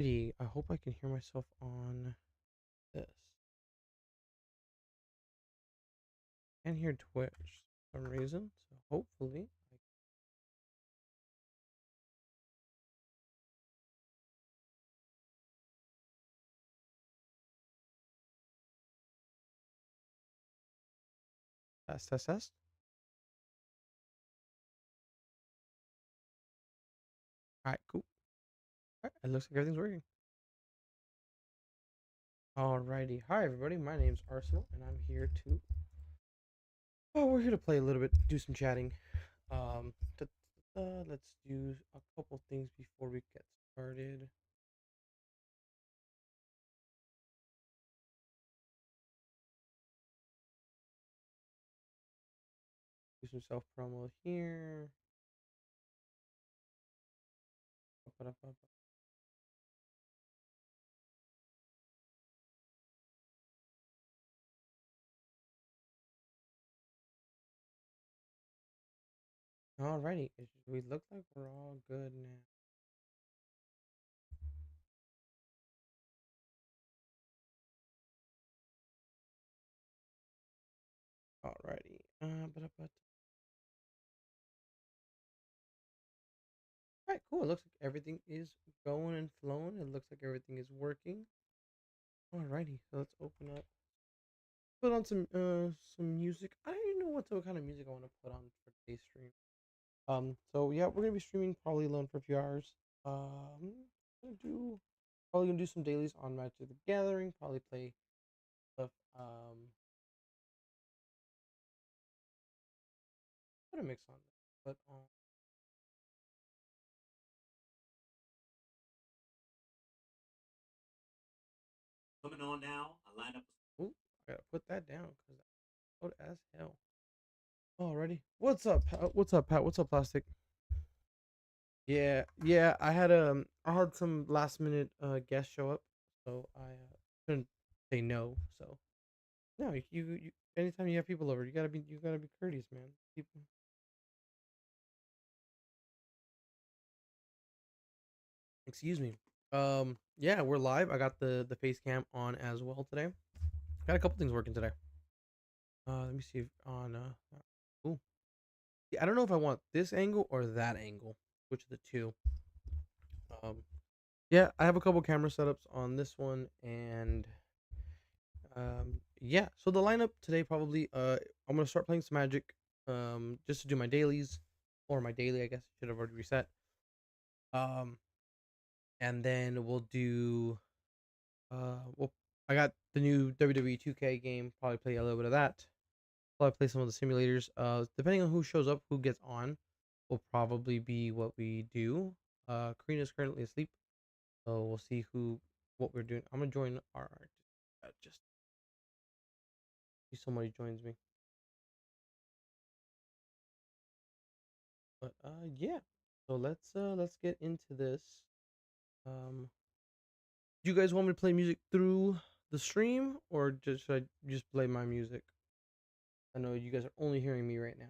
Alrighty, I hope I can hear myself on this. Can't hear Twitch for some reason, so hopefully test. Alright, cool. Alright, it looks like everything's working. Alrighty, hi everybody. My name's Arsenal, and I'm here to. Oh, we're here to play a little bit, do some chatting. Um, let's do a couple things before we get started. Do some self promo here. Alrighty, we look like we're all good now. Alrighty. Alright, cool. It looks like everything is going and flowing. It looks like everything is working. Alrighty, so let's open up. Put on some music. I don't even know what kind of music I want to put on for today's stream. So yeah, we're gonna be streaming probably alone for a few hours. Gonna do probably gonna do some dailies on Magic the Gathering. Probably play stuff. Put a mix on there, but Coming on now, a lineup. ooh, I gotta put that down because loud as hell. Alrighty, what's up? What's up, Pat? What's up, Plastic? Yeah. I had some last minute guests show up, so I couldn't say no. So no, you anytime you have people over, you gotta be courteous, man. People, excuse me. Yeah, we're live. I got the face cam on as well today. Got a couple things working today. Let me see if on ooh. Yeah, I don't know if I want this angle or that angle. Which of the two? Um, yeah, I have a couple camera setups on this one and yeah, so the lineup today probably I'm gonna start playing some Magic, just to do my dailies or my daily. I guess I should have already reset. Um, and then we'll do well. I got the new WWE 2K game. Probably play a little bit of that. Probably play some of the simulators. Depending on who shows up, who gets on, will probably be what we do. Karina's currently asleep, so we'll see what we're doing. I'm gonna join our just see somebody joins me. But yeah. So let's get into this. Do you guys want me to play music through the stream or just should I just play my music? I know you guys are only hearing me right now.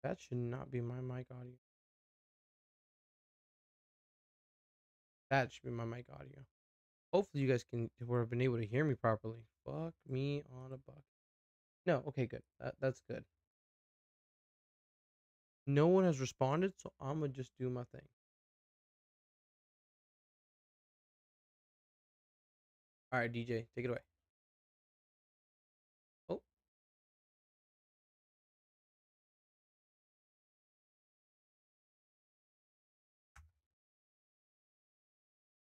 That should not be my mic audio. That should be my mic audio. Hopefully you guys can or have been able to hear me properly. Fuck me on a buck. No, okay, good. That's good. No one has responded, so I'm gonna just do my thing. All right, DJ, take it away. Oh,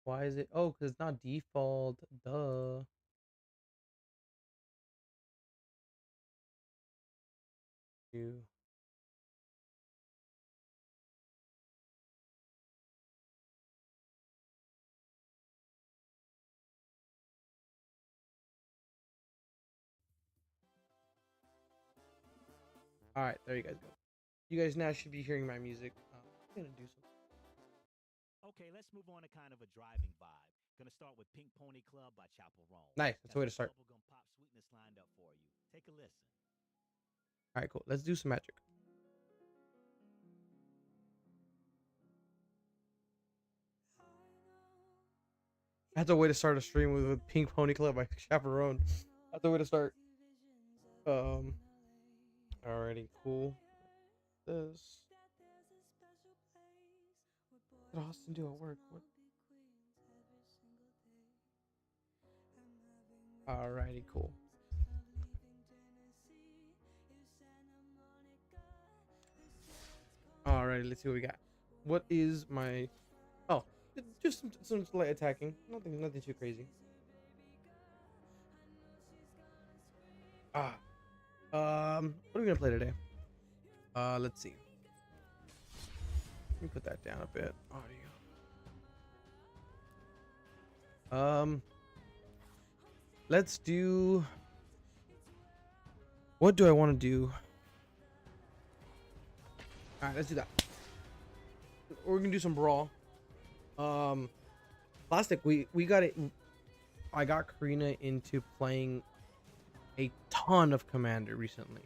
why is it? Oh, because it's not default. Duh. You. All right, there you guys go. You guys now should be hearing my music. I'm gonna do some. Okay, let's move on to kind of a driving vibe. Gonna start with Pink Pony Club by Chaperone. Nice. That's the Got way to some start. bubblegum pop sweetness lined up for you. Take a listen. All right, cool. Let's do some magic. That's a way to start a stream with Pink Pony Club by Chaperone. That's the way to start. Alrighty, cool. This. Did Austin do at work? What? Alrighty, cool. Alrighty, let's see what we got. What is my? Oh, just some light attacking. Nothing too crazy. Ah, what are we gonna play today? Let's see. Let me put that down a bit. Audio. Let's do. What do I want to do? All right, let's do that. We're gonna do some brawl. Plastic. We got it. I got Karina into playing a ton of Commander recently.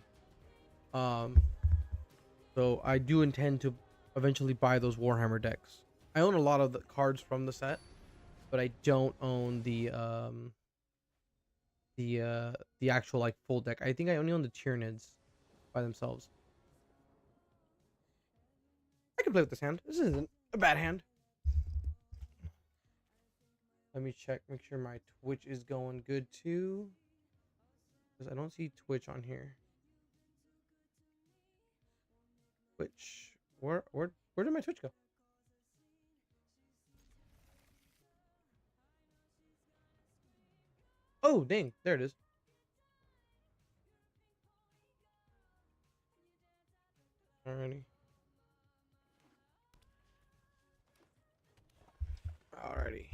So I do intend to eventually buy those Warhammer decks. I own a lot of the cards from the set, but I don't own the actual like full deck. I think I only own the Tyranids by themselves. I can play with this hand. This isn't a bad hand. Let me check, make sure my Twitch is going good too, because I don't see Twitch on here. Twitch, where did my Twitch go? Oh, dang, there it is. Alrighty. Alrighty.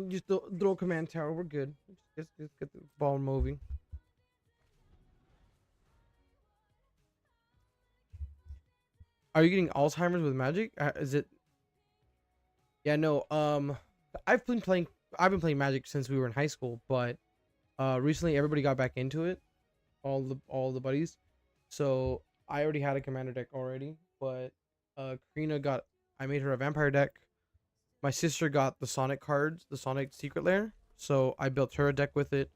Just throw command tower. We're good. Just get the ball moving. Are you getting Alzheimer's with Magic? Is it? Yeah, no. I've been playing. I've been playing Magic since we were in high school, but recently everybody got back into it. All the buddies. So I already had a commander deck already, but Karina got. I made her a vampire deck. My sister got the Sonic cards, the Sonic Secret Lair. So I built her a deck with it.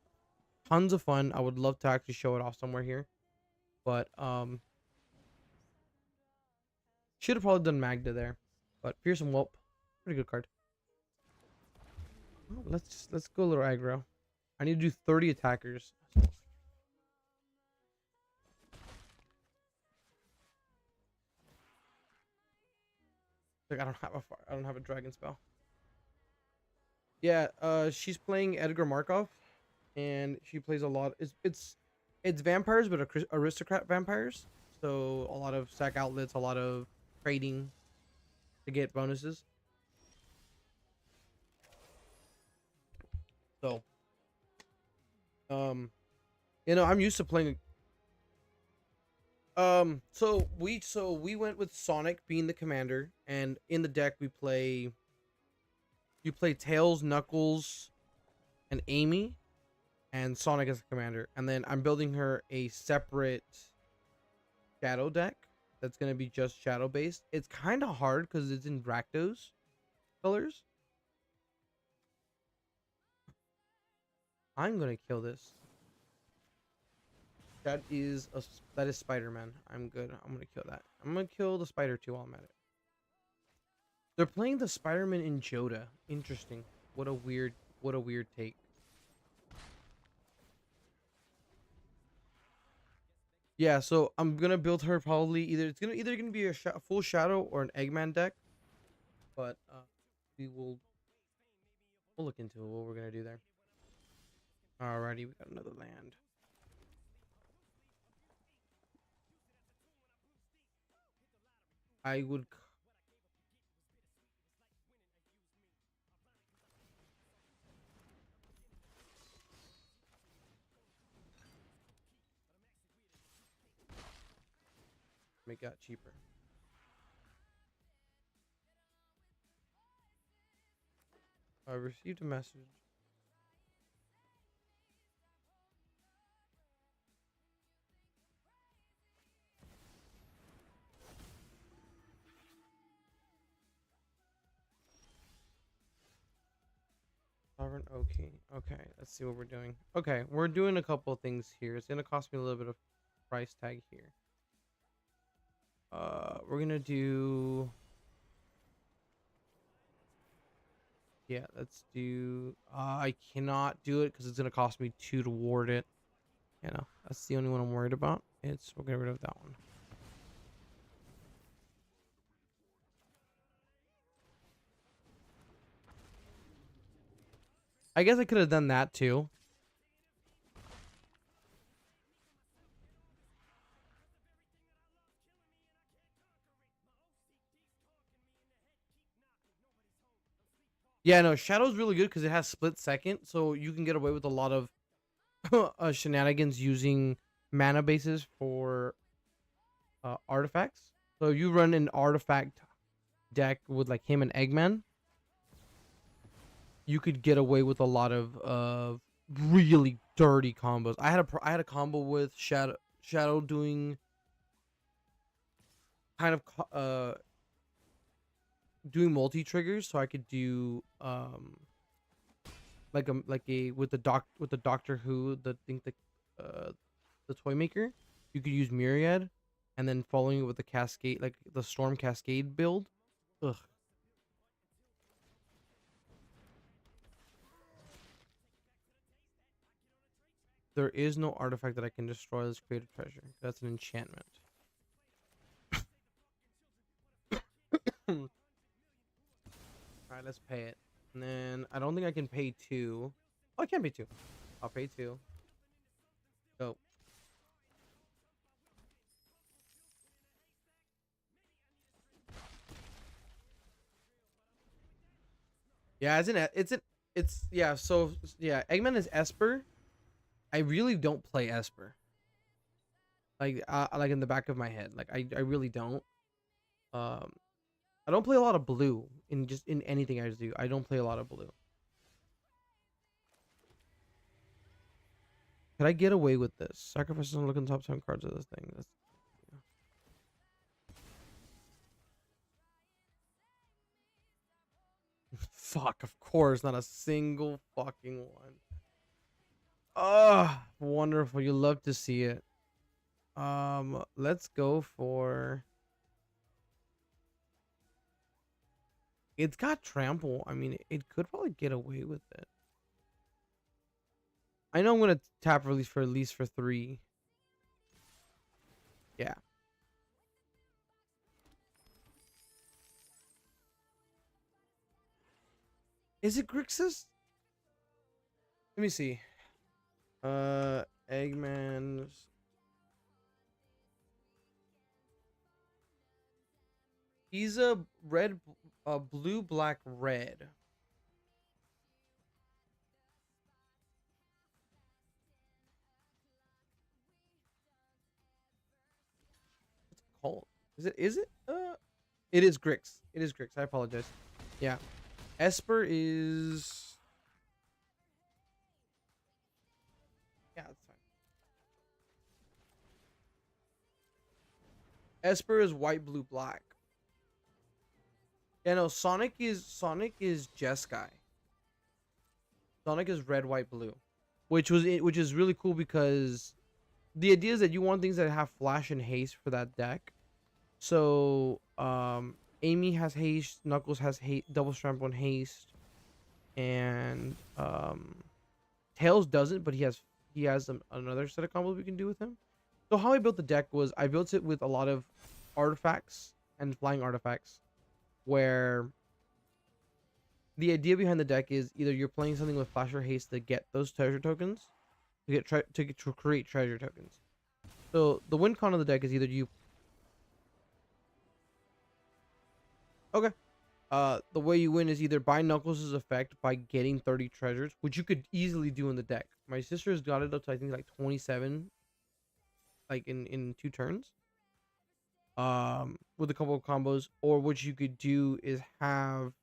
Tons of fun. I would love to actually show it off somewhere here, but should have probably done Magda there. But Fearsome Whelp, pretty good card. Oh, let's go a little aggro. I need to do 30 attackers. Like I don't have a dragon spell. Yeah, she's playing Edgar Markov, and she plays a lot. It's vampires, but aristocrat vampires. So a lot of sack outlets, a lot of trading to get bonuses. So, I'm used to playing. So we went with Sonic being the commander, and in the deck you play Tails, Knuckles, and Amy, and Sonic as the commander. And then I'm building her a separate Shadow deck that's gonna be just Shadow based. It's kind of hard because it's in Rakdos colors. I'm gonna kill this. That is Spider-Man. I'm good. I'm gonna kill that. I'm gonna kill the spider too while I'm at it. They're playing the Spider-Man in Joda. Interesting. What a weird take. Yeah, so I'm gonna build her probably either gonna be a full Shadow or an Eggman deck, but we'll look into what we're gonna do there. Alrighty, we got another land. I would. make that cheaper. I received a message. Sovereign, okay. Okay, let's see what we're doing. Okay, we're doing a couple of things here. It's gonna cost me a little bit of price tag here. We're gonna do. Yeah, let's do. I cannot do it because it's gonna cost me 2 to ward it. You know, that's the only one I'm worried about. We'll get rid of that one. I guess I could have done that too. Yeah, no, Shadow's really good because it has split second, so you can get away with a lot of shenanigans using mana bases for artifacts. So if you run an artifact deck with like him and Eggman, you could get away with a lot of really dirty combos. I had a combo with Shadow doing kind of doing multi triggers, so I could do like a with the Doctor Who the toy maker. You could use Myriad, and then following it with the Cascade, like the Storm Cascade build. Ugh. There is no artifact that I can destroy that's created treasure. That's an enchantment. Alright, let's pay it. And then I don't think I can pay 2. Oh, I can pay 2. I'll pay 2. Go. Yeah, yeah, so yeah, Eggman is Esper. I really don't play Esper. Like in the back of my head. Like I really don't. Um I don't play a lot of blue in anything I do. I don't play a lot of blue. Could I get away with this? Sacrifices on looking top 10 cards of this thing. That's, yeah. Fuck, of course, not a single fucking one. Oh, wonderful. You love to see it. Let's go for. It's got trample. I mean, it could probably get away with it. I know I'm gonna tap release for at least for 3. Yeah. Is it Grixis? Let me see. Eggman's. He's a blue, black, red. What's it called? Is it? It is Grix. It is Grix. I apologize. Yeah. Esper is. Yeah, that's fine. Esper is white, blue, black. Yeah, no, Sonic is Jeskai. Sonic is red, white, blue. Which is really cool because the idea is that you want things that have flash and haste for that deck. So, Amy has haste, Knuckles has double trample and haste, and Tails doesn't, but he has another set of combos we can do with him. So how I built the deck was I built it with a lot of artifacts and flying artifacts, where the idea behind the deck is either you're playing something with flash or haste to get those treasure tokens, to create treasure tokens. So the win con of the deck is either you. Okay. The way you win is either buy Knuckles' effect by getting 30 treasures, which you could easily do in the deck. My sister's got it up to I think like 27, like in 2 turns. with a couple of combos. Or what you could do is have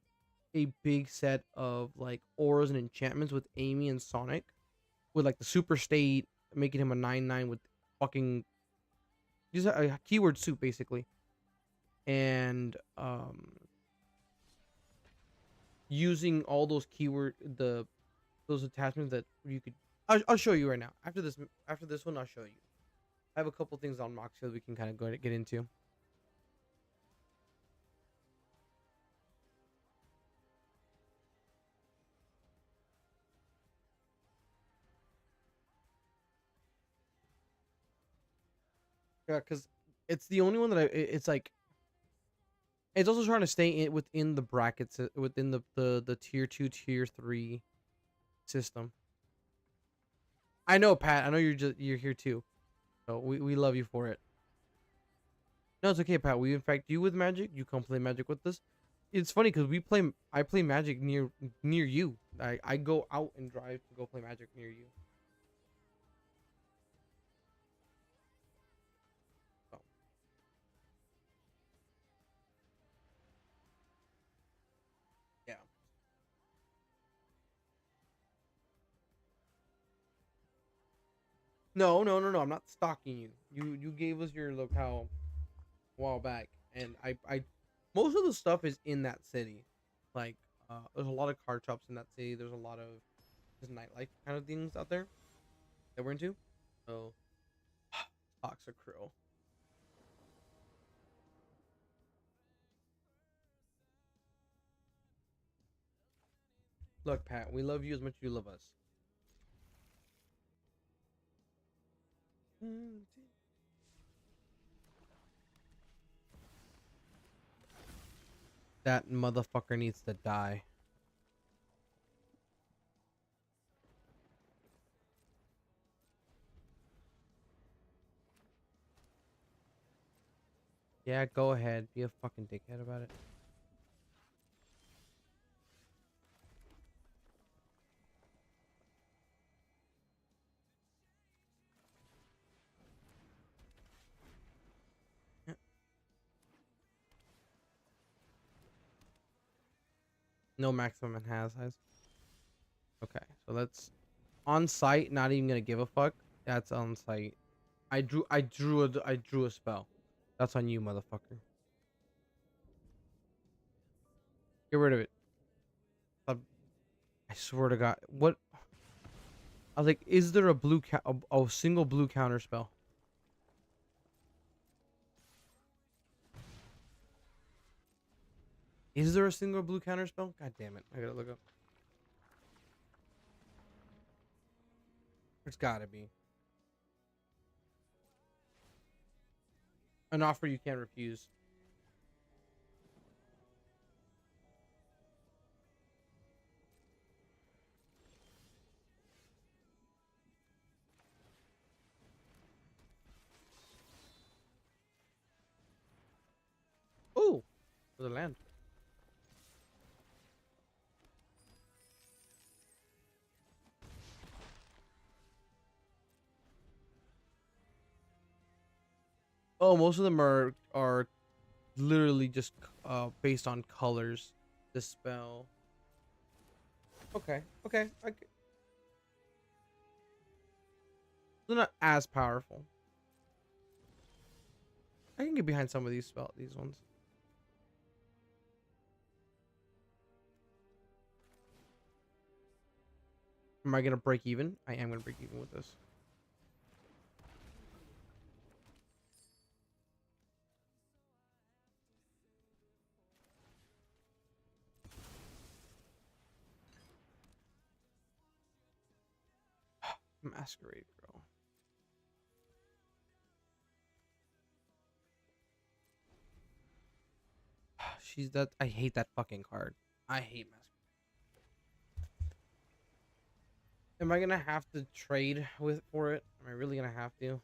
a big set of like auras and enchantments with Amy and Sonic, with like the super state, making him a 9/9 with fucking just a keyword soup basically, and using all those keyword those attachments that you could. I'll show you right now. After this one, I'll show you. I have a couple things on Moxie that we can kind of go to get into. Yeah, because it's the only one that it's like it's also trying to stay within the brackets, within the tier 2, tier 3 system. I know, Pat. I know you're here too. So we love you for it. No, it's okay, Pat. We infect you with magic. You come play magic with us. It's funny because I play magic near you. I go out and drive to go play magic near you. So yeah. No, no, no, no. I'm not stalking you. You gave us your locale a while back, and I most of the stuff is in that city. Like there's a lot of car shops in that city. There's a lot of just nightlife kind of things out there that we're into. So toxic crew. Look, Pat, we love you as much as you love us. That motherfucker needs to die. Yeah, go ahead. Be a fucking dickhead about it. Yeah. No maximum and has size. Okay, so that's on site. Not even gonna give a fuck. That's on site. I drew a spell. That's on you, motherfucker. Get rid of it. Uh, I swear to God. What? I was like, is there a a single blue counter spell? Is there a single blue counter spell? God damn it! I gotta look up. There's gotta be an offer you can't refuse. Oh, for the land. Oh, most of them are literally just based on colors. The spell. Okay, okay. They're not as powerful. I can get behind some of these ones. Am I gonna break even? I am gonna break even with this. Masquerade girl. She's that. I hate that fucking card. I hate Masquerade. Am I gonna have to trade with for it? Am I really gonna have to?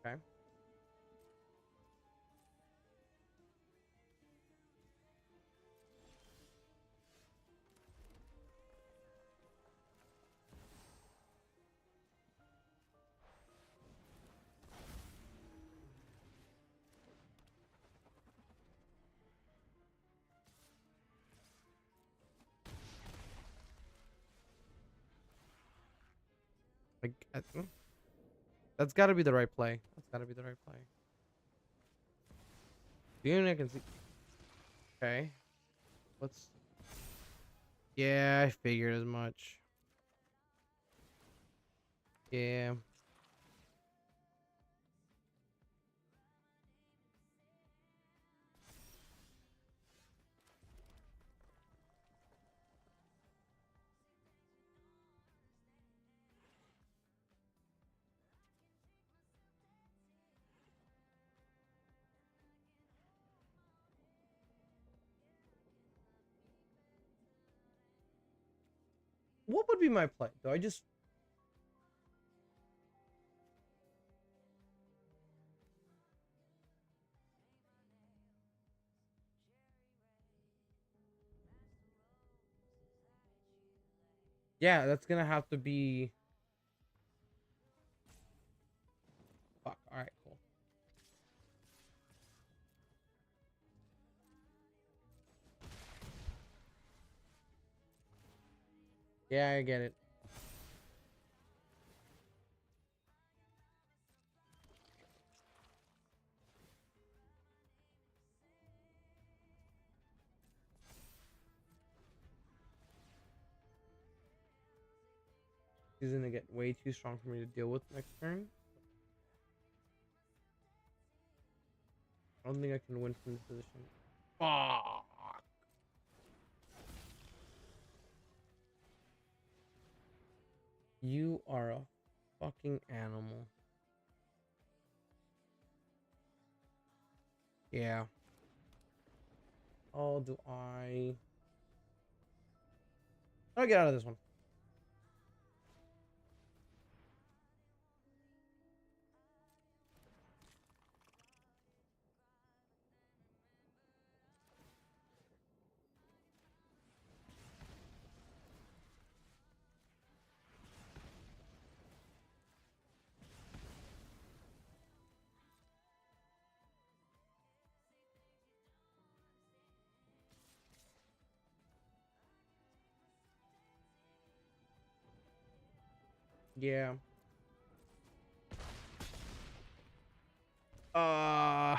Okay. Like, that's got to be the right play. That's got to be the right play. I can see. Okay. Let's. Yeah, I figured as much. Yeah. What would be my play? Do I just? Yeah, that's gonna have to be. Fuck. All right. Cool. Yeah, I get it. He's gonna get way too strong for me to deal with next turn. I don't think I can win from this position. Fuck. You are a fucking animal. Yeah. Oh, do I? I'll get out of this one. Yeah. Uh.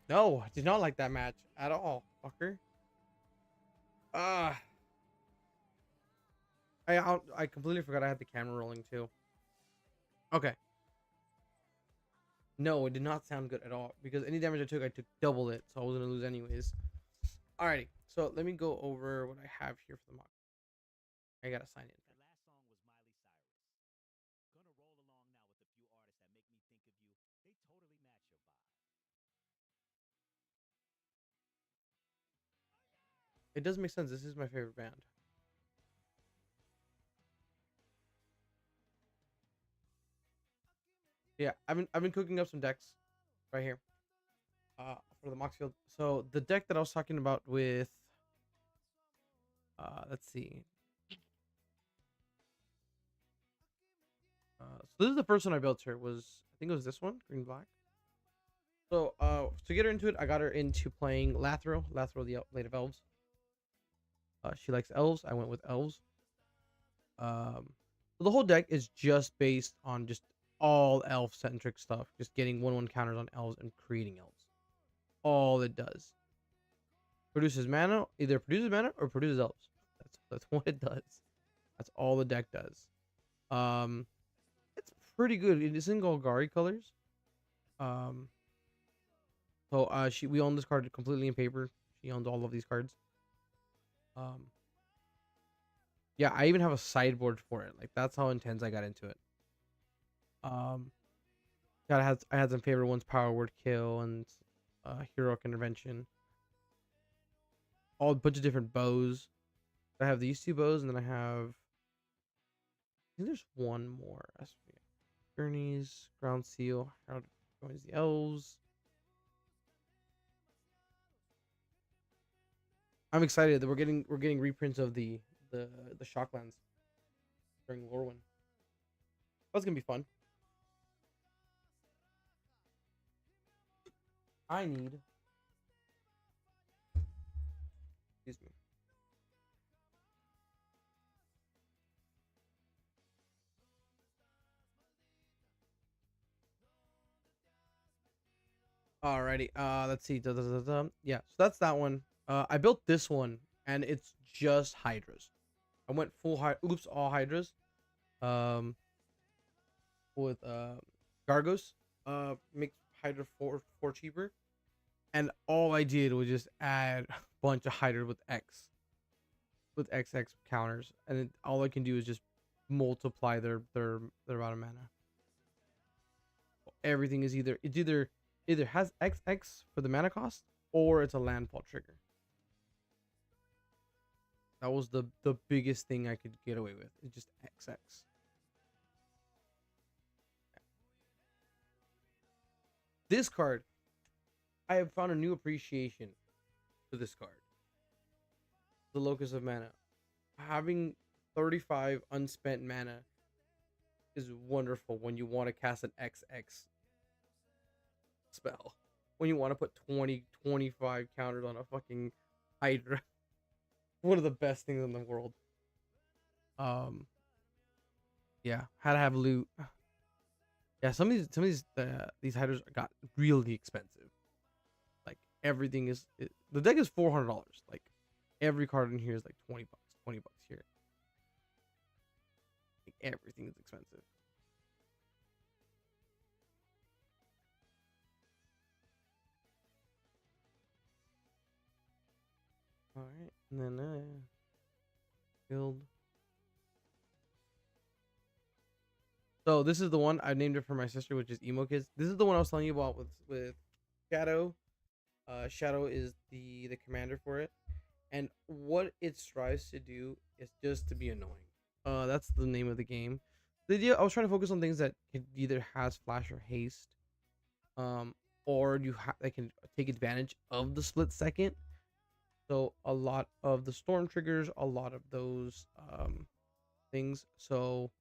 No, I did not like that match at all, fucker. Uh. I completely forgot I had the camera rolling too. Okay. No, it did not sound good at all because any damage I took double it, so I was gonna lose anyways. Alrighty, so let me go over what I have here for the mock. I gotta sign in. That last song was Miley Cyrus. Gonna roll along now with a few artists that make me think of you. They totally match your vibe. It does make sense. This is my favorite band. Yeah, I've been cooking up some decks right here. For the Mox Field. So the deck that I was talking about with let's see. So this is the first one I built here was I think it was this one, green black. So to get her into it, I got her into playing Lathro the Blade of Elves. She likes elves. I went with elves. So the whole deck is just based on just all elf centric stuff, just getting 1/1 counters on elves and creating elves. All it does. Produces mana, either produces mana or produces elves. That's what it does. That's all the deck does. Um it's pretty good. It is in Golgari colors. Um so we own this card completely in paper. She owns all of these cards. Um yeah, I even have a sideboard for it. Like that's how intense I got into it. Um I had some favorite ones, Power Word Kill and Heroic Intervention. All a bunch of different bows. I have these two bows, and then I think there's one more. Journeys, Ground Seal, Herald joins the Elves. I'm excited that we're getting reprints of the Shocklands during Lorwyn. That's gonna be fun. I need. Excuse me. Alrighty. Let's see. Yeah. So that's that one. I built this one, and it's just hydras. I went full oops, all hydras. Um, with Gargos. Makes hydra four cheaper, and all I did was just add a bunch of hydra with XX counters, and then all I can do is just multiply their amount of mana. Everything is either has XX for the mana cost, or it's a landfall trigger. That was the biggest thing I could get away with. It's just XX. This card, I have found a new appreciation for this card. The Locus of Mana. Having 35 unspent mana is wonderful when you want to cast an XX spell. When you want to put 25 counters on a fucking Hydra. One of the best things in the world. Yeah, had to have loot. Yeah, some of these Hydras got really expensive. Like everything is the deck is $400. Like every card in here is like 20 bucks, 20 bucks here. Like everything is expensive. All right, and then build. So this is the one I named it for my sister, which is Emo Kids. This is the one I was telling you about with Shadow. Shadow is the commander for it, and what it strives to do is just to be annoying. That's the name of the game. The idea, I was trying to focus on things that can either has flash or haste, um, or they can take advantage of the split second. So a lot of the storm triggers, a lot of those things. So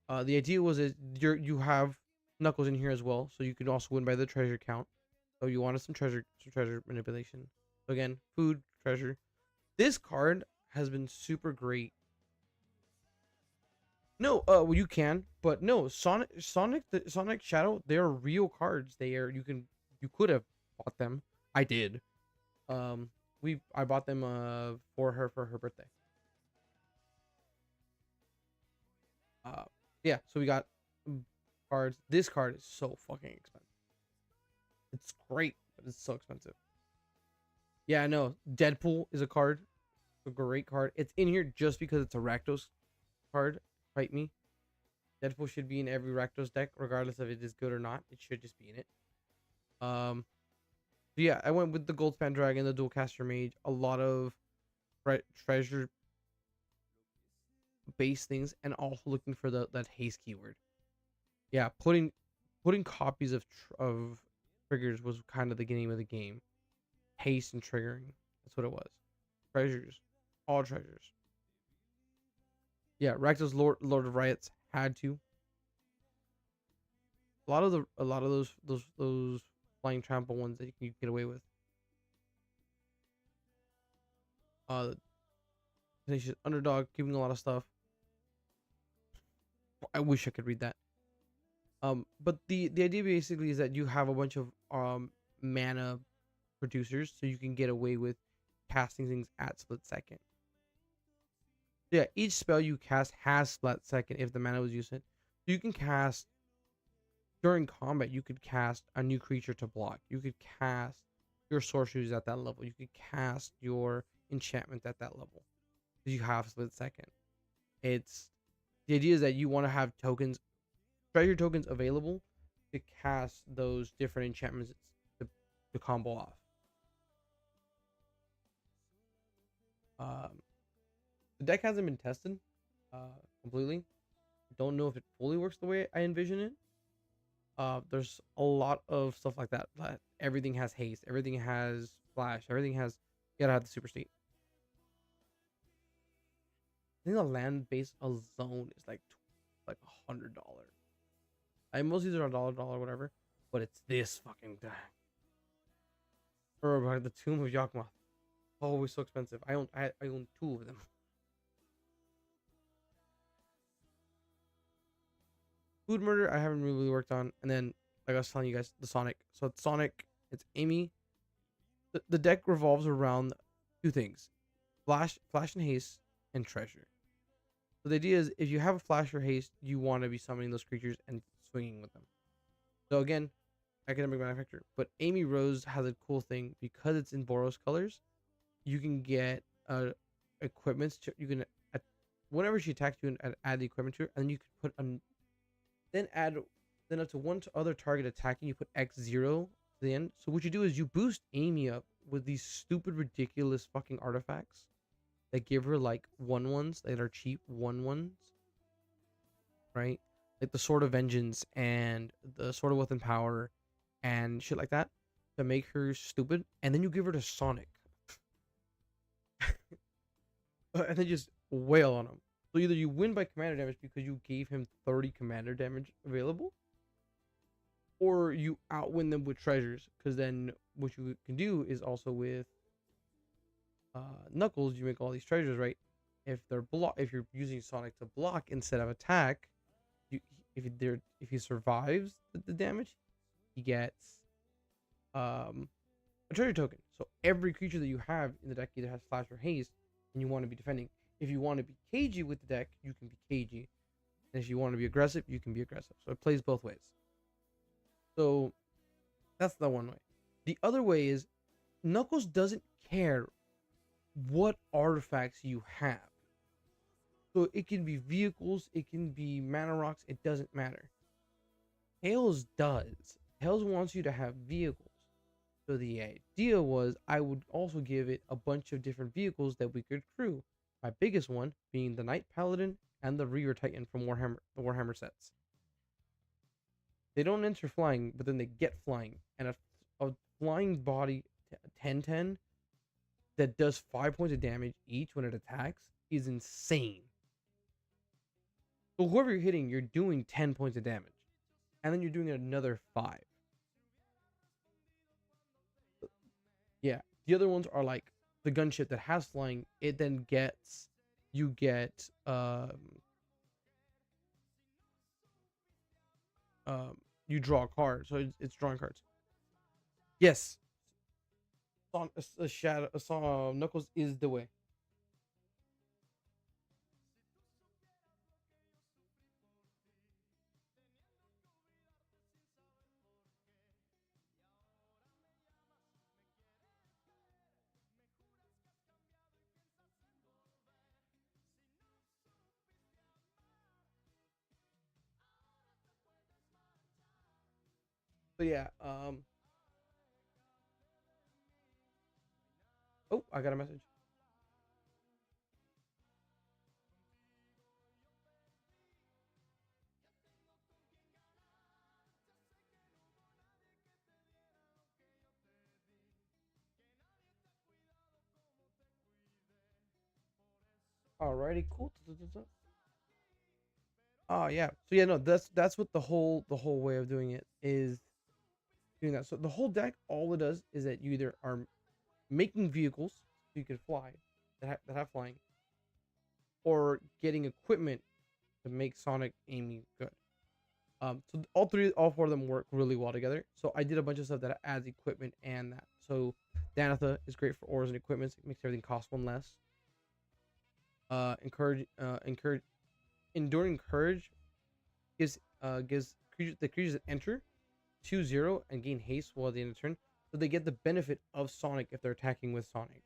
the idea was that you have Knuckles in here as well, so you can also win by the treasure count. So you wanted some treasure manipulation. So again, food, treasure. This card has been super great. No, well you can, but no, Sonic Shadow, they are real cards. You could have bought them. I did. I bought them for her birthday. Uh yeah, so we got cards. This card is so fucking expensive. It's great, but it's so expensive. Yeah, I know. Deadpool is a card, a great card. It's in here just because it's a Rakdos card. Fight me. Deadpool should be in every Rakdos deck, regardless of if it is good or not. It should just be in it. So yeah, I went with the Goldspan Dragon, the Dualcaster Mage, a lot of treasure base things, and also looking for that haste keyword. Yeah, putting copies of triggers was kind of the name of the game. Haste and triggering. That's what it was. Treasures. All treasures. Yeah, Rakdos Lord of Riots had to. A lot of those flying trample ones that you can get away with. Tenacious Underdog, keeping a lot of stuff. I wish I could read that. But the idea basically is that you have a bunch of mana producers, so you can get away with casting things at split second. Yeah, each spell you cast has split second if the mana was used. So you can cast during combat. You could cast a new creature to block. You could cast your sorceries at that level. You could cast your enchantment at that level. You have split second. It's the idea is that you want to have treasure tokens available to cast those different enchantments to combo off. The deck hasn't been tested completely. Don't know if it fully works the way I envision it. There's a lot of stuff like that. Everything has haste. Everything has flash. Everything has. You gotta have the super state. I think the land base alone is like $100. I most of these are $1, whatever, but it's this fucking thing. Or about the Tomb of Yakma. Always so expensive. I own two of them. Food Murder I haven't really worked on, and then like I was telling you guys, the Sonic. So Sonic It's Amy. The deck revolves around two things: flash and haste, and treasure. So the idea is, if you have a flash or haste, you want to be summoning those creatures and swinging with them. So again, academic manufacturer. But Amy Rose has a cool thing because it's in Boros colors. You can get equipments. You can whenever she attacks you, and add the equipment to her, and then you can put then add then up to one other target attacking. You put X0 to the end. So what you do is you boost Amy up with these stupid, ridiculous fucking artifacts that give her like 1/1s that are cheap 1/1s, right? Like the Sword of Vengeance and the Sword of Wealth and Power and shit like that to make her stupid, and then you give her to Sonic, and then just wail on him. So either you win by commander damage because you gave him 30 commander damage available, or you outwin them with treasures. Because then what you can do is also with Knuckles, you make all these treasures, right? If you're using Sonic to block instead of attack, you if he survives the damage, he gets a treasure token. So every creature that you have in the deck either has flash or haste, and you want to be defending. If you want to be cagey with the deck, you can be cagey, and if you want to be aggressive, you can be aggressive. So it plays both ways. So that's the one way. The other way is Knuckles doesn't care what artifacts you have. So it can be vehicles, it can be mana rocks, it doesn't matter. Tails does. Tails wants you to have vehicles. So the idea was I would also give it a bunch of different vehicles that we could crew. My biggest one being the Knight Paladin and the Reaver Titan from Warhammer, the Warhammer sets. They don't enter flying, but then they get flying. And a flying body 10/10 that does 5 points of damage each when it attacks is insane. So whoever you're hitting, you're doing 10 points of damage. And then you're doing another 5. Yeah. The other ones are like the gunship that has flying. It then gets, you get, you draw a card. So it's drawing cards. Yes. Knuckles is the way. So yeah, oh, I got a message. Alrighty, cool. Oh yeah. So yeah, no, that's what the whole way of doing it is doing that. So the whole deck, all it does is that you either are making vehicles so you can fly that have flying, or getting equipment to make Sonic Amy good. So all four of them work really well together. So I did a bunch of stuff that adds equipment and that. So Danitha is great for ores and equipment. It makes everything cost one less. Encourage, enduring courage gives the creatures that enter 2/0 and gain haste while at the end of the turn, so they get the benefit of Sonic if they're attacking with Sonic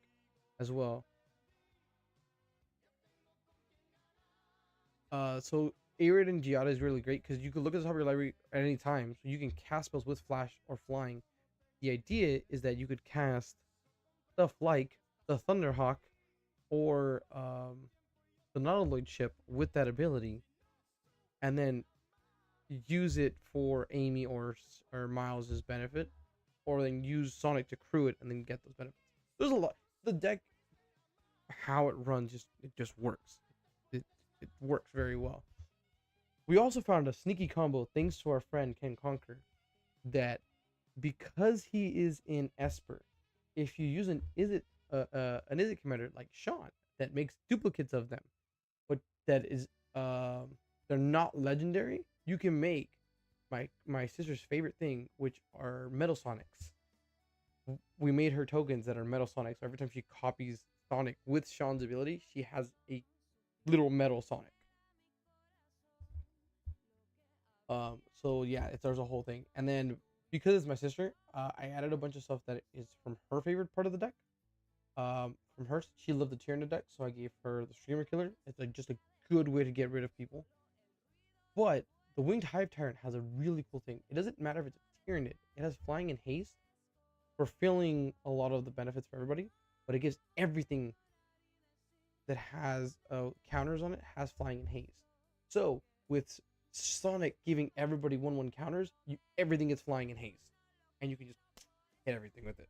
as well. So Arid and Giada is really great because you can look at the top of your library at any time, so you can cast spells with flash or flying. The idea is that you could cast stuff like the Thunderhawk or the Nautiloid ship with that ability, and then use it for Amy or Miles's benefit, or then use Sonic to crew it and then get those benefits. There's a lot. The deck, how it runs, it just works. It works very well. We also found a sneaky combo thanks to our friend Ken Conquer that because he is in Esper, if you use an Izzet commander like Sean that makes duplicates of them, but that is they're not legendary, you can make my sister's favorite thing, which are Metal Sonics. we made her tokens that are metal Sonic. So every time she copies Sonic with Sean's ability, she has a literal metal Sonic. So yeah, there's a whole thing. And then because it's my sister, I added a bunch of stuff that is from her favorite part of the deck. From her, she loved the Tyrannid deck, so I gave her the Streamer Killer. It's like just a good way to get rid of people. But the Winged Hive Tyrant has a really cool thing. It doesn't matter if it's a Tyrannid. It has flying and haste for filling a lot of the benefits for everybody, but it gives everything that has counters on it has flying and haste. So with Sonic giving everybody 1/1 counters, everything gets flying and haste, and you can just hit everything with it.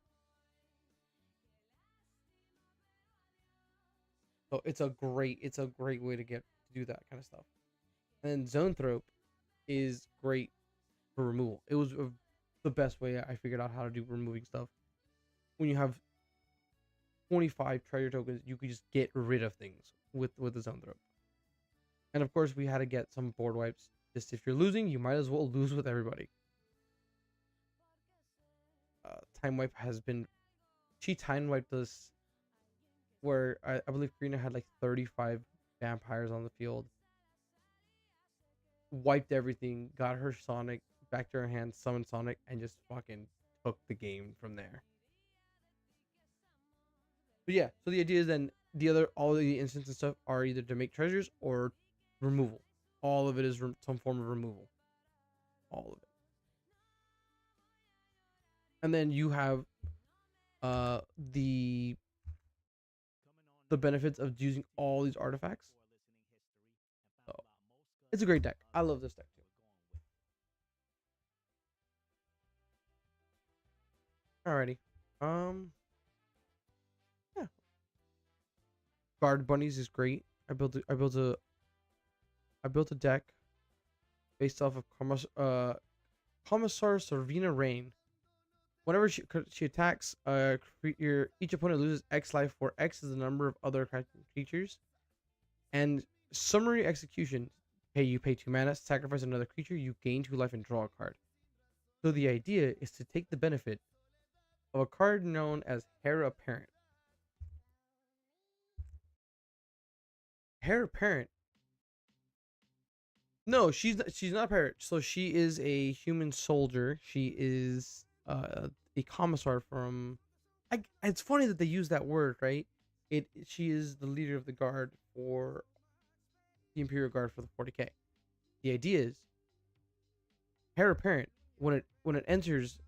So it's a great way to do that kind of stuff. And then Zoanthrope is great for removal. It was the best way I figured out how to do removing stuff. When you have 25 treasure tokens, you could just get rid of things with the Zoanthrope. And of course, we had to get some board wipes. Just if you're losing, you might as well lose with everybody. Time wipe has been. She time wiped us where I believe Karina had like 35 vampires on the field. Wiped everything, got her Sonic back to her hand, summoned Sonic, and just fucking took the game from there. But yeah, so the idea is then all the instances and stuff are either to make treasures or removal. All of it is some form of removal. All of it. And then you have the benefits of using all these artifacts. So it's a great deck. I love this deck too. Alrighty. Yeah. Guard bunnies is great. I built a deck based off of Commissar Servina Rain. Whenever she attacks, each opponent loses X life, where X is the number of other creatures. And Summary Execution, you pay 2 mana, sacrifice another creature, you gain 2 life and draw a card. So the idea is to take the benefit of a card known as Heir Apparent. Heir Apparent. No, she's not a parrot. So she is a human soldier. She is a commissar from. It's funny that they use that word, right? She is the leader of the guard for the Imperial Guard for the 40k. The idea is, Heir Apparent, when it enters,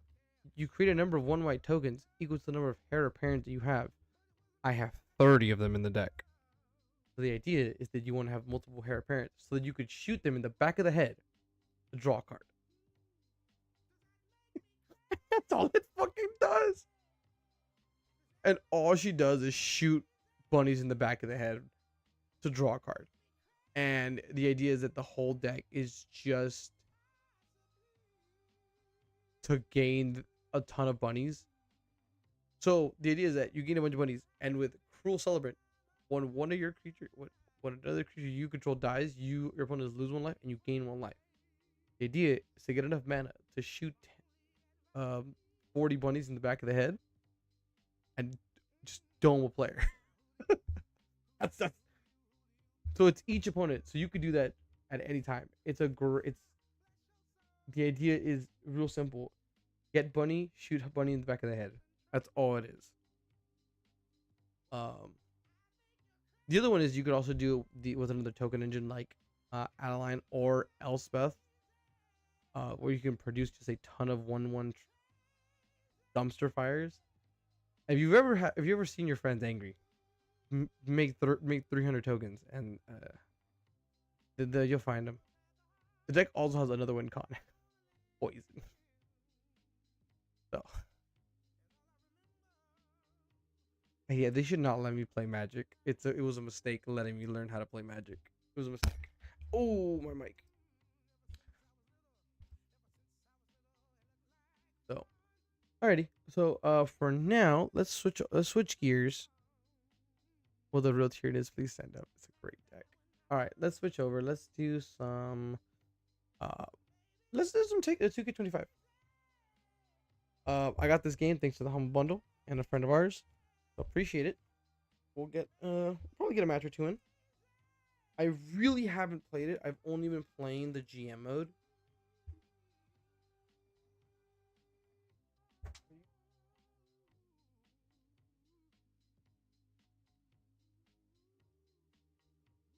you create a number of 1 white tokens equal to the number of Heir Apparent that you have. I have 30 of them in the deck. So the idea is that you want to have multiple Heir Apparent so that you could shoot them in the back of the head to draw a card. That's all it fucking does. And all she does is shoot bunnies in the back of the head to draw a card. And the idea is that the whole deck is just to gain a ton of bunnies. So the idea is that you gain a bunch of bunnies, and with Cruel Celebrant, when one of your creature, when another creature you control dies, your opponent loses 1 life and you gain 1 life. The idea is to get enough mana to shoot 40 bunnies in the back of the head and just dome a player. that's so it's each opponent. So you could do that at any time. The idea is real simple. Get bunny, shoot bunny in the back of the head. That's all it is. The other one is you could also do with another token engine like Adeline or Elspeth, where you can produce just a ton of 1/1 dumpster fires. If you ever seen your friends angry, make 300 tokens and you'll find them. The deck also has another win con, poison. So yeah, they should not let me play Magic. It was a mistake letting me learn how to play Magic. It was a mistake. Oh, my mic. So, alrighty. So, for now, let's switch gears. Will the real Tyrannid please stand up? It's a great deck. All right, let's switch over. Let's do some. Let's do some 2K25. I got this game thanks to the Humble Bundle and a friend of ours. So appreciate it. We'll get probably get a match or two in. I really haven't played it. I've only been playing the GM mode.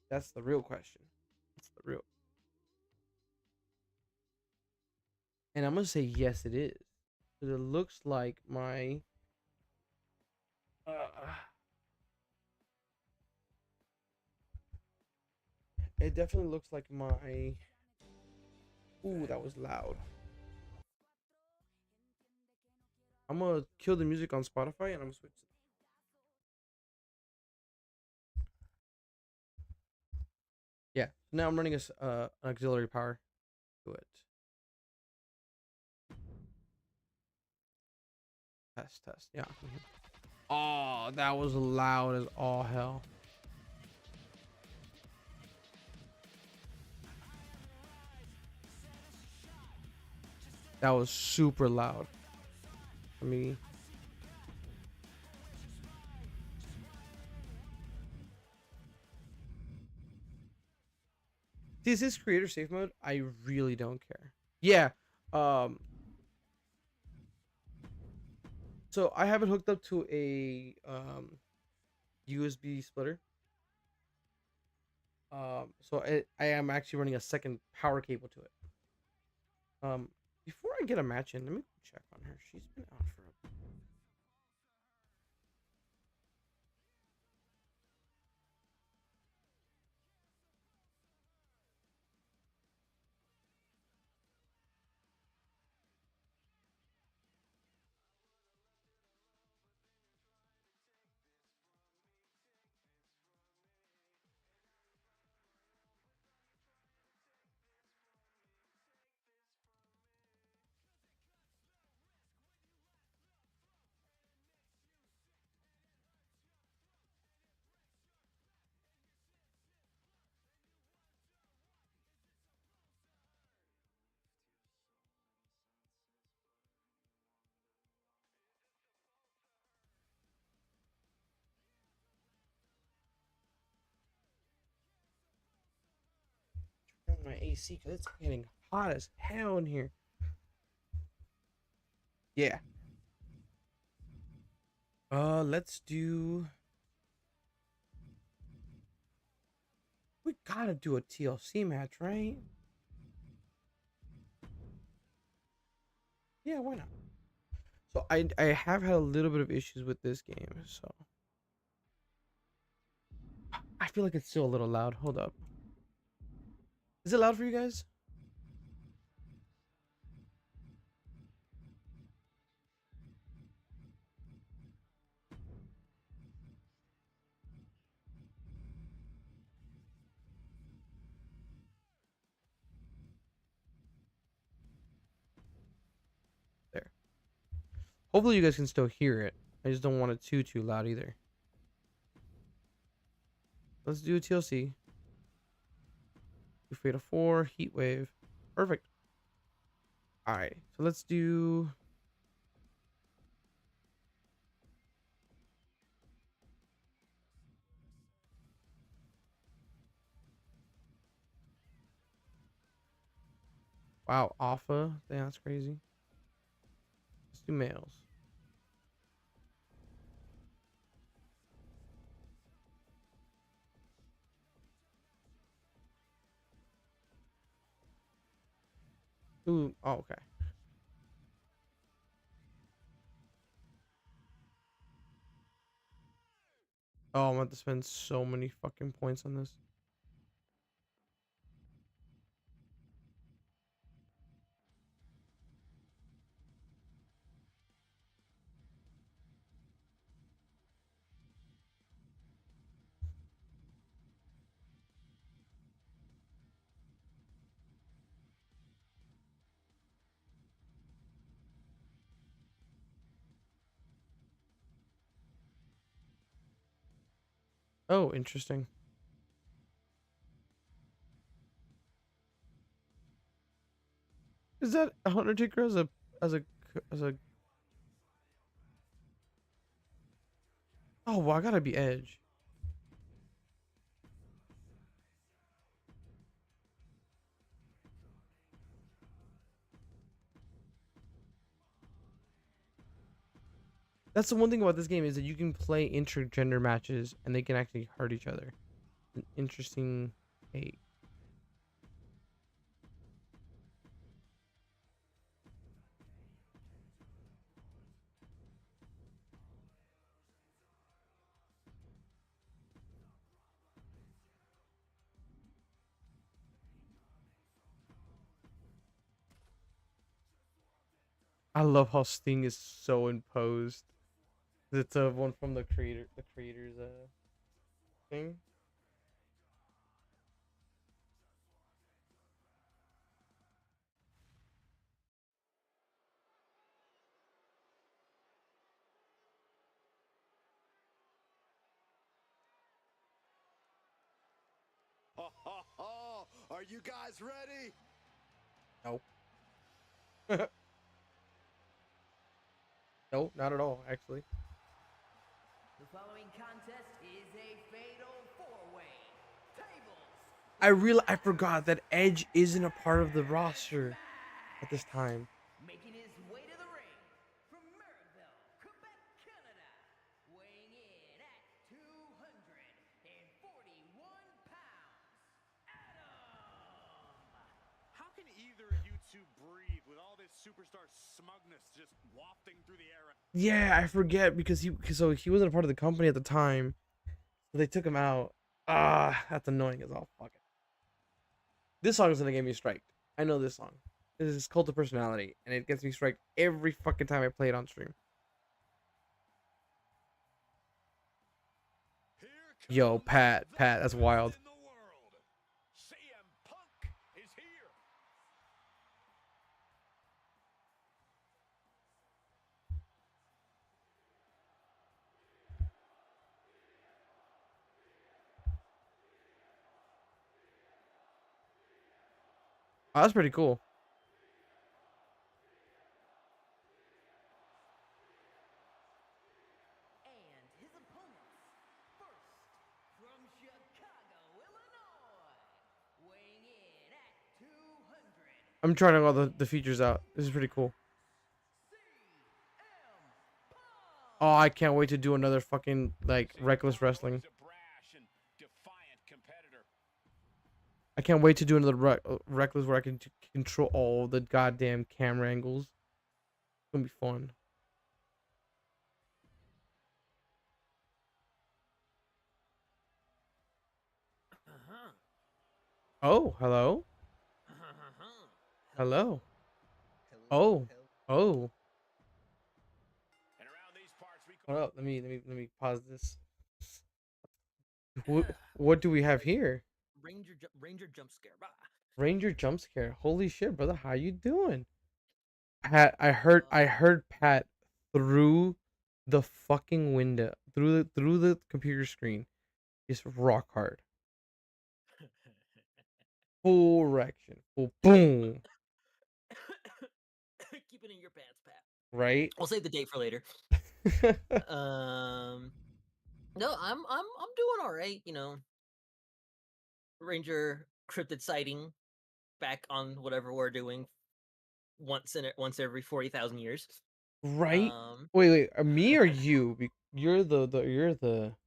That's the real question. That's the real. And I'm gonna say yes, it is. Because it looks like my uh, it definitely looks like my. Ooh, that was loud. I'm gonna kill the music on Spotify and I'm gonna switch. Yeah. Now I'm running an auxiliary power to it. Test, test. Yeah. Oh, that was loud as all hell. That was super loud. I mean, is this creator safe mode? I really don't care. Yeah. Um. So I have it hooked up to a USB splitter. So I am actually running a second power cable to it. Before I get a match in, let me check on her. She's been out for a. Turn on my AC because it's getting hot as hell in here. Yeah. Let's do. We gotta do a TLC match, right? Yeah, why not? So I have had a little bit of issues with this game, so I feel like it's still a little loud. Hold up. Is it loud for you guys? There. Hopefully you guys can still hear it. I just don't want it too loud either. Let's do a TLC. Fate of 4, heat wave. Perfect. Alright, so let's do. Wow, alpha. Damn, that's crazy. Let's do males. Ooh, oh, okay. Oh, I'm about to spend so many fucking points on this. Oh, interesting. Is that a hunter taker as a as a as a Oh, well, I gotta be Edge. That's the one thing about this game is that you can play intergender matches and they can actually hurt each other. An interesting take. I love how Sting is so imposed. It's one from the creator's thing. Are you guys ready? No. No, not at all, actually. The following contest is a fatal four-way. I forgot that Edge isn't a part of the roster at this time. Making his way to the ring from Maribel, Quebec, Canada, weighing in at 241 pounds, Adam! How can either of you two breathe with all this superstar smugness just wafting through the air? Yeah, I forget because he wasn't a part of the company at the time. So they took him out. Ah, that's annoying as all. Fuck it. This song is gonna get me striked. I know this song. This is Cult of Personality, and it gets me striked every fucking time I play it on stream. Yo, Pat, that's wild. CM Punk is here. Oh, that's pretty cool. And his opponents, first from Chicago, Illinois, weighing in at 200. I'm trying to get all the features out. This is pretty cool. Oh, I can't wait to do another fucking like reckless wrestling. I can't wait to do another reckless where I can control all the goddamn camera angles. It's gonna be fun. Oh, hello. Hello. Oh. Oh. And around these parts we Hold up. Let me pause this. What do we have here? Ranger jump scare. Bah. Ranger jump scare. Holy shit, brother. How you doing? Pat, I heard Pat through the fucking window, through the computer screen. Just rock hard. Full erection. Full boom. Keep it in your pants, Pat. Right? We'll save the date for later. Um, no, I'm doing all right. You know, Ranger cryptid sighting back on whatever we're doing once every 40,000 years. Right? Um, Wait, me or you? You're me, the one in the hole.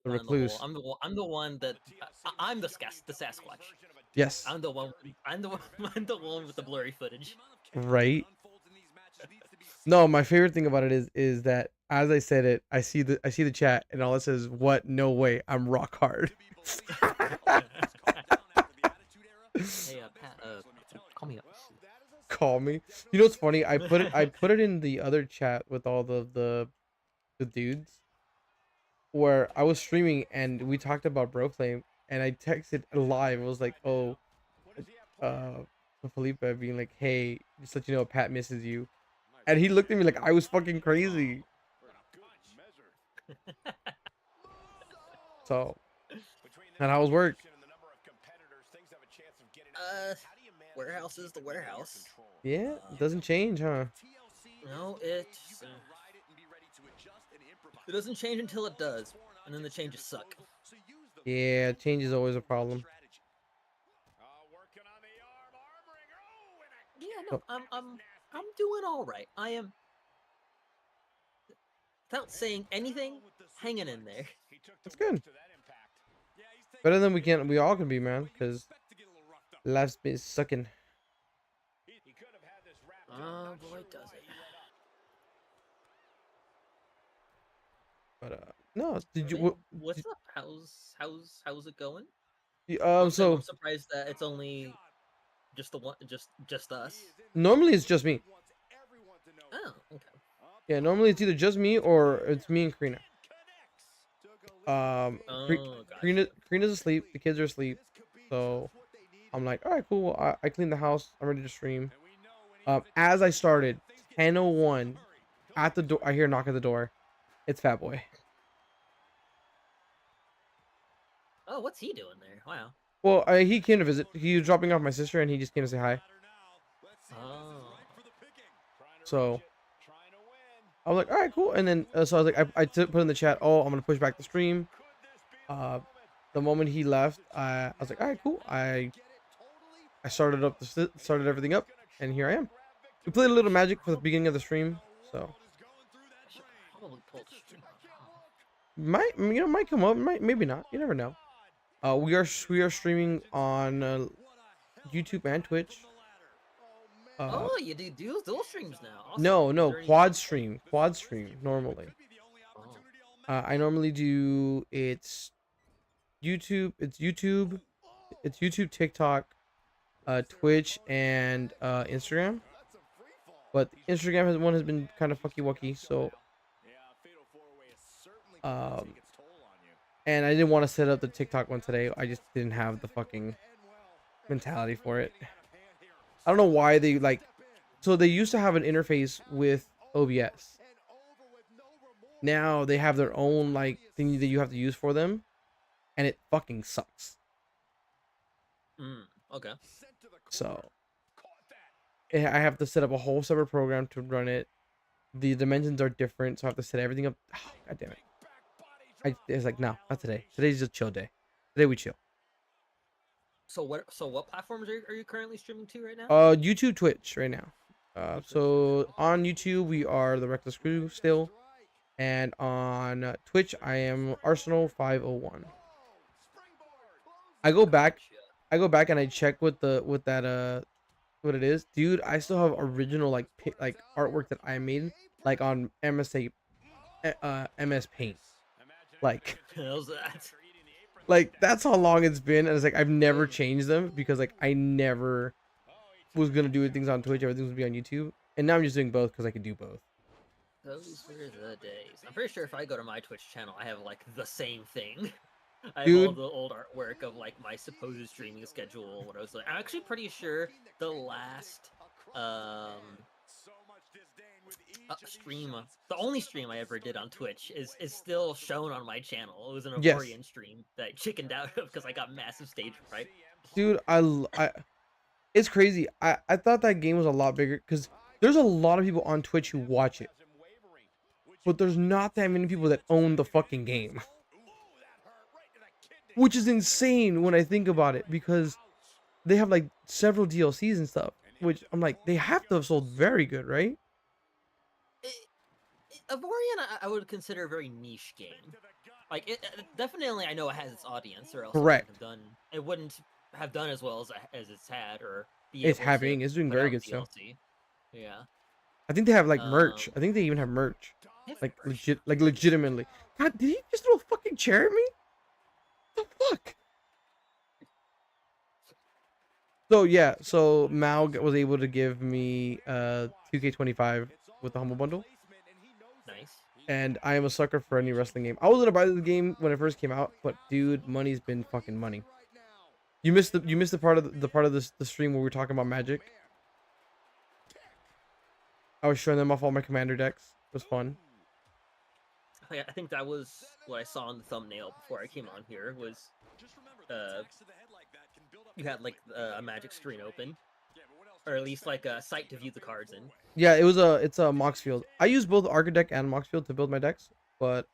recluse. I'm the one that I'm the Sasquatch. Yes. I'm the one. I'm the one. I'm the one with the blurry footage. Right? No, my favorite thing about it is that as I said it, I see the chat and all it says, "What? No way! I'm rock hard." Hey, Pat, call me up. Call me. You know what's funny? I put it in the other chat with all the dudes where I was streaming and we talked about Broclaim and I texted live. It was like, "Oh, uh, to Felipe being like, hey, just let you know, Pat misses you," and he looked at me like I was fucking crazy. So, and how was work? Warehouse is the warehouse. Yeah, it doesn't change, huh? No, it's It doesn't change until it does, and then the changes suck. Yeah, change is always a problem. Yeah, Oh. no, I'm doing all right. I am, without saying anything, hanging in there. That's good. Better than we all can be, man. Cause life's been sucking. Oh boy, does it. But no. Did you? Hey, what's up? How's it going? I'm So surprised that it's only just the one, just us. normally it's just me. Oh, okay. Yeah, normally it's either just me or it's me and Karina. Oh, gotcha. Karina's asleep. The kids are asleep. So I'm like, all right, cool. I cleaned the house. I'm ready to stream. As I started, 10:01 at the door. I hear a knock at the door. It's Fat Boy. Oh, what's he doing there? Wow. Well, he came to visit. He was dropping off my sister, and he just came to say hi. Oh. So I was like, all right, cool. And then so I was like, put in the chat, oh, I'm gonna push back the stream. The moment he left, I was like, all right, cool. I started everything up, and here I am. We played a little Magic for the beginning of the stream, so I should probably pull the stream up. might come up, maybe not. You never know. We are streaming on YouTube and Twitch. Oh, you do dual streams now. Awesome. No, Is there any- quad stream normally. Oh. I normally do YouTube, TikTok, Twitch, and Instagram. But Instagram has been kind of fucky wucky, so and I didn't want to set up the TikTok one today. I just didn't have the fucking mentality for it. I don't know why they so they used to have an interface with OBS. Now they have their own thing that you have to use for them, and it fucking sucks. Okay. So I have to set up a whole separate program to run it. The dimensions are different, so I have to set everything up. Oh, God damn it! It's like, no, not today. Today's just a chill day. Today we chill. So what platforms are you currently streaming to right now? YouTube, Twitch right now. So on YouTube we are the Reckless Crew still, and on Twitch I am Arsenal 501. I go back and I check what what it is, dude. I still have original artwork that I made on MS Paint. How's that? That's how long it's been, and it's I've never changed them because I never was gonna do things on Twitch. Everything's gonna be on YouTube, and now I'm just doing both because I can do both. Those were the days. I'm pretty sure if I go to my Twitch channel, I have the same thing. I have Dude. all the old artwork of my supposed streaming schedule. What I was I'm actually pretty sure the last stream, the only stream I ever did on Twitch is still shown on my channel. It was an Yes. Avorian stream that I chickened out of because I got massive stage fright. Dude, it's crazy. I thought that game was a lot bigger because there's a lot of people on Twitch who watch it, but there's not that many people that own the fucking game, which is insane when I think about it because they have several DLCs and stuff, which I'm they have to have sold very good, right? Avorian, I would consider a very niche game. Definitely, I know it has its audience, or else Correct. it wouldn't have done as well as it's had, or be It's able to happening. It's doing put very out good stuff. DLC. Yeah. I think they have merch. I think they even have merch. Legitimately. God, did he just throw a fucking chair at me? What the fuck? So yeah, so Mal was able to give me 2K25 with the Humble Bundle. Nice. And I am a sucker for any wrestling game. I was gonna buy the game when it first came out, but dude, money's been fucking money. You missed the part of the stream where we were talking about Magic. I was showing them off all my commander decks. It was fun. I think that was what I saw on the thumbnail before I came on here. Was you had a Magic screen open, or at least a site to view the cards in. Yeah, it's a Moxfield. I use both Architect and Moxfield to build my decks. but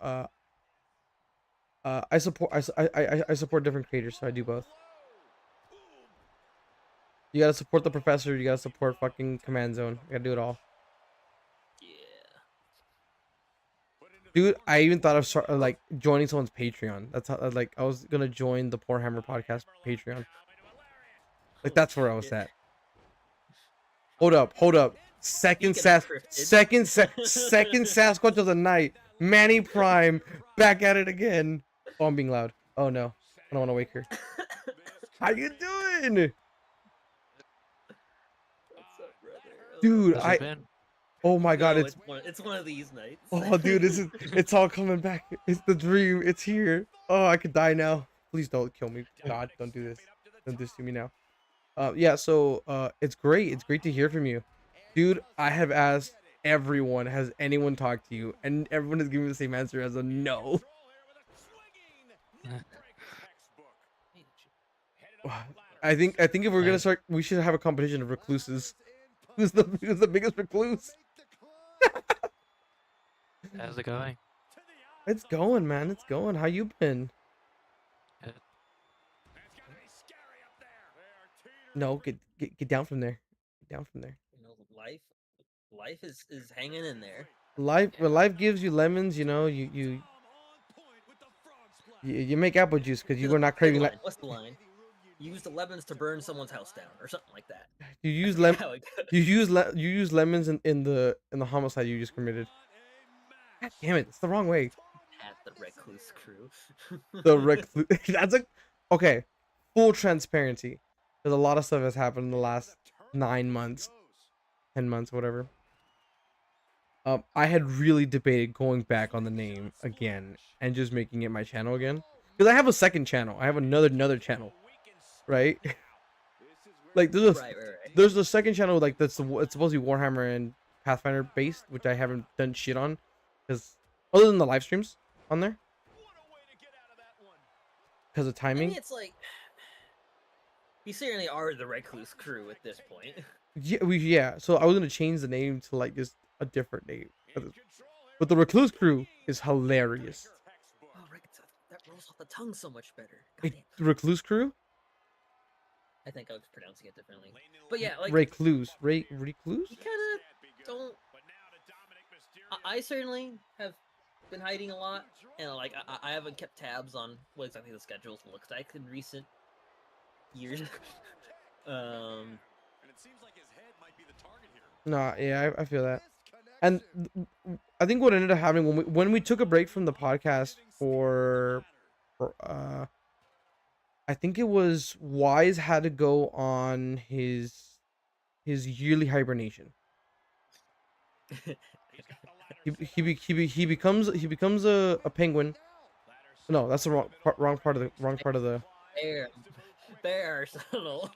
I support I support different creators, so I do both. You gotta support the professor. You gotta support fucking Command Zone. You gotta do it all, Yeah. dude. I even thought of like joining someone's Patreon. That's how like I was gonna join the Poor Hammer podcast Patreon. Like that's where I was Shit. at. Hold up, hold up. Second Speaking of Sas, cryptids. second Sasquatch of the night. Manny Prime back at it again. Oh, I'm being loud. Oh no, I don't want to wake her. How you doing, What's up, brother? dude? Has it been? Oh my god, No, it's it's one of these nights. oh dude, it's all coming back. It's the dream. It's here. Oh, I could die now. Please don't kill me. God, don't do this. Don't do this to me now. Yeah, so it's great. It's great to hear from you. Dude, I have asked everyone, has anyone talked to you? And everyone is giving me the same answer as a no. I think if we're gonna start, we should have a competition of recluses. Who's the biggest recluse? How's it going? It's going, man. It's going. How you been? No, get down from there. Get down from there. You know, life is hanging in there. When life gives you lemons, you know, you make apple juice because you were not craving like What's the line? Use the lemons to burn someone's house down, or something like that. you use How it goes. you use lemons in the homicide you just committed. God damn it, it's the wrong way. At the recluse crew. The recluse. That's a okay. Full transparency. There's a lot of stuff has happened in the last 9 months, 10 months, whatever. I had really debated going back on the name again and just making it my channel again because I have a second channel. I have another channel, right? Like Right. there's the second channel like it's supposed to be Warhammer and Pathfinder based, which I haven't done shit on because other than the live streams on there because of I timing. mean, it's like you certainly are the recluse crew at this point. Yeah. So I was gonna change the name to like just a different name, but the Recluse Crew is hilarious. Oh, that rolls off the tongue so much better. Wait, Recluse Crew? I think I was pronouncing it differently. But yeah, like Recluse. Recluse? you kind of don't. I certainly have been hiding a lot, and like I haven't kept tabs on what exactly the schedules look like in recent years. Nah, yeah, I feel that. And I think what ended up happening when we took a break from the podcast for I think it was Wise had to go on his yearly hibernation. He becomes a penguin. No, that's the wrong part of the Bears, I don't know.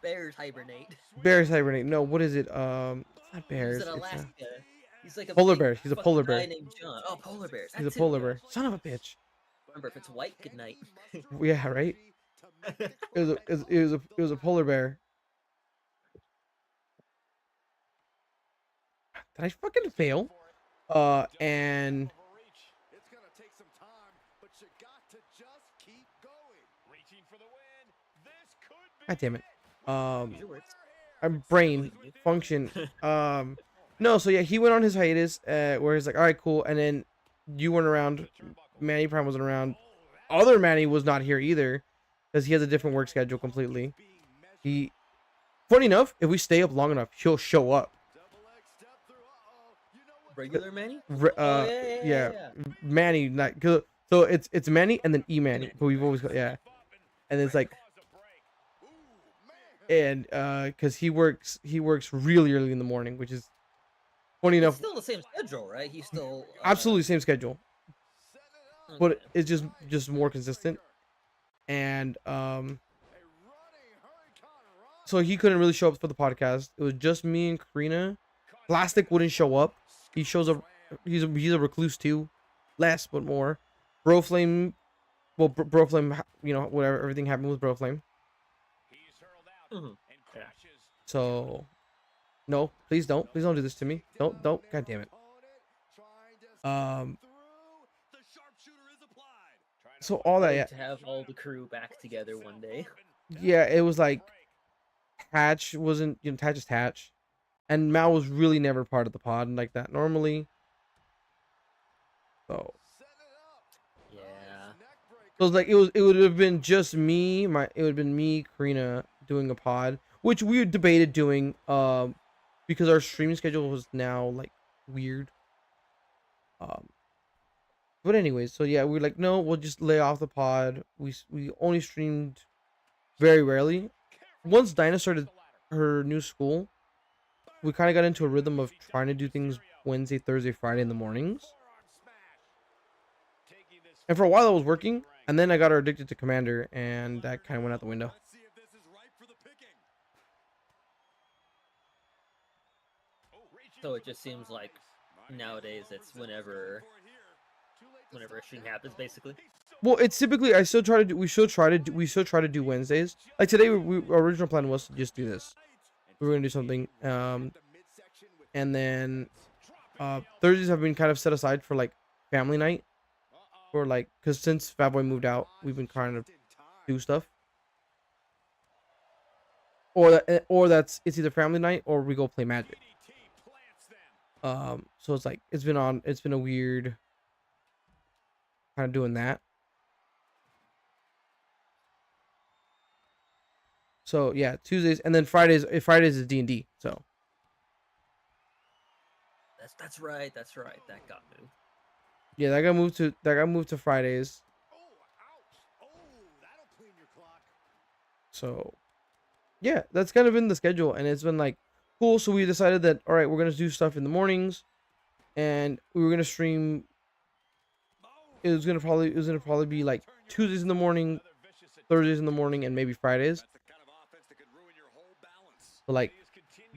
Bears hibernate. Bears hibernate. No, what is it? It's not bears. He's in It's Alaska. He's like a polar big bear. He's a fucking polar guy bear. named John. Oh, polar bears. He's a That's it, polar yeah. bear. Son of a bitch. Remember, if it's white, good night. Yeah, right. It was a polar bear. Did I fucking fail? And God damn it. I'm brain function. No, so yeah, he went on his hiatus, where he's like, all right, cool. And then you weren't around. Manny Prime wasn't around. Other Manny was not here either, because he has a different work schedule completely. Funny enough, if we stay up long enough, he'll show up. Regular Manny? Yeah, Manny. Not so it's Manny and then Manny, but we've always got and it's like, and because he works really early in the morning, which is funny enough. Still the same schedule, right? He's still Absolutely same schedule, but okay. it's just more consistent, and so he couldn't really show up for the podcast. It was just me and Karina. Plastic wouldn't show up. He shows up. He's a recluse too, less but more. Broflame, well, Broflame, you know, whatever, everything happened with Broflame. Mhm. So, no, please don't do this to me. Don't. God damn it. Um, The sharpshooter is applied. so all that, yeah, To have all the crew back together one day. yeah, it was like Hatch wasn't, Hatch is Hatch, and Mal was really never part of the pod like that normally. So Yeah. it was like it would have been just me, it would have been me, Karina doing a pod, which we had debated doing, because our streaming schedule was now like weird. But anyways, so yeah, we were like, no, we'll just lay off the pod. We only streamed very rarely. Once Dinah started her new school, we kind of got into a rhythm of trying to do things Wednesday, Thursday, Friday in the mornings. And for a while, that was working. And then I got her addicted to Commander, and that kind of went out the window. Let's see if this is ripe for the picking. So it just seems like nowadays it's whenever a stream happens, basically. Well, it's typically we still try to do Wednesdays. Like today, our original plan was to just do this. We were gonna do something, and then Thursdays have been kind of set aside for like family night, or like because since Fat Boy moved out, we've been kind of do stuff. Or that's it's either family night or we go play Magic. So it's like it's been a weird kind of doing that. So yeah, Tuesdays and then Fridays. Fridays is D&D. So That's right. That got moved. yeah, that got moved to Fridays. Oh, ouch. Oh, that'll clean your clock. So yeah, that's kind of been the schedule, and it's been like cool. So we decided that all right, we're gonna do stuff in the mornings, and we were gonna stream. It was gonna probably be like Tuesdays in the morning, Thursdays in the morning, and maybe Fridays. That's the kind of offense that could ruin your whole balance. So like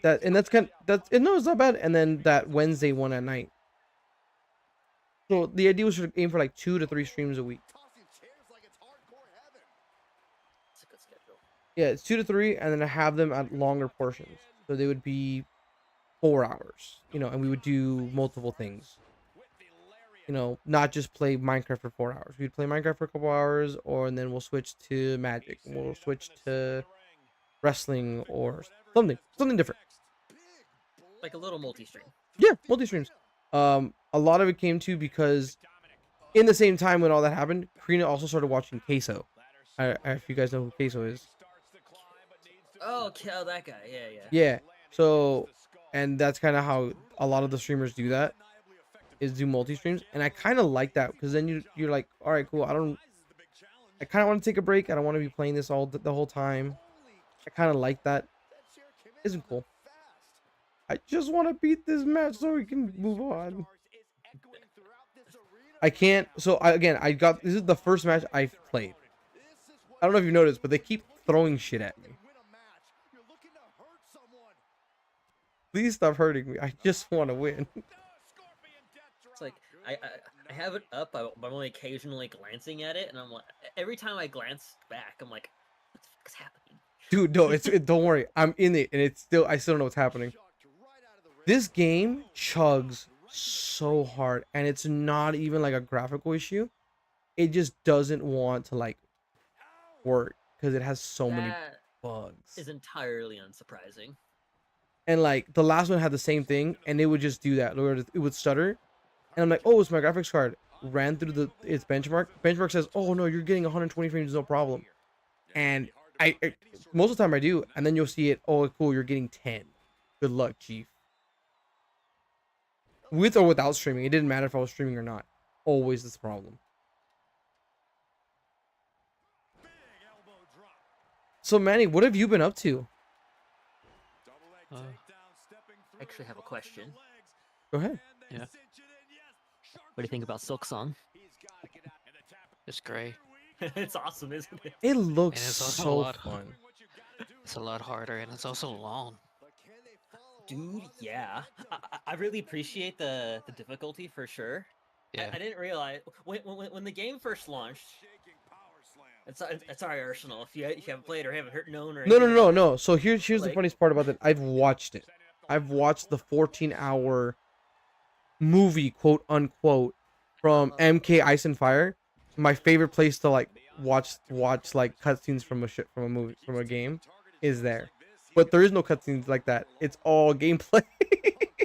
that, and no, it's not bad. And then that Wednesday one at night. So the idea was to aim for like 2 to 3 streams a week. Tossing chairs like it's hardcore heaven. It's a good schedule. Yeah, it's 2 to 3, and then I have them at longer portions. So they would be 4 hours, and we would do multiple things. Not just play Minecraft for 4 hours. We'd play Minecraft for a couple hours, and then we'll switch to Magic. We'll switch to wrestling or something different. Like a little multi-stream. Yeah, multi-streams. A lot of it came to because in the same time when all that happened, Karina also started watching Queso. If you guys know who Queso is. Oh, okay, that guy. Yeah. Yeah. So, and that's kind of how a lot of the streamers do that, is do multi-streams. And I kind of like that because then you're like, all right, cool. I kind of want to take a break. I don't want to be playing this the whole time. I kind of like that. Isn't cool. I just want to beat this match so we can move on. I can't. So this is the first match I've played. I don't know if you've noticed, but they keep throwing shit at me. Please stop hurting me. I just want to win. It's like I have it up, but I'm only occasionally glancing at it, and I'm like, every time I glance back, I'm like, what the fuck is happening? Dude, no, don't worry. I'm in it, and I still don't know what's happening. This game chugs so hard, and it's not even like a graphical issue. It just doesn't want to like work because it has so many bugs. Is entirely unsurprising. And like the last one had the same thing, and it would just do that. It would stutter, and I'm like, oh, it's my graphics card. Ran through its benchmark. Benchmark says, oh no, you're getting 120 frames, no problem. And I most of the time I do, and then you'll see it. Oh, cool, you're getting 10. Good luck, chief. With or without streaming, it didn't matter if I was streaming or not. Always this problem. So Manny, what have you been up to? I actually have a question. Go ahead. Yeah. What do you think about Silk Song? It's great. It's awesome, isn't it? It looks And it's also so a lot- fun. It's a lot harder, and it's also long. Dude, yeah. I really appreciate the difficulty for sure. Yeah. I didn't realize when the game first launched. It's sorry, Arsenal. If you haven't played or haven't known or No. So here's the Like- funniest part about that. I've watched it. I've watched the 14-hour movie, quote unquote, from MK Ice and Fire, my favorite place to like watch like cutscenes from a movie from a game is there. But there is no cutscenes like that. It's all gameplay.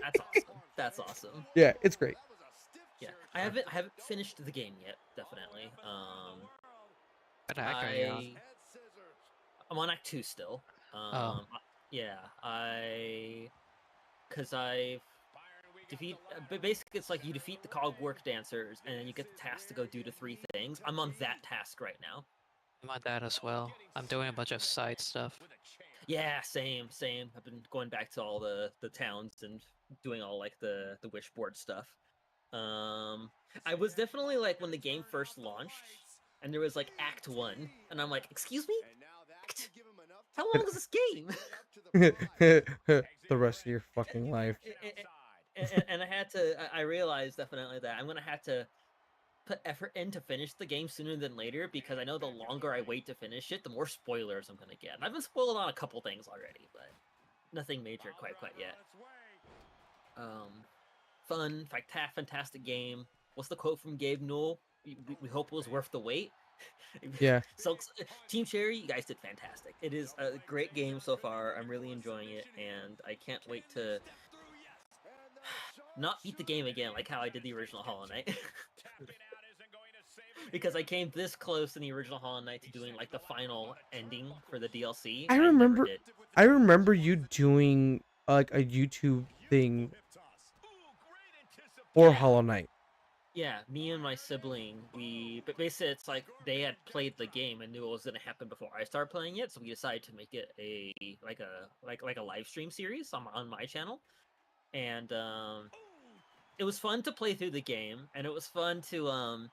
That's awesome. That's awesome. Yeah, it's great. Yeah, I haven't finished the game yet. Definitely. What act are you on? I'm on Act 2 still. Yeah, because I've but basically it's like you defeat the cogwork dancers, and then you get the task to go do the 3 things. I'm on that task right now. I'm on that as well. I'm doing a bunch of side stuff. Yeah, same. I've been going back to all the towns and doing all like the wishboard stuff. I was definitely like when the game first launched, and there was like Act 1, and I'm like, excuse me? How long is this game? The rest of your fucking life. And I realized definitely that I'm gonna have to put effort in to finish the game sooner than later, because I know the longer I wait to finish it, the more spoilers I'm gonna get. And I've been spoiled on a couple things already, but nothing major quite yet. Fun, fantastic game. What's the quote from Gabe Newell? We hope it was worth the wait. Yeah. So Team Cherry, you guys did fantastic. It is a great game so far. I'm really enjoying it, and I can't wait to not beat the game again like how I did the original Hollow Knight. Because I came this close in the original Hollow Knight to doing like the final ending for the DLC. I remember you doing like a YouTube thing for Hollow Knight. Yeah, me and my sibling, but basically it's like they had played the game and knew it was gonna happen before I started playing it, so we decided to make it a live stream series on my channel, and it was fun to play through the game, and it was fun to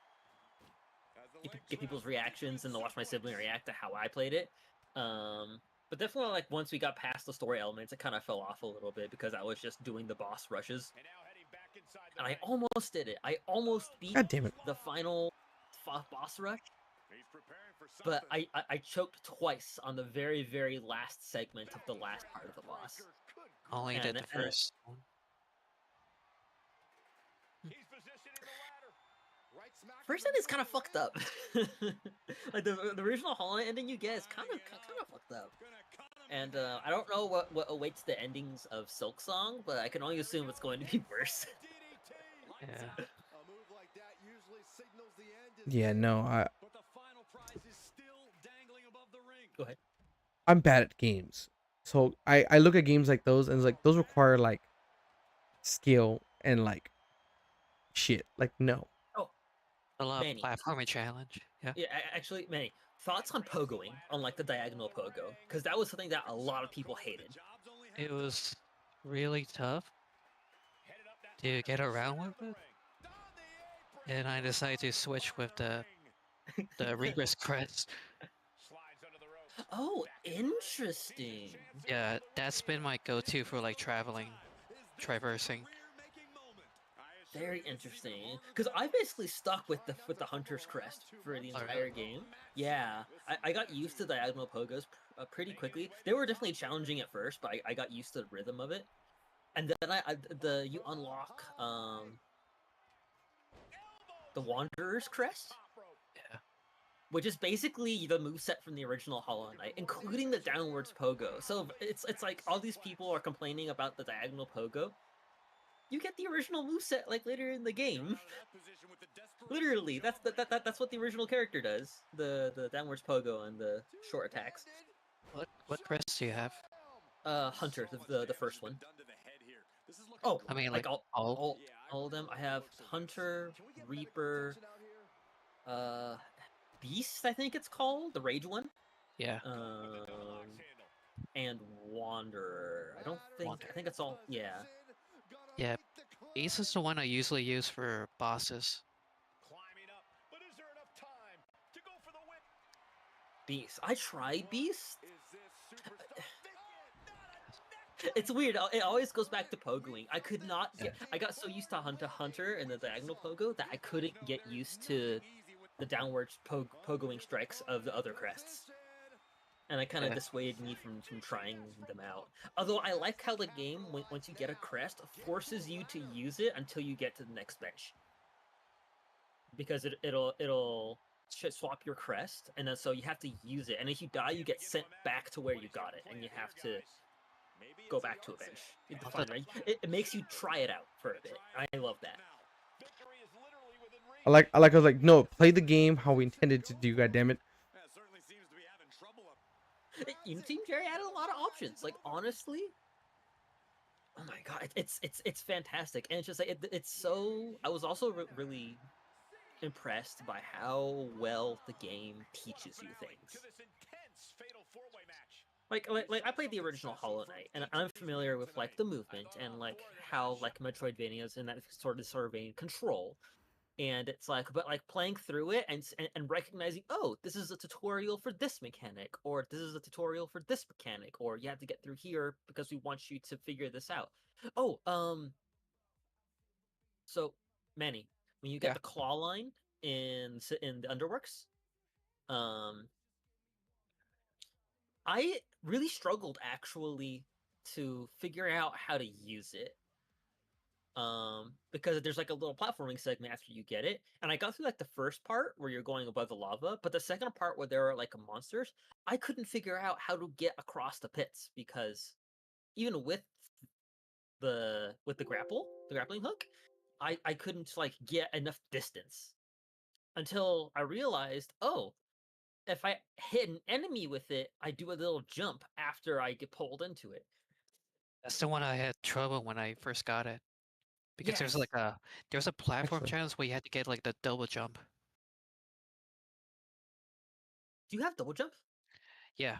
get people's reactions and to watch my sibling react to how I played it. But definitely like once we got past the story elements, it kind of fell off a little bit because I was just doing the boss rushes. And I almost did it. I almost beat God damn it. the final boss rush. But I choked twice on the very, very last segment of the last part of the boss. Only did the first one. First ending is kind of fucked up. Like the original Hollow Knight ending you get is kind of fucked up. And I don't know what awaits the endings of Silksong, but I can only assume it's going to be worse. Yeah. Yeah, no, Go ahead. I'm bad at games. So I look at games like those and it's like those require like skill and like shit. Like no. A lot Manny. of platforming challenge. Yeah. Yeah, actually, Manny, thoughts on pogoing, on like the diagonal pogo? Because that was something that a lot of people hated. It was really tough to get around with it. And I decided to switch with the Regress crest. Oh, interesting. Yeah, that's been my go-to for like traversing. Very interesting. Because I basically stuck with the Hunter's Crest for the entire game. Yeah, I got used to diagonal pogos pretty quickly. They were definitely challenging at first, but I got used to the rhythm of it. And then you unlock the Wanderer's Crest. Yeah. Which is basically the moveset from the original Hollow Knight, including the downwards pogo. So it's like all these people are complaining about the diagonal pogo. You get the original moveset like later in the game. Literally, that's what the original character does. The downwards pogo and the short attacks. What crest do you have? Hunter, the first one. Oh, I mean like all all of them. I have Hunter, Reaper, Beast, I think it's called, the Rage one. Yeah. And Wanderer. I think it's all. Yeah. Yeah. Beast is the one I usually use for bosses. Beast. I tried Beast. It's weird. It always goes back to pogoing. I could not get. I got so used to Hunter and the diagonal pogo that I couldn't get used to the downward pogoing strikes of the other crests. and it kind of Yeah. dissuaded me from trying them out. Although I like how the game, once you get a crest, forces you to use it until you get to the next bench, because it'll swap your crest, and then so you have to use it, and if you die, you get sent back to where you got it, and you have to go back to a bench. It makes you try it out for a bit. I love that. I was like, no, play the game how we intended to do. God damn it. Unity Jerry added a lot of options. Like honestly, oh my god, it's fantastic, and it's just like it's so. I was also really impressed by how well the game teaches you things. Like I played the original Hollow Knight, and I'm familiar with like the movement and like how like Metroidvanias in that sort of vein control. And it's like, but like playing through it and recognizing, oh, this is a tutorial for this mechanic, or this is a tutorial for this mechanic, or you have to get through here because we want you to figure this out. Oh, so Manny, when you get Yeah. the claw line in the Underworks, I really struggled actually to figure out how to use it. Because there's like a little platforming segment after you get it, and I got through like the first part where you're going above the lava, but the second part where there are like monsters, I couldn't figure out how to get across the pits, because even with the grappling hook, I couldn't like get enough distance until I realized, oh, if I hit an enemy with it, I do a little jump after I get pulled into it. That's the one I had trouble when I first got it. Because Yes. there's a platform Actually. challenge where you had to get like the double jump. Do you have double jump? Yeah.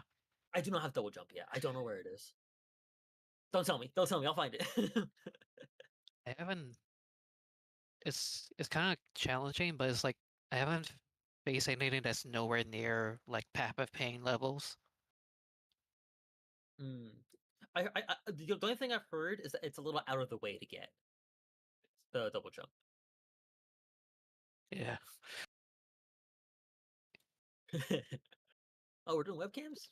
I do not have double jump yet. I don't know where it is. Don't tell me. Don't tell me. I'll find it. I haven't it's kind of challenging, but it's like I haven't faced anything that's nowhere near like Path of Pain levels. Hmm. The only thing I've heard is that it's a little out of the way to get the double jump. Yeah. Oh, we're doing webcams?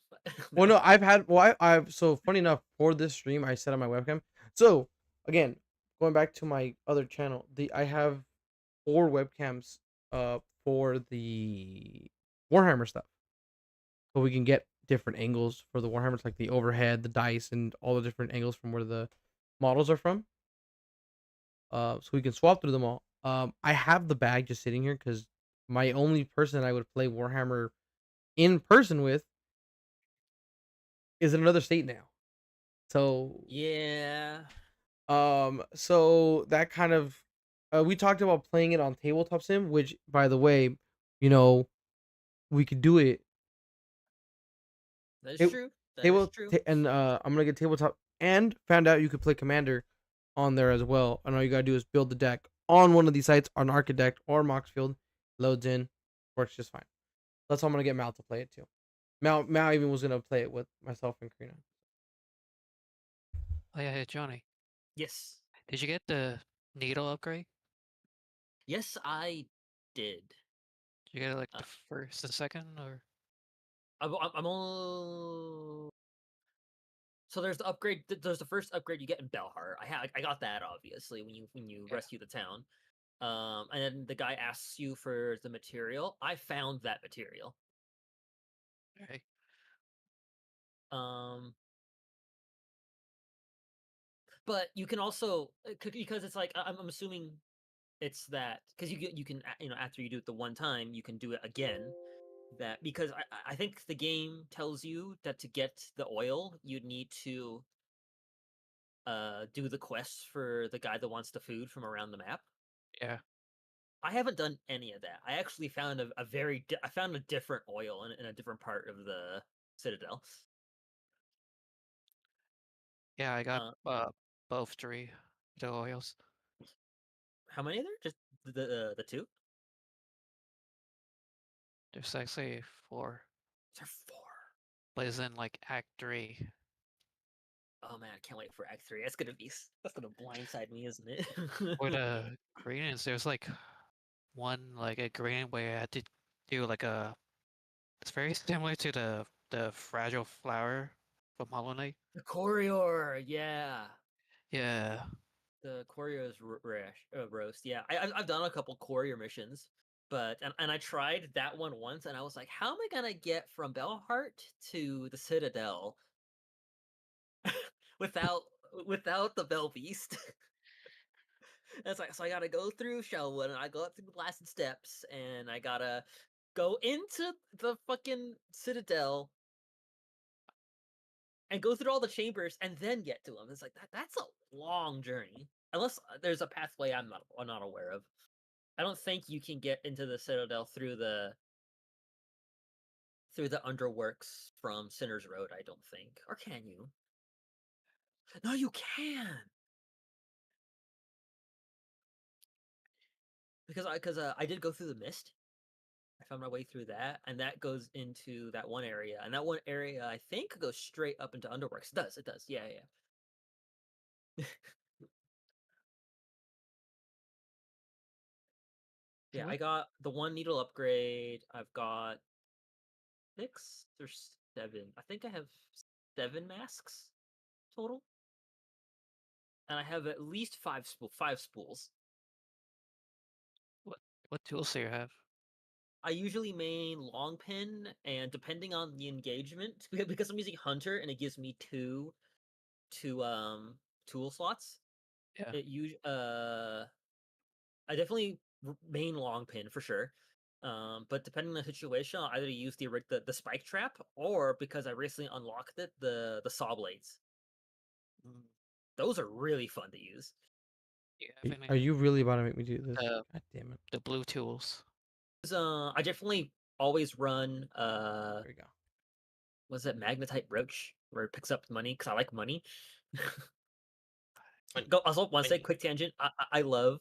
Well, no, I've so funny enough for this stream I set on my webcam. So again, going back to my other channel, I have 4 webcams for the Warhammer stuff, so we can get different angles for the Warhammers, like the overhead, the dice, and all the different angles from where the models are from. So we can swap through them all. I have the bag just sitting here because my only person I would play Warhammer in person with is in another state now. So yeah. so that kind of we talked about playing it on tabletop sim, which by the way, we could do it. That is it true. That is true. and I'm gonna get tabletop and found out you could play Commander on there as well. And all you gotta do is build the deck on one of these sites, on Architect or Moxfield, loads in, works just fine. That's how I'm gonna get Mal to play it too. Mal even was gonna play it with myself and Karina. Oh yeah, hey, Johnny. Yes. Did you get the needle upgrade? Yes, I did. Did you get it like the first and second, or? I'm all. So there's the upgrade. There's the first upgrade you get in Belhar. I got that obviously when you Yeah. rescue the town. And then the guy asks you for the material. I found that material. Okay. But you can also, because it's like I'm assuming it's that because you can after you do it the one time you can do it again. That because I think the game tells you that to get the oil you need to do the quests for the guy that wants the food from around the map. Yeah. I haven't done any of that. I actually found I found a different oil in a different part of the Citadel. Yeah, I got both 3 the oils. How many are there? Just the 2? There's actually 4. There 4. But it's in like Act 3. Oh man, I can't wait for Act 3. That's gonna blindside me, isn't it? For the ingredients, there's like one like ingredient where I had to do like a. It's very similar to the the fragile flower from Hollow Knight. The Corior, yeah. Yeah. The Corior's roast, yeah. I've done a couple Corior missions, but and I tried that one once, and I was like, how am I gonna get from Belheart to the Citadel without the Bell Beast? It's like, so I gotta go through Shellwood, and I go up through the blasted steps, and I gotta go into the fucking Citadel and go through all the chambers and then get to him. It's like that's a long journey. Unless there's a pathway I'm not aware of. I don't think you can get into the Citadel through the underworks from Sinner's Road, I don't think. Or can you? No, you can. Because I did go through the mist. I found my way through that, and that goes into that one area. And that one area, I think, goes straight up into Underworks. It does. Yeah, yeah. Yeah, I got the one needle upgrade. I've got 6 or 7. I think I have 7 masks total. And I have at least 5 spools. What tools do you have? I usually main long pin, and depending on the engagement, because I'm using Hunter and it gives me two tool slots. Yeah. I definitely main long pin for sure. But depending on the situation, I'll either use the spike trap, or because I recently unlocked it, the saw blades. Those are really fun to use. Are you really about to make me do this? God damn it. The blue tools. I definitely always run There we go. was it Magnetite Brooch, where it picks up money because I like money. Also, want to say quick tangent. I love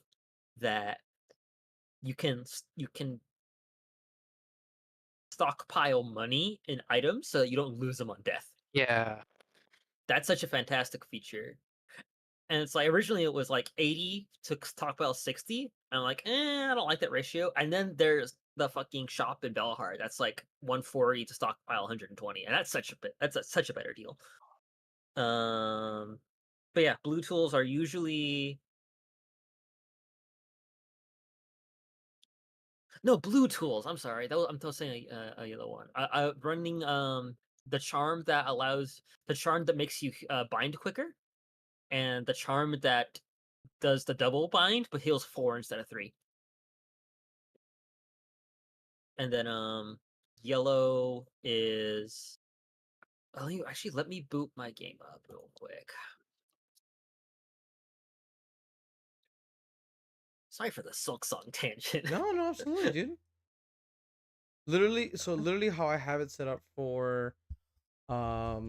that you can stockpile money in items so that you don't lose them on death. Yeah. That's such a fantastic feature. And it's like originally it was like 80 to stockpile 60. I'm like, I don't like that ratio. And then there's the fucking shop in Belhar that's like 140 to stockpile 120, and that's such a better deal. But yeah, blue tools are usually no blue tools. I'm sorry, I'm still saying a yellow one. I running the charm that makes you bind quicker, and the charm that does the double bind but heals 4 instead of 3. And then yellow is actually let me boot my game up real quick. Sorry for the Silk Song tangent. No, absolutely, dude. Literally how I have it set up for I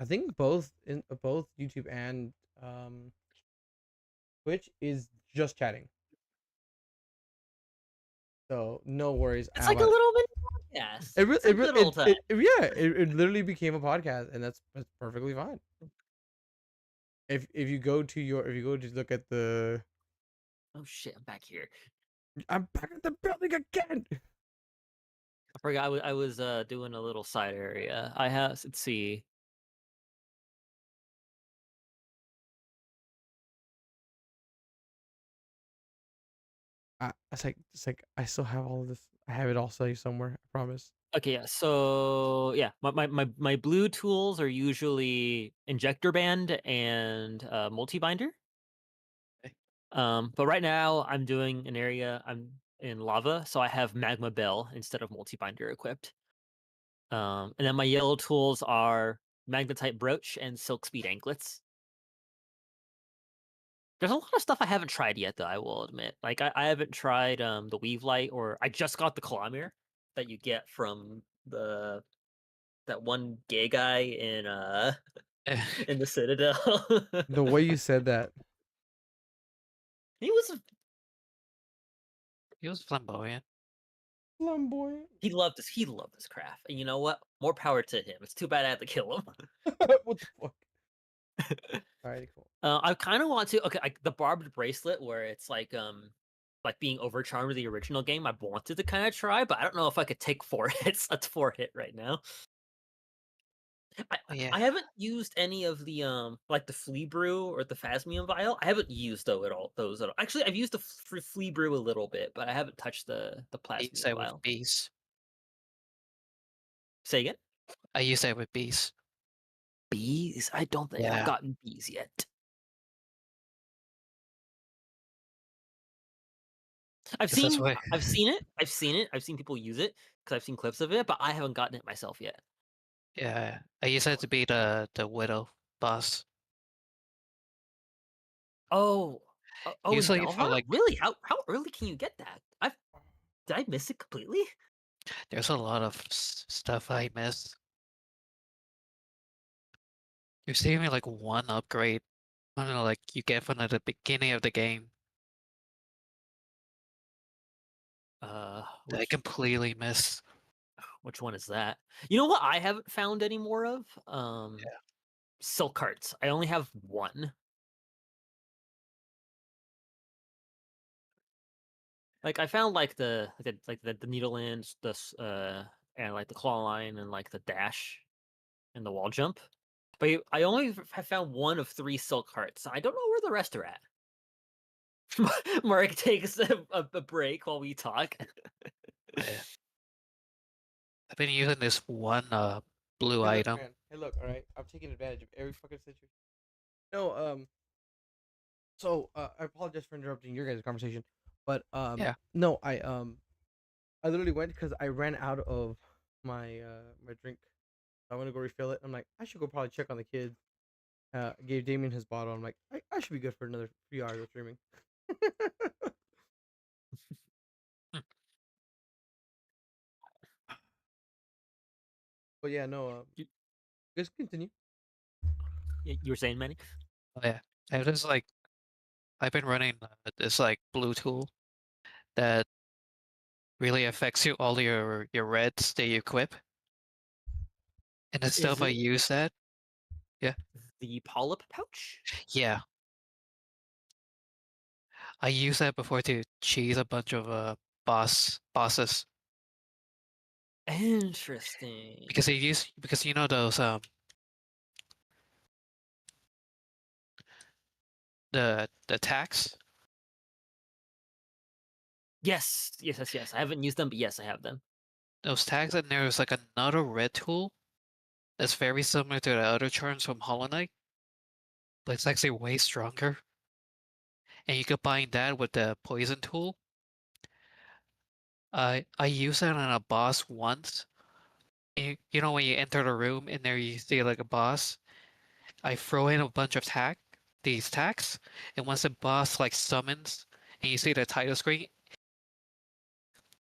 think both YouTube and Twitch is just chatting. So no worries. It's like a little bit podcast. It literally became a podcast, and that's perfectly fine. If you go to look at the oh shit, I'm back here. I'm back at the building again. I forgot I was doing a little side area. I have let's see. It's like I still have all of this. I have it all saved somewhere. I promise. Okay, yeah. So yeah, my blue tools are usually injector band and multi-binder. Okay. But right now I'm doing an area. I'm in lava, so I have magma bell instead of multi-binder equipped. And then my yellow tools are magnetite brooch and silk speed anklets. There's a lot of stuff I haven't tried yet, though, I will admit. Like I haven't tried the weave light, or I just got the claw mirror that you get from that one gay guy in in the Citadel. The way you said that, he was flamboyant. flamboyant. he loved this craft, and you know what? More power to him. It's too bad I had to kill him. What the fuck? Alrighty, cool. I kind of want to. Okay, the barbed bracelet, where it's like like being overcharmed with the original game, I wanted to kind of try, but I don't know if I could take 4 hits. That's 4 hit right now. Oh, yeah. I haven't used any of the like the flea brew or the phasmium vial. I haven't used those at all. Actually, I've used the flea brew a little bit, but I haven't touched the I use plasmium that with vial. bees. Say again? I use that with bees. Bees? I don't think I've Yeah. gotten bees yet. I've 'Cause that's seen why. I've seen it. I've seen it. I've seen people use it because I've seen clips of it, but I haven't gotten it myself yet. Yeah, I use that to beat the widow boss. Oh, in Usually for Valhalla? like, Really? How early can you get that? Did I miss it completely? there's a lot of stuff I missed. There's even like one upgrade. I don't know, like you get from the beginning of the game that I completely missed. Which one is that? You know what I haven't found any more of? Yeah. Silk carts. I only have one. Like I found like the needle ends, and like the claw line and like the dash and the wall jump. But I only have found one of 3 silk carts. I don't know where the rest are at. Mark takes a break while we talk. Yeah. I've been using this one blue Hey, look, item. man. Hey, look. All right, I'm taking advantage of every fucking situation. No, So I apologize for interrupting your guys' conversation, but Yeah. no, I literally went because I ran out of my drink. I want to go refill it. I'm like, I should go probably check on the kids. Gave Damien his bottle. I'm like, I should be good for another 3 hours of streaming. Hmm. But yeah, no. You, Just continue. you were saying, Manny? Oh, yeah. And it's like I've been running this like blue tool that really affects all your reds that you equip. And the Is stuff I it use that. Yeah. the polyp pouch? Yeah. I use that before to cheese a bunch of bosses. Interesting. Because you know those the attacks? Yes. I haven't used them, but yes, I have them. Those tags, and there's like another red tool that's very similar to the other charms from Hollow Knight, but it's actually way stronger. And you combine that with the poison tool. I used that on a boss once. You know when you enter the room and there you see like a boss, I throw in a bunch of these tags, and once the boss like summons and you see the title screen,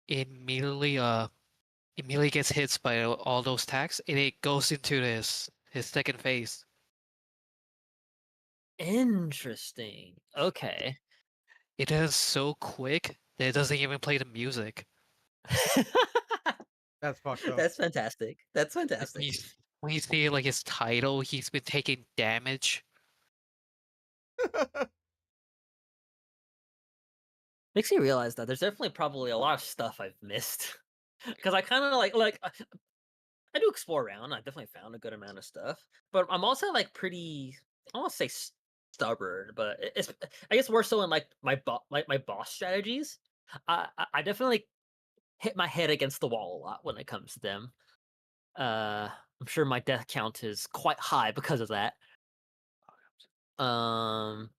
it immediately gets hit by all those tags and it goes into his second phase. Interesting. Okay. It is so quick that it doesn't even play the music. That's fucked up. That's fantastic. That's Like fantastic. when you see like his title, he's been taking damage. Makes me realize that there's definitely probably a lot of stuff I've missed. Because I kind of I do explore around. I definitely found a good amount of stuff, but I'm also like pretty. I won't say stubborn, but it's I guess more so in like my boss strategies. I definitely hit my head against the wall a lot when it comes to them. I'm sure my death count is quite high because of that. Um,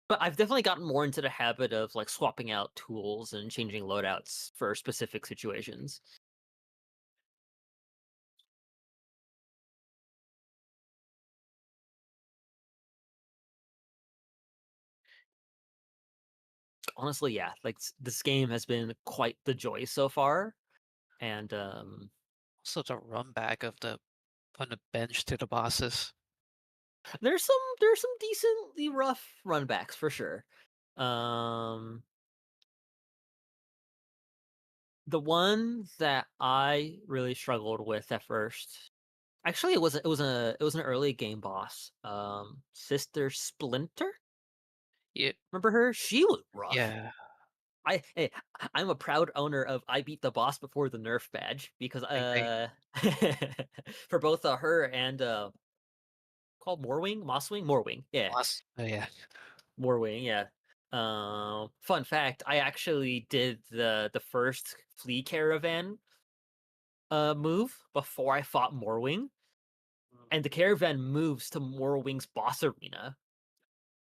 but I've definitely gotten more into the habit of like swapping out tools and changing loadouts for specific situations. Honestly, yeah, like this game has been quite the joy so far, and Also, the run back of the from the bench to the bosses. there's some decently rough runbacks for sure. Um, the one that I really struggled with at first, actually, it was an early game boss. Sister Splinter. Yeah, Remember her? She was rough. yeah. Hey, I'm a proud owner of I beat the boss before the nerf badge because Like, for both her and called Moorwing, Mosswing, Moorwing, yeah, oh yeah. Moorwing, yeah. Fun fact: I actually did the first flea caravan move before I fought Moorwing, and the caravan moves to Moorwing's boss arena.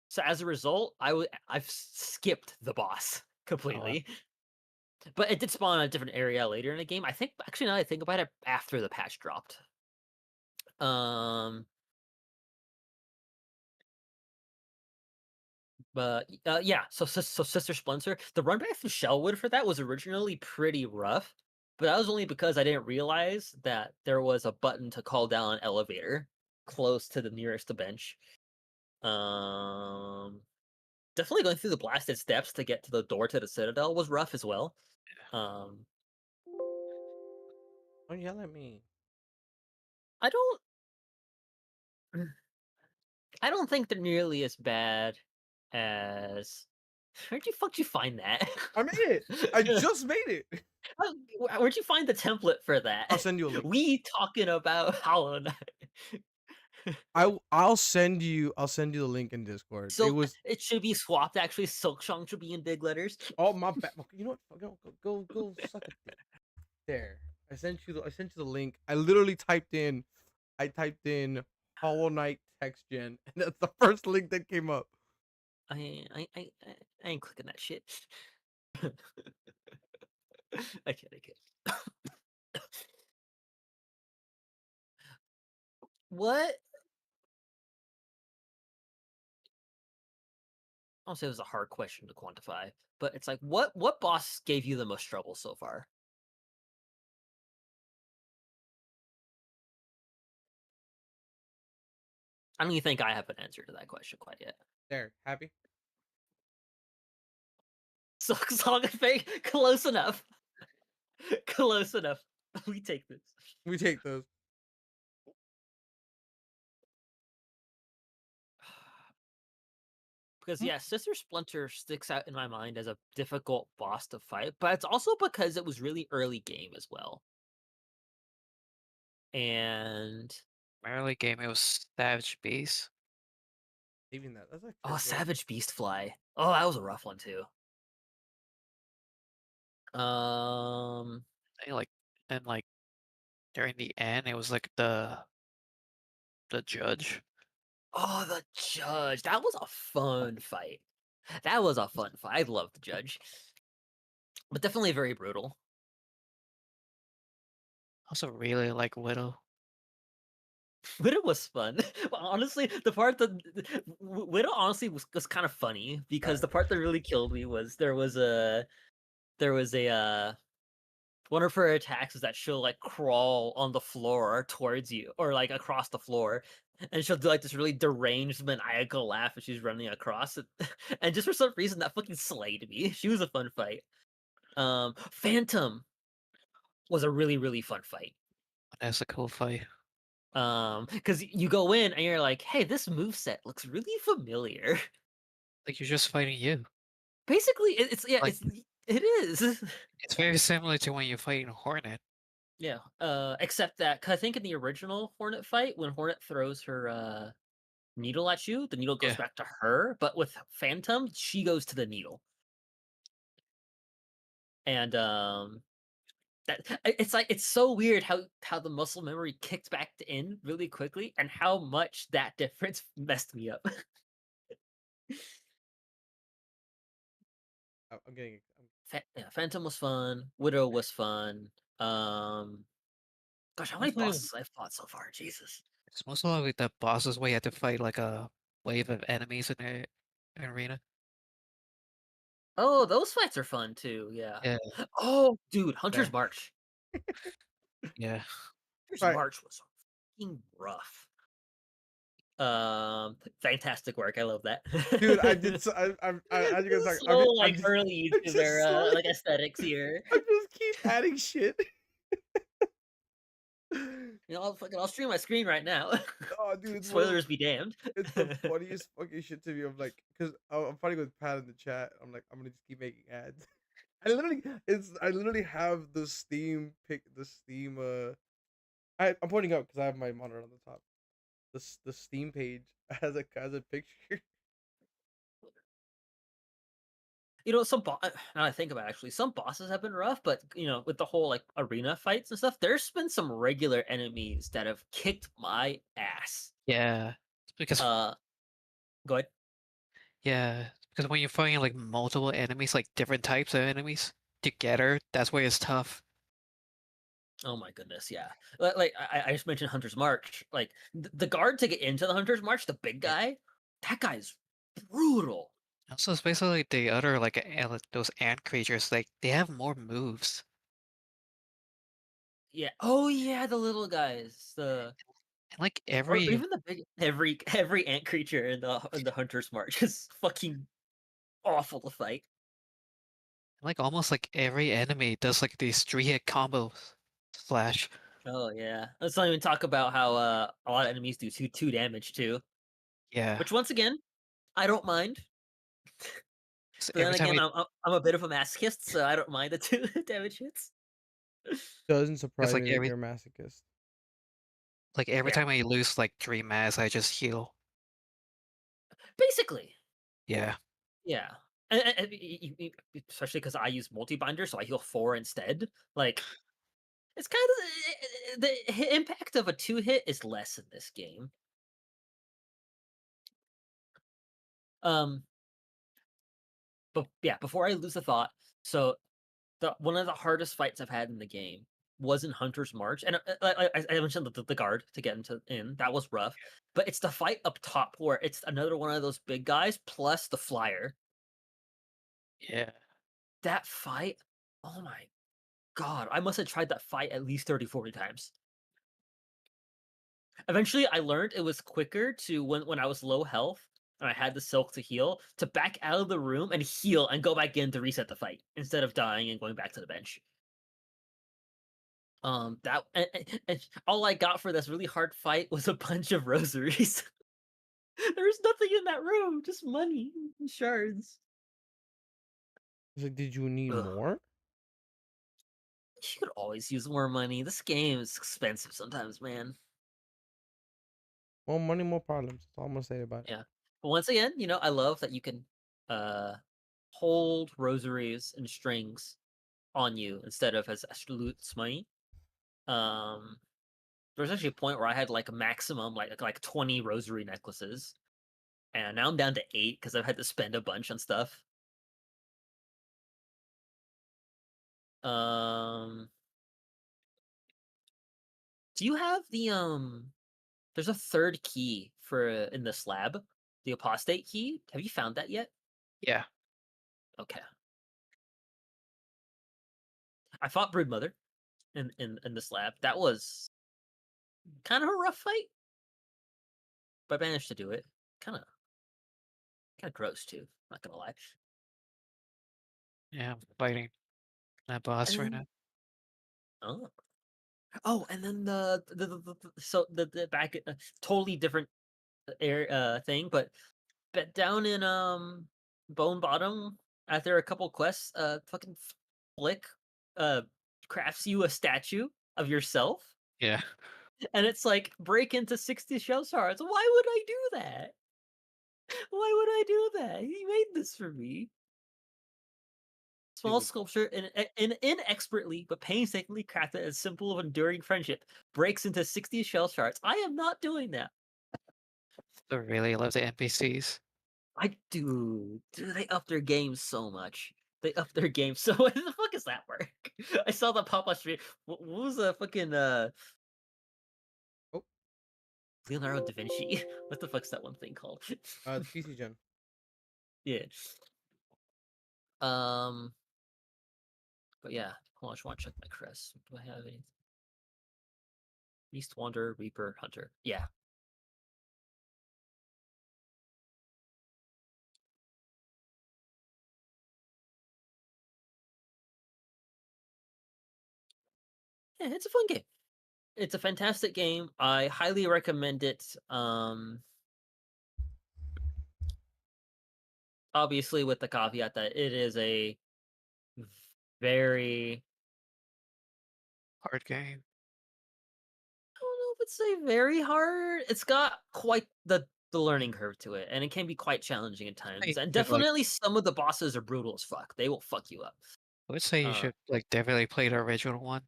So as a result, I've skipped the boss Oh, wow. completely. But it did spawn a different area later in the game. I think actually now that I think about it, after the patch dropped. Um, but yeah. So Sister Splinter, the run back through Shellwood for that was originally pretty rough, but that was only because I didn't realize that there was a button to call down an elevator close to the nearest bench. Um, Definitely going through the blasted steps to get to the door to the Citadel was rough as well. Um, Don't yell at me. I don't. I don't think they're nearly as bad as. Where'd you find that? I made it. I just made it. Where'd you find the template for that? I'll send you a link. We talking about Hollow Knight. I'll send you the link in Discord. It So was it should be swapped. Actually, Silksong should be in big letters. oh my bad. You know what? Go suck a dick. There. I sent you the link. I typed in Hollow Knight text gen, and that's the first link that came up. I ain't clicking that shit. I can't. What? I'll say it was a hard question to quantify, but it's like, what boss gave you the most trouble so far? I don't even think I have an answer to that question quite yet. There, happy? Song and fake, close enough. Close enough. We take this. We take those. Because yeah, Sister Splinter sticks out in my mind as a difficult boss to fight, but it's also because it was really early game as well. And My early game, it was Savage Beast. Even that. That's like oh, Savage Beast Fly. Oh, that was a rough one too. And like during the end, it was like the judge. Oh, the judge. That was a fun fight. That was a fun fight. I love the judge. But definitely very brutal. Also really like Widow. Widow was fun. But honestly, the part that Widow honestly was kind of funny because the part that really killed me was there was a one of her attacks is that she'll like crawl on the floor towards you or like across the floor, and she'll do like this really deranged maniacal laugh as she's running across it. And just for some reason that fucking slayed me. She was a fun fight. Phantom was a really fun fight. That's a cool fight. Because you go in and you're like, hey, this moveset looks really familiar. Like you're just fighting you. Basically, it's yeah, Like it is. it's very similar to when you're fighting Hornet. Yeah. Except that 'cause I think in the original Hornet fight, when Hornet throws her needle at you, the needle goes Yeah. back to her. But with Phantom, she goes to the needle. And it's like it's so weird how the muscle memory kicked back in really quickly, and how much that difference messed me up. I'm getting. Yeah, Phantom was fun. Widow was fun. Gosh, how many Mostly, bosses I've fought so far? Jesus. it's mostly like the bosses where you have to fight like a wave of enemies in the arena. Oh, those fights are fun too. Yeah. Yeah. Oh, dude, Hunter's There. March. Yeah. Hunter's Right. March was fucking rough. Fantastic work. I love that. Dude, I did. So, as you guys talk, so like early I'm just YouTuber so- like aesthetics here. I just keep adding shit. You know, I'll stream my screen right now. Oh, dude, it's Spoilers be damned. It's the funniest fucking shit to me. I'm like, because I'm fighting with Pat in the chat. I'm like, I'm gonna just keep making ads. I literally have the Steam I'm pointing out because I have my monitor on the top. The Steam page has a picture. Now I think about it, actually, some bosses have been rough, but with the whole like arena fights and stuff, there's been some regular enemies that have kicked my ass. Yeah, because Uh, go ahead. yeah, because when you're fighting like multiple enemies, like different types of enemies together, that's where it's tough. Oh my goodness, yeah. Like I just mentioned Hunter's March. Like the guard to get into the Hunter's March, the big Yeah. guy, that guy's brutal. Also, especially the other like those ant creatures, like they have more moves. Yeah. Oh yeah, the little guys. And like Or every even the big every ant creature in the Hunter's March is fucking awful to fight. like almost like every enemy does like these 3-hit combos. Slash. Oh yeah. Let's not even talk about how a lot of enemies do two damage too. Yeah. Which once again, I don't mind. So But then every time again, we, I'm a bit of a masochist, so I don't mind the two damage hits. Doesn't it's surprise me that you're a masochist. every Yeah. time I lose like 3 mass, I just heal. Basically. Yeah. Yeah. Especially because I use multi-binder, so I heal 4 instead. Like, it's kind of the impact of a 2-hit is less in this game. Um, but yeah, before I lose the thought, so one of the hardest fights I've had in the game was in Hunter's March, and I mentioned the guard to get in. That was rough, but it's the fight up top where it's another one of those big guys plus the flyer. Yeah. That fight, oh my god, I must have tried that fight at least 30, 40 times. Eventually, I learned it was quicker to when I was low health and I had the silk to heal to back out of the room and heal and go back in to reset the fight instead of dying and going back to the bench. That and all I got for this really hard fight was a bunch of rosaries. There was nothing in that room, just money and shards. It's like, did you need Ugh. more? You could always use more money. This game is expensive sometimes, man. More money, more problems. That's all I'm gonna say about it. Yeah. But once again, I love that you can uh hold rosaries and strings on you instead of as absolute money. Um there was actually a point where I had like a maximum like 20 rosary necklaces. And now I'm down to 8 because I've had to spend a bunch on stuff. Um do you have there's a third key for in the slab, the apostate key. Have you found that yet? Yeah. Okay. I fought Broodmother in the slab. That was kind of a rough fight, but I managed to do it. Kind of gross too. Not gonna lie. Yeah, I'm fighting that boss And right then now. and then the back totally different thing, but down in Bone Bottom after a couple quests, fucking Flick crafts you a statue of yourself, Yeah. and it's like break into 60 shell shards. Why would I do that? Why would I do that? He made this for me. Small Stupid. sculpture and inexpertly but painstakingly crafted as symbol of enduring friendship breaks into 60 shell shards. I am not doing that. I really love the NPCs. I do. Dude, they up their game so much. They up their game so what the fuck is that work? I saw that pop on stream. What was the fucking Oh, Leonardo da Vinci? What the fuck's that one thing called? the PC gen. Yeah. Um but yeah, hold on, I just want to check my crest. Do I have any Beast Wanderer, Reaper, Hunter? Yeah. Yeah, it's a fun game. It's a fantastic game. I highly recommend it. Obviously with the caveat that it is a very. Hard game. I don't know if it's say very hard. It's got quite the learning curve to it, and it can be quite challenging at times. And Should, like, definitely, some of the bosses are brutal as fuck. They will fuck you up. I would say you Uh, should like definitely play the original one,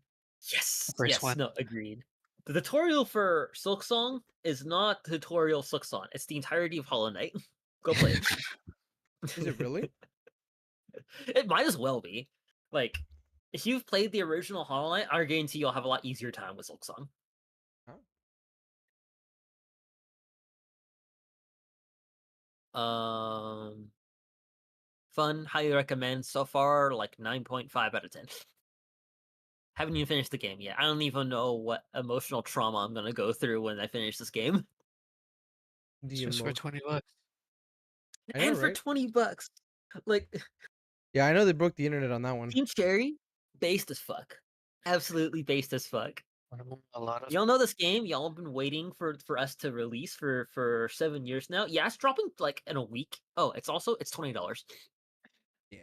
yes, the first yes, one. no, agreed. The tutorial for Silk Song is not tutorial Silk Song. It's the entirety of Hollow Knight. Go play it. Is it really? It might as well be. Like, if you've played the original Hollow Knight, I guarantee you'll have a lot easier time with Silk Song. Fun, highly recommend. So far, like 9.5 out of 10. Haven't even finished the game yet. I don't even know what emotional trauma I'm gonna go through when I finish this game. It's just for $20. I know, And for right? $20. Like, Yeah, I know they broke the internet on that one. Team Cherry, based as fuck. Absolutely based as fuck. A lot of Y'all know this game. Y'all have been waiting for us to release for 7 years now. Yeah, it's dropping like in a week. Oh, it's $20. Yeah.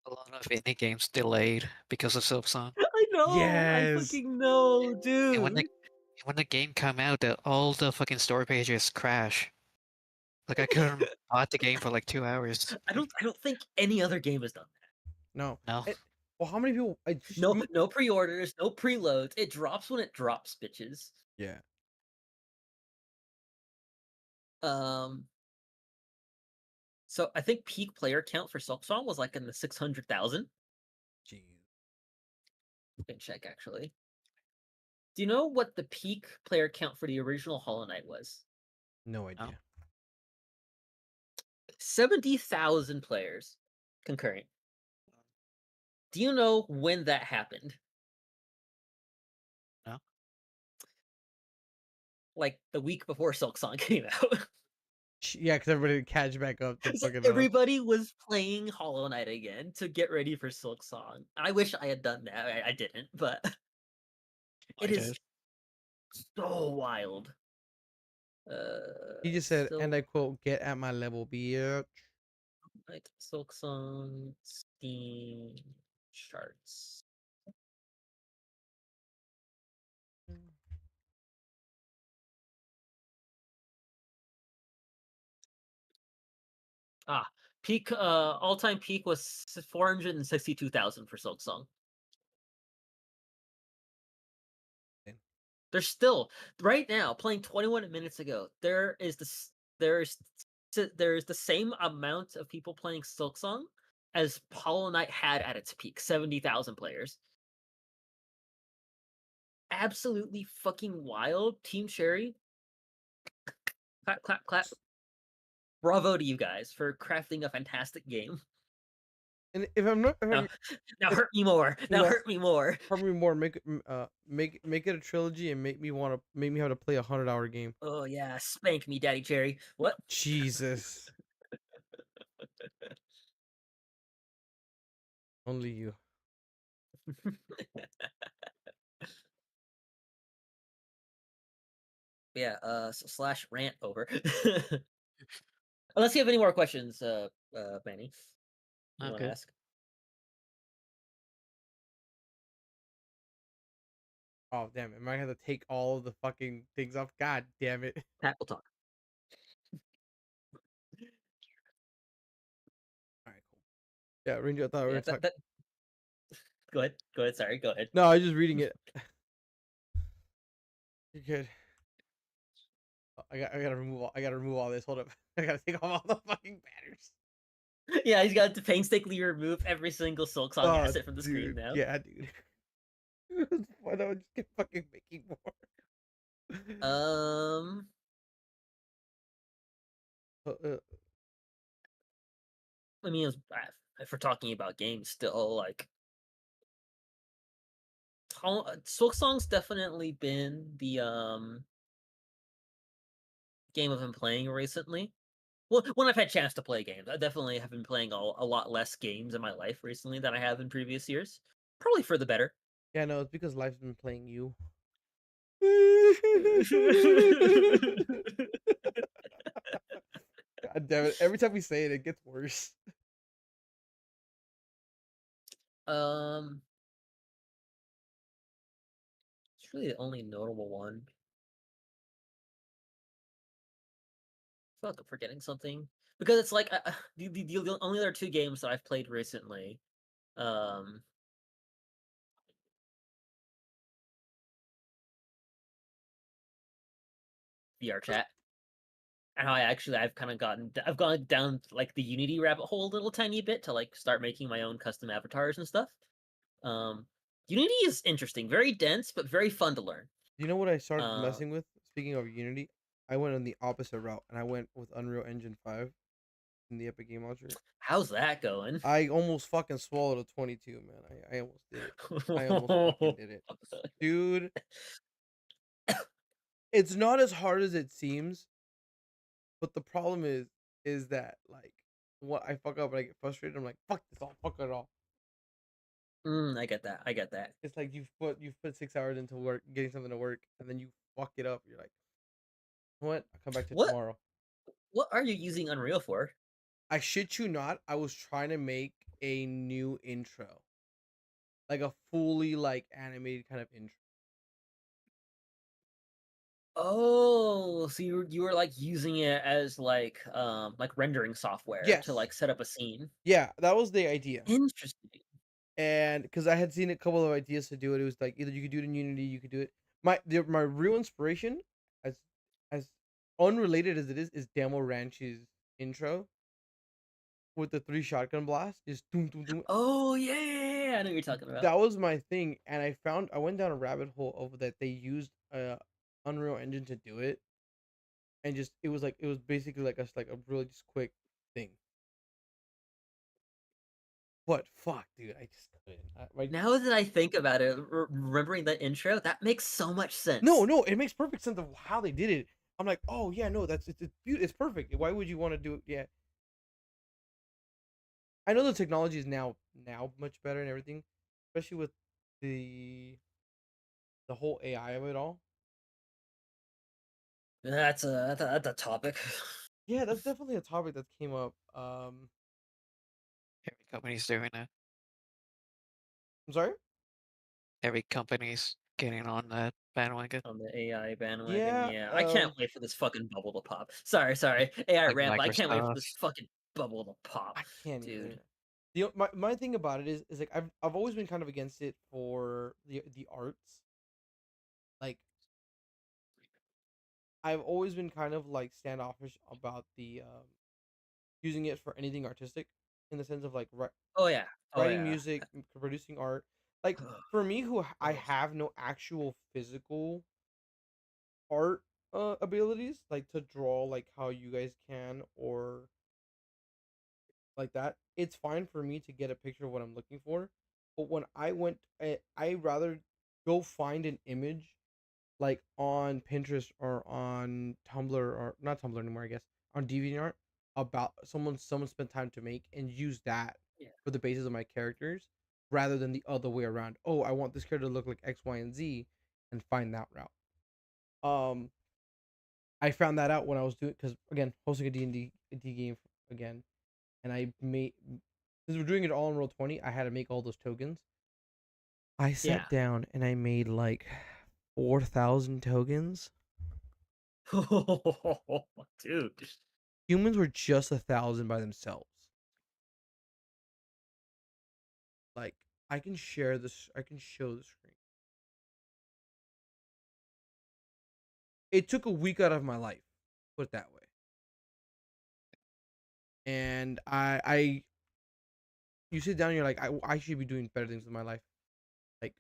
a lot of indie games delayed because of Silksong. I know. I Yes. fucking know, dude. And when the game come out, all the fucking store pages crash. Like I couldn't bought the game for like 2 hours. I don't think any other game has done that. No. No. Well, how many people? No pre-orders, no preloads. It drops when it drops, bitches. Yeah. So I think peak player count for Silksong was like in the 600,000. Jeez. You can check actually. Do you know what the peak player count for the original Hollow Knight was? No idea. 70,000 players concurrent. Do you know when that happened? No. Like the week before Silksong came out. Yeah, because everybody would catch back up. To So fucking everybody was playing Hollow Knight again to get ready for Silksong. I wish I had done that. I didn't, but I it is did. so wild. He just said, and I quote, "Get at my level, bitch." Like Silksong Steam charts. Peak all-time peak was 462,000 for Silksong. There's still right now playing 21 minutes ago. There's the same amount of people playing Silksong as Hollow Knight had at its peak, 70,000 players. Absolutely fucking wild. Team Cherry. Clap, clap, clap. Bravo to you guys for crafting a fantastic game. And if I'm not, Now hurt me more. Now hurt me more. Hurt me more. Make it a trilogy and make me have to play a 100-hour game. Oh yeah, spank me, Daddy Cherry. What? Jesus. Only you. Yeah, slash rant over. Unless you have any more questions, Manny. You want to ask? Oh damn! Am I gonna have to take all of the fucking things off? God damn it! Pat will talk. All right, cool. Yeah, Ranger. I thought we were talking. Go ahead. Go ahead. Sorry. Go ahead. No, I was just reading it. You're good. I gotta remove all this. Hold up. I gotta take off all the fucking banners. Yeah, he's got to painstakingly remove every single Silksong asset from the screen dude. now. Yeah, dude. Why don't I just get fucking making more? I mean, if we're talking about games, still like Silksong's definitely been the game I've been playing recently. Well, when I've had chance to play games, I definitely have been playing a lot less games in my life recently than I have in previous years. Probably for the better. Yeah, no, it's because life's been playing you. God damn it. Every time we say it, it gets worse. Um, it's really the only notable one. I feel like I'm forgetting something because it's like the only other two games that I've played recently. Um, VR chat. And how I've kind of I've gone down like the Unity rabbit hole a little tiny bit to like start making my own custom avatars and stuff. Um, Unity is interesting, very dense, but very fun to learn. You know what I started Uh, messing with? Speaking of Unity, I went on the opposite route and I went with Unreal Engine 5 in the Epic Game Launcher. how's that going? I almost fucking swallowed a 22, man. I almost did it. I almost fucking did it. Dude, it's not as hard as it seems, but the problem is that like what I fuck up and I get frustrated, I'm like, fuck this all, fuck it all. I get that. I get that. It's like you've put 6 hours into work getting something to work and then you fuck it up. You're like, you know what? I'll come back to it What tomorrow. what are you using Unreal for? I shit you not, I was trying to make a new intro. Like a fully like animated kind of intro. Oh, so you were like using it as like rendering software to Yes. like set up a scene. Yeah, that was the idea. Interesting. And because I had seen a couple of ideas to do it, it was like either you could do it in Unity, you could do it. My real inspiration, as as unrelated as it is Demo Ranch's intro with the 3 shotgun blasts, just doom doom doom. Oh yeah, I know what you're talking about. That was my thing, and I went down a rabbit hole of that they used Unreal Engine to do it, and just it was basically like a really just quick thing. But fuck, dude, I just couldn't. Now that I think about it, remembering that intro, that makes so much No, sense. no, it makes perfect sense of how they did it. I'm like, oh yeah, no, it's beautiful, it's perfect. Why would you want to do it? Yeah, I know the technology is now much better and everything, especially with the the whole AI of it all. That's a topic. Yeah, that's definitely a topic that came up. Every company's doing it. I'm sorry. Every company's getting on that bandwagon. On the AI bandwagon, Yeah, yeah. I can't wait for this fucking bubble to pop. Sorry. AI Like rant, but I can't wait for this Microsoft. fucking bubble to pop, I can't dude. either. My thing about it is like I've always been kind of against it for the arts. Like I've always been kind of like standoffish about the using it for anything artistic, in the sense of like Oh yeah. Oh writing yeah. music, producing art. Like for me, I have no actual physical art abilities, like to draw like how you guys can or like that. It's fine for me to get a picture of what I'm looking for, but when I rather go find an image like on Pinterest or on Tumblr, or not Tumblr anymore, I guess, on DeviantArt, about someone spent time to make, and use that Yeah. for the basis of my characters, rather than the other way around. Oh, I want this character to look like X, Y, and Z, and find that route. Um, I found that out when I was doing, because again, hosting a D&D game again, and I made, since we're doing it all in Roll20, I had to make all those tokens. I Yeah. sat down and I made like 4,000 tokens. Dude. Humans were just 1,000 by themselves. Like I can share this. I can show the screen. It took a week out of my life, put it that way. And you sit down, and you're like, I should be doing better things with my life. Like,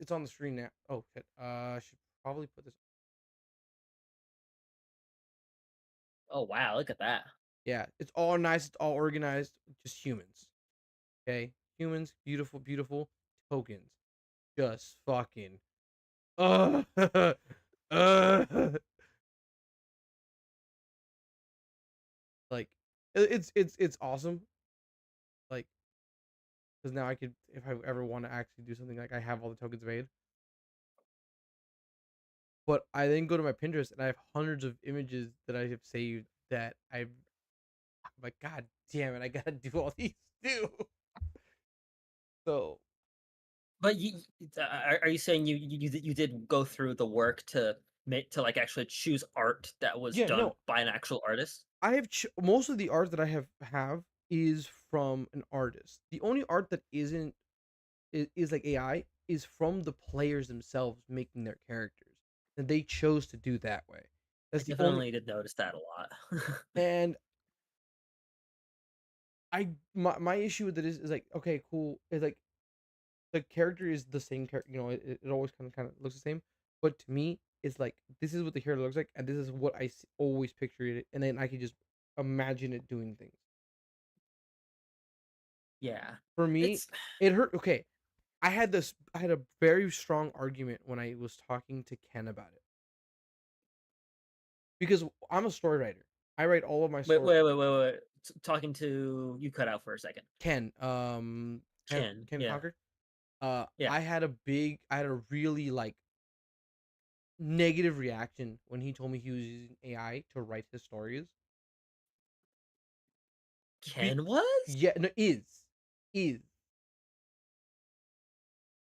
it's on the screen now. Oh shit. I should probably put this. Oh wow, look at that. Yeah, it's all nice. It's all organized. Just humans. Okay, humans. Beautiful, beautiful tokens. Just fucking. Uh, like it's awesome. Like, because now I could, if I ever want to actually do something, like I have all the tokens made. But I then go to my Pinterest and I have hundreds of images that I have saved that I'm like, God damn it, I gotta do all these too. So But are you saying you did go through the work to make to like actually choose art that was yeah, done no, by an actual artist? I have most of the art that I have is from an artist. The only art that isn't is like AI is from the players themselves making their characters, and they chose to do that way. I That's the only. definitely did notice that a lot. And my issue with it is like, okay, cool. It's like the character is the same character. It always kind of looks the same. But to me, it's like this is what the character looks like, and this is what always picture it, and then I can just imagine it doing things. Yeah. For me, It's it hurt. Okay, I had a very strong argument when I was talking to Ken about it because I'm a story writer. I write all of my wait, story. wait, wait, wait, wait. Talking to you cut out for a second. Ken, Ken, Ken yeah, Conquer. yeah. I had a really like negative reaction when he told me he was using AI to write his stories. Be Ken was? Yeah, no, is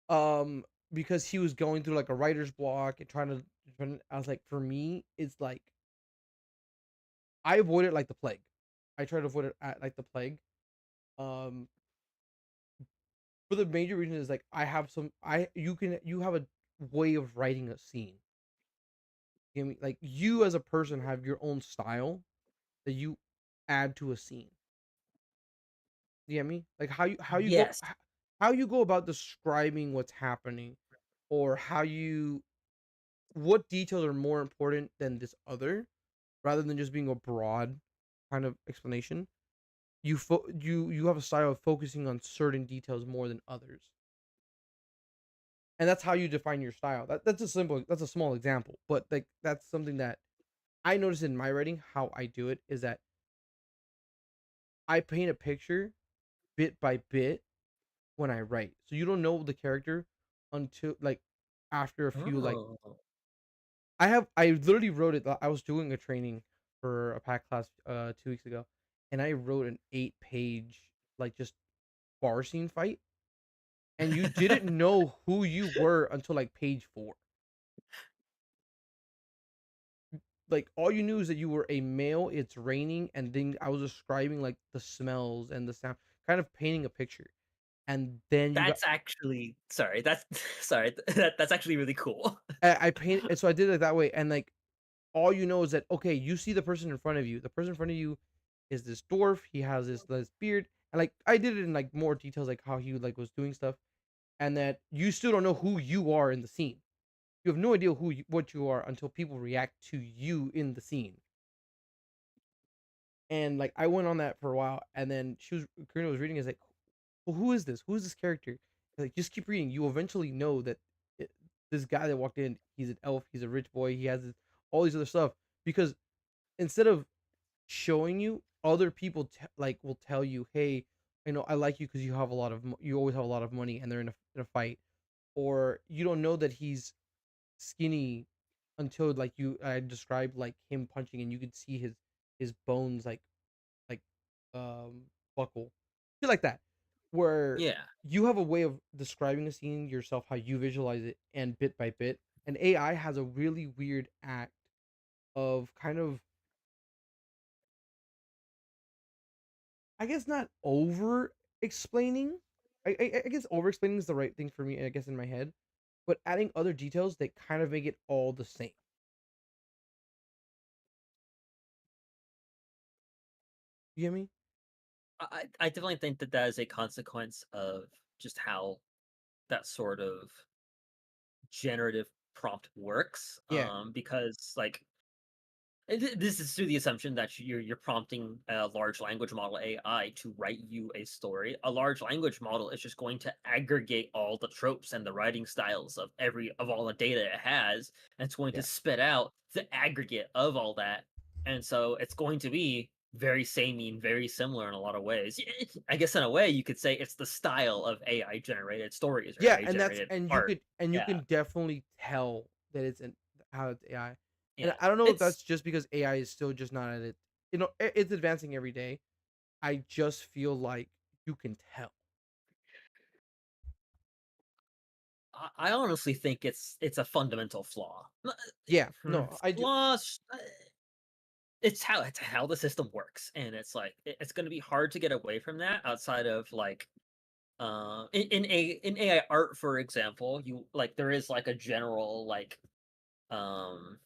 um because he was going through like a writer's block and I was like, for me, it's like I avoid it like the plague. I try to avoid it like the plague. Um, for the major reason is like I have some I you have a way of writing a scene. You know what I mean? Like you as a person have your own style that you add to a scene. You get me? Like Yes. how you go about describing what's happening, or what details are more important than this other, rather than just being a broad kind of explanation. You have a style of focusing on certain details more than others, and that's how you define your style. That's a small example, but like that's something that I notice in my writing. How I do it is that I paint a picture bit by bit when I write. So you don't know the character until like after a few like Oh. I literally wrote it. I was doing a training for a pack class 2 weeks ago, and I wrote an 8-page like just bar scene fight, and you didn't know who you were until like page 4. Like all you knew is that you were a male, it's raining, and then I was describing like the smells and the sound, kind of painting a picture. And then you got That's actually sorry. That's sorry. That's actually really cool. I paint and so I did it that way, and like all you know is that okay, you see the person in front of you. The person in front of you is this dwarf. He has this beard, and like I did it in like more details, like how he like was doing stuff, and that you still don't know who you are in the scene. You have no idea what you are until people react to you in the scene. And like I went on that for a while, and then Karina was reading. Is like, well, who is this? Who is this character? Like, just keep reading. You eventually know that it, this guy that walked in, he's an elf. He's a rich boy. He has all these other stuff. Because instead of showing you, other people like will tell you, hey, I like you because you have you always have a lot of money, and they're in a fight, or you don't know that he's skinny until like I described like him punching, and you could see his bones like buckle, shit like that, where Yeah. you have a way of describing a scene yourself, how you visualize it, and bit by bit. And AI has a really weird act of kind of, I guess, not over explaining. I guess over explaining is the right thing for me, I guess, in my head, but adding other details that kind of make it all the same. You get me? I definitely think that that is a consequence of just how that sort of generative prompt works. Yeah, Because like this is through the assumption that you're prompting a large language model AI to write you a story. A large language model is just going to aggregate all the tropes and the writing styles of all the data it has, and it's going to yeah. spit out the aggregate of all that. And so it's going to be very samey and very similar in a lot of ways. I guess in a way you could say it's the style of AI generated stories or Yeah, AI and generated art. you Yeah, can definitely tell that how it's AI. And yeah. I don't know if It's that's just because AI is still just not at it. It's advancing every day. I just feel like you can tell. I honestly think it's a fundamental flaw. Yeah, no, I do. Flaws. It's how the system works, and it's like it's going to be hard to get away from that outside of like in AI art, for example, you like there is like a general like um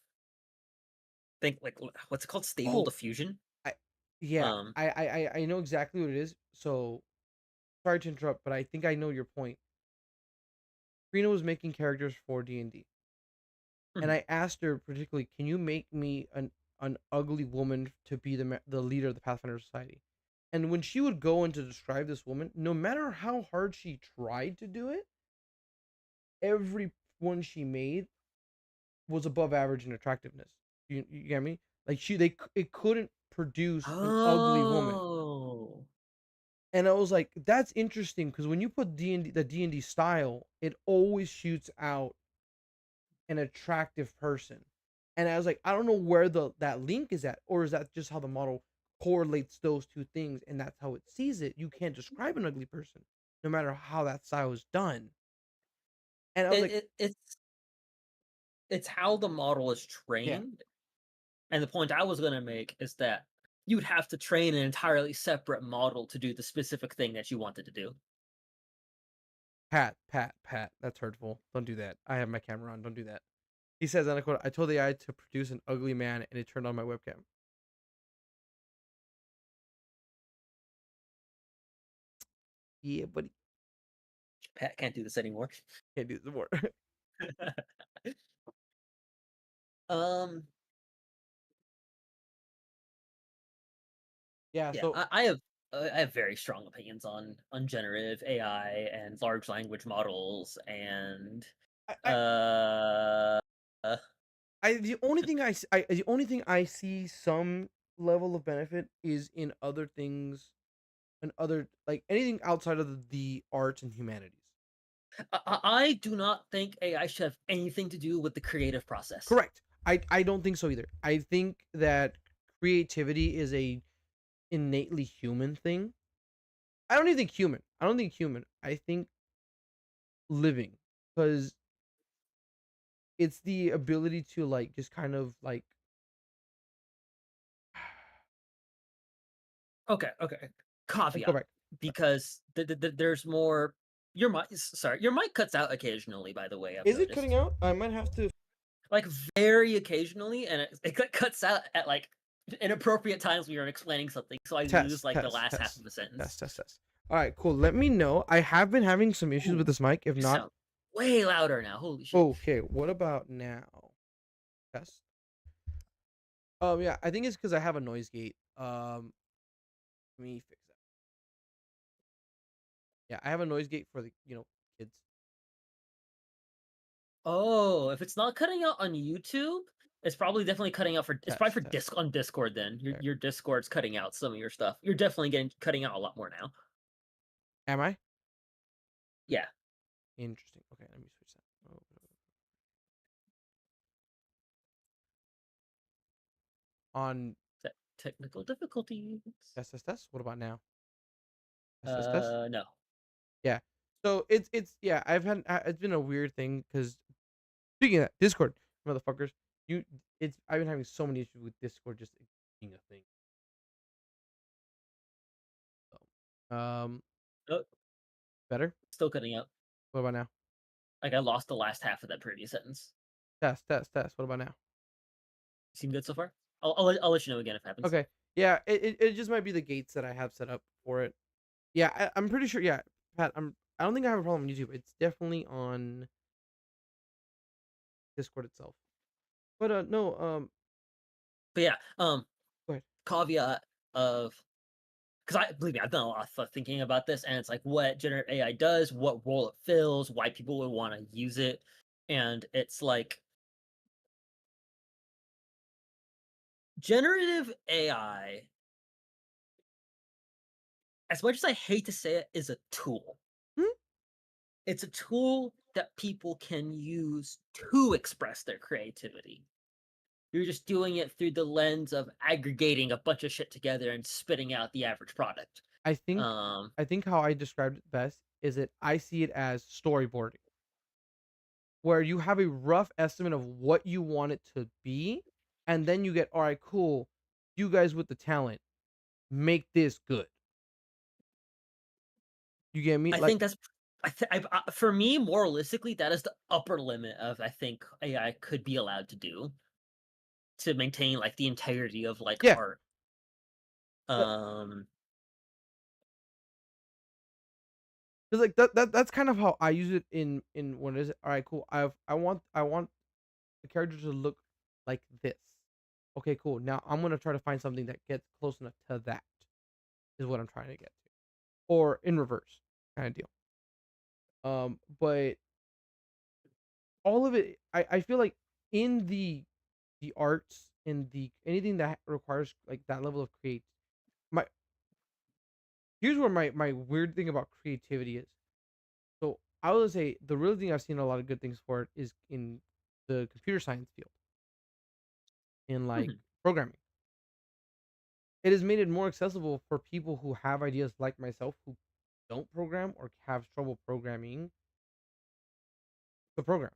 think like what's it called, stable Oh, diffusion. I yeah, Um, I know exactly what it is. So sorry to interrupt, but I think I know your point. Trina was making characters for D&D, and mhm. I asked her particularly, "Can you make me an ugly woman to be the leader of the Pathfinder Society?" And when she would go in to describe this woman, no matter how hard she tried to do it, every one she made was above average in attractiveness. You get me? Like it couldn't produce an ugly woman. Oh, And I was like, that's interesting because when you put D&D, the D&D style, it always shoots out an attractive person. And I was like, I don't know where that link is at, or is that just how the model correlates those two things and that's how it sees it? You can't describe an ugly person, no matter how that style is done. And I was like, it's how the model is yeah, trained. And the point I was going to make is that you'd have to train an entirely separate model to do the specific thing that you wanted to do. Pat, that's hurtful. Don't do that. I have my camera on. Don't do that. He says, and I quote, I told the AI to produce an ugly man and it turned on my webcam. Yeah, but he Pat can't do this anymore. can't do this more. um, Yeah, yeah, so I have very strong opinions on generative AI and large language models and I, I, uh, uh the only thing the only thing I see some level of benefit is in other things and other like anything outside of the arts and humanities. I do not think AI should have anything to do with the creative process. Correct. I don't think so either. I think that creativity is a innately human thing. I don't even think human. I don't think human. I think living because it's the ability to like just kind of like Okay. go Caveat, back. because there's more. Your mic cuts out occasionally. By the way, I've Is it cutting noticed, out? I might have to. like very occasionally, and it cuts out at like inappropriate times when you're explaining something, so I lose Test, like the test, last half test, of a sentence. test, test, test. All right, cool. Let me know. I have been having some issues with Ooh, this mic. If you not, sound way louder now. Holy shit! okay. What about now? Test. Yeah. I think it's because I have a noise gate. Let me fix that. Yeah, I have a noise gate for the kids. Oh, if it's not cutting out on YouTube, it's probably definitely cutting out for. It's probably Test, for test. disc on Discord. Then There. your Discord's cutting out some of your stuff. You're definitely getting cutting out a lot more now. Am I? Yeah. Interesting. Okay, let me switch that. Oh, on Technical difficulties. test, test, test. What about now? Test, test, test. No. Yeah. So it's yeah. It's been a weird thing because speaking of that, Discord, motherfuckers, I've been having so many issues with Discord just being a thing. So, Oh, better. still cutting out. What about now? Like I lost the last half of that previous sentence. Test, test, test. What about now? Seem good so far? I'll let you know again if it happens. Okay. Yeah, it just might be the gates that I have set up for it. Yeah, I'm pretty sure. Yeah, Pat, I don't think I have a problem on YouTube. It's definitely on Discord itself. But no, But yeah, go ahead. caveat of, because I believe me, I've done a lot of thinking about this, and it's like what generative AI does, what role it fills, why people would want to use it, and it's like generative AI, as much as I hate to say it, is a tool. Hmm? It's a tool that people can use to express their creativity. You're just doing it through the lens of aggregating a bunch of shit together and spitting out the average product. I think Um, I think how I described it best is that I see it as storyboarding. where you have a rough estimate of what you want it to be, and then you get, all right, cool. You guys with the talent, make this good. You get me? I Like, think that's for me, moralistically, that is the upper limit of I think AI could be allowed to do to maintain like the integrity of like yeah, art. that, Um, 'cause, like that's kind of how I use it in what is it? All right, cool. I want the character to look like this. Okay, cool. Now I'm gonna try to find something that gets close enough to that. Is what I'm trying to get to, or in reverse kind of deal. But all of it, I feel like in the arts, in the anything that requires like that level of create. My Here's where my weird thing about creativity is. So I would say the real thing I've seen a lot of good things for it is in the computer science field, in like mhm. programming. It has made it more accessible for people who have ideas like myself who don't program or have trouble programming to program.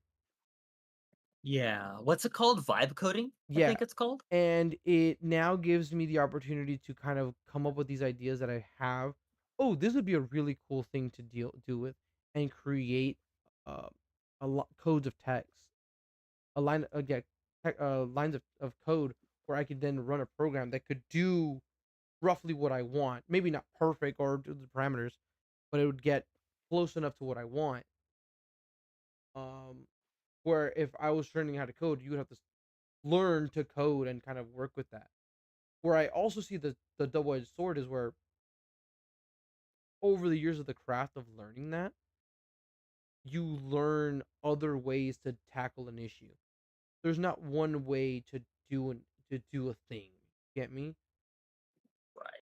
Yeah, what's it called? Vibe coding, I Yeah. think it's called. And it now gives me the opportunity to kind of come up with these ideas that I have. Oh, this would be a really cool thing to do with, and create uh, codes of text, a line, lines of code where I could then run a program that could do roughly what I want. Maybe not perfect or to the parameters, but it would get close enough to what I want. Um, where if I was learning how to code, you would have to learn to code and kind of work with that. Where I also see the double edged sword is where over the years of the craft of learning that, you learn other ways to tackle an issue. There's not one way to do a thing. Get me? Right.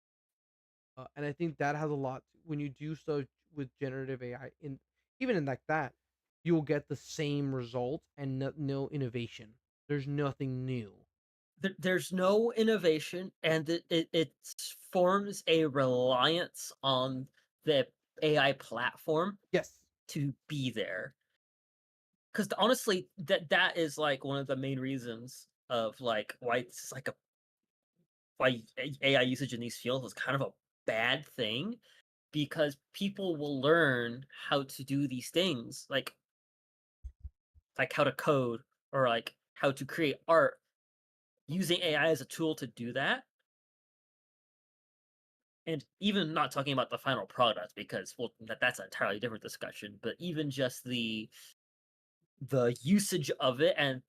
And I think that has a lot when you do so with generative AI. In even in like that, you will get the same result and no innovation. There's nothing new. There's no innovation, and it forms a reliance on the AI platform Yes. to be there. Because honestly, that is like one of the main reasons of like why it's like a why AI usage in these fields is kind of a bad thing because people will learn how to do these things like how to code or like how to create art using AI as a tool to do that. And even not talking about the final product because well that's an entirely different discussion, but even just the usage of it and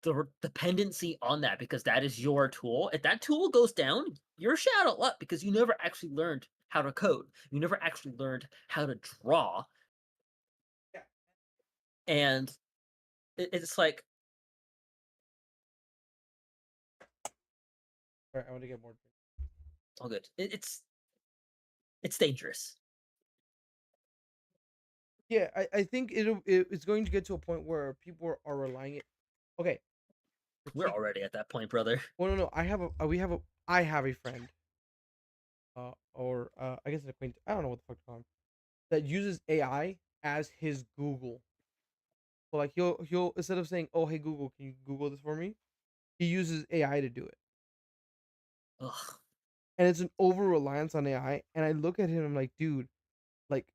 the dependency on that because that is your tool. If that tool goes down, you're shut out luck because you never actually learned how to code. You never actually learned how to draw. Yeah. And it's like All right, I want to get more. it's all good. It's dangerous. Yeah, I think it's going to get to a point where people are relying it. Okay, We're critique. already at that point, brother. Well, no, no. I have a friend, or I guess an acquaintance. I don't know what the fuck to call him, that uses AI as his Google. So like he'll instead of saying, "Oh, hey Google, can you Google this for me?" He uses AI to do it, Ugh. and it's an over reliance on AI. And I look at him, and I'm like, dude, like,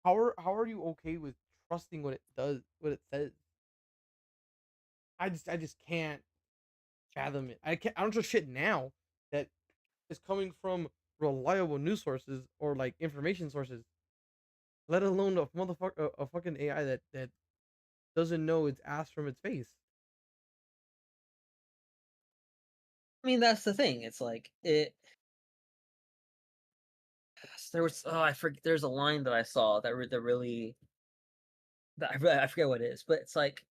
how are you okay with trusting what it does, what it says? I just can't fathom it. I don't trust shit now that is coming from reliable news sources or like information sources, let alone a fucking AI that doesn't know its ass from its face. I mean, that's the thing. It's like it. There was I forget. There's a line that I saw that really I forget what it is, but it's like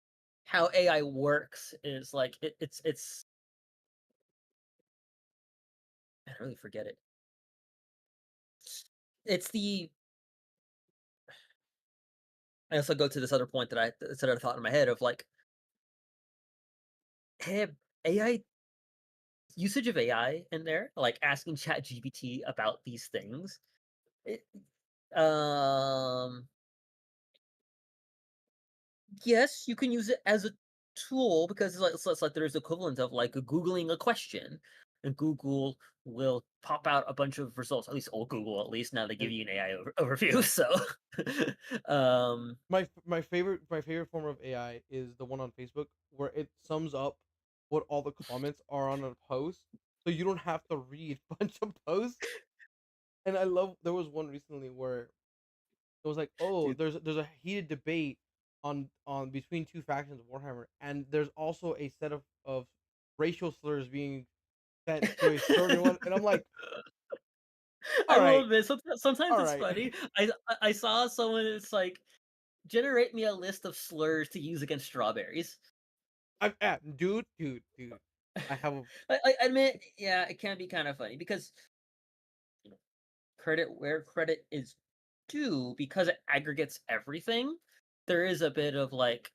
how AI works is like it's I really forget it. It's the I also go to this other point that I said I thought in my head of like hey, AI usage of AI in there, like asking Chat GPT about these things. It, um, yes, you can use it as a tool because it's like there's equivalent of like googling a question, and Google will pop out a bunch of results. At least old Google, at least now they give And you an AI overview. yeah, So, um, my favorite form of AI is the one on Facebook where it sums up what all the comments are on a post, so you don't have to read a bunch of posts. And I love there was one recently where it was like, oh, dude, there's a heated debate on between two factions of Warhammer, and there's also a set of racial slurs being sent to a certain one, and I'm like, I all right, love it. Sometimes all it's right, funny. I saw someone. It's like generate me a list of slurs to use against strawberries. dude, I have a I admit, yeah, it can be kind of funny because you know, credit where credit is due because it aggregates everything. There is a bit of like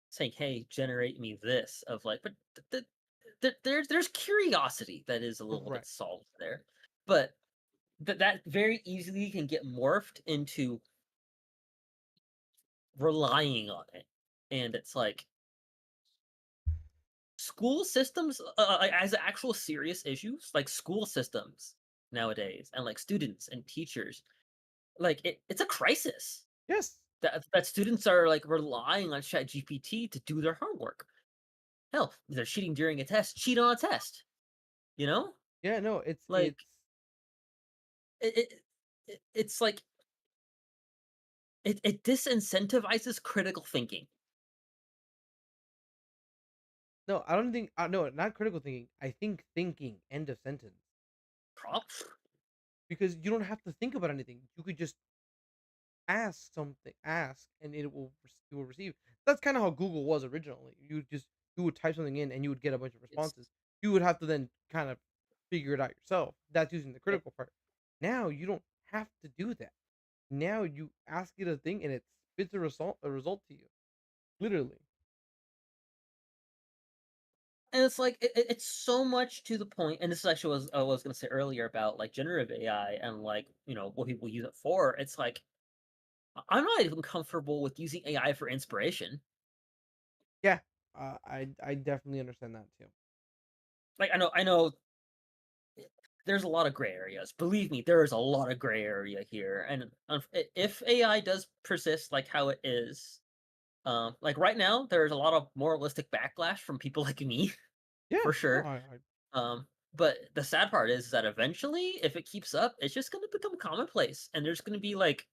saying, "Hey, generate me this," of like, but there's curiosity that is a little bit correct. solved there, but that very easily can get morphed into relying on it, and it's like school systems as actual serious issues, like school systems nowadays, and like students and teachers, like it's a crisis Yes, that students are like relying on ChatGPT to do their homework. Hell, they're cheating during a test, cheat on a test. You know, yeah, no, it's like it, it, it's like it disincentivizes critical thinking. no, I don't think no, not critical thinking. I think thinking. End of sentence. Prop. Because you don't have to think about anything. You could just ask, and you will receive. That's kind of how Google was originally. You would type something in, and you would get a bunch of It's responses. You would have to then kind of figure it out yourself. That's using the eh, critical part. Now you don't have to do that. Now you ask it a thing, and it spits a result to you, literally. and it's like it's so much to the point. And this is actually what I was going to say earlier about like generative AI and like what people use it for. It's like I'm not even comfortable with using AI for inspiration. Yeah, I definitely understand that too. Like I know there's a lot of gray areas. Believe me, there is a lot of gray area here. And if AI does persist like how it is, like right now, there's a lot of moralistic backlash from people like me, Yeah, for no, sure. Um, but the sad part is that eventually, if it keeps up, it's just going to become commonplace, and there's going to be like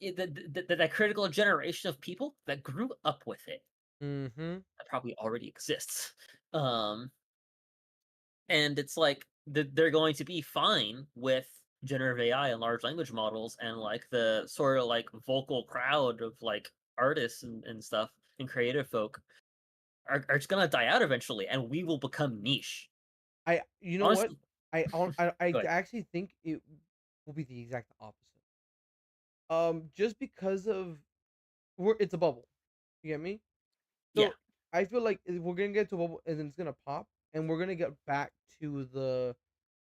that critical generation of people that grew up with it mm-hmm. that probably already exists. Um, and it's like they're going to be fine with generative AI and large language models and like the sort of like vocal crowd of like artists and stuff and creative folk are just gonna die out eventually, and we will become niche. You know what? Honestly, I go ahead. actually think it will be the exact opposite. Just because of it's a bubble. You get me? Yeah, So I feel like we're gonna get to a bubble and then it's gonna pop, and we're gonna get back to the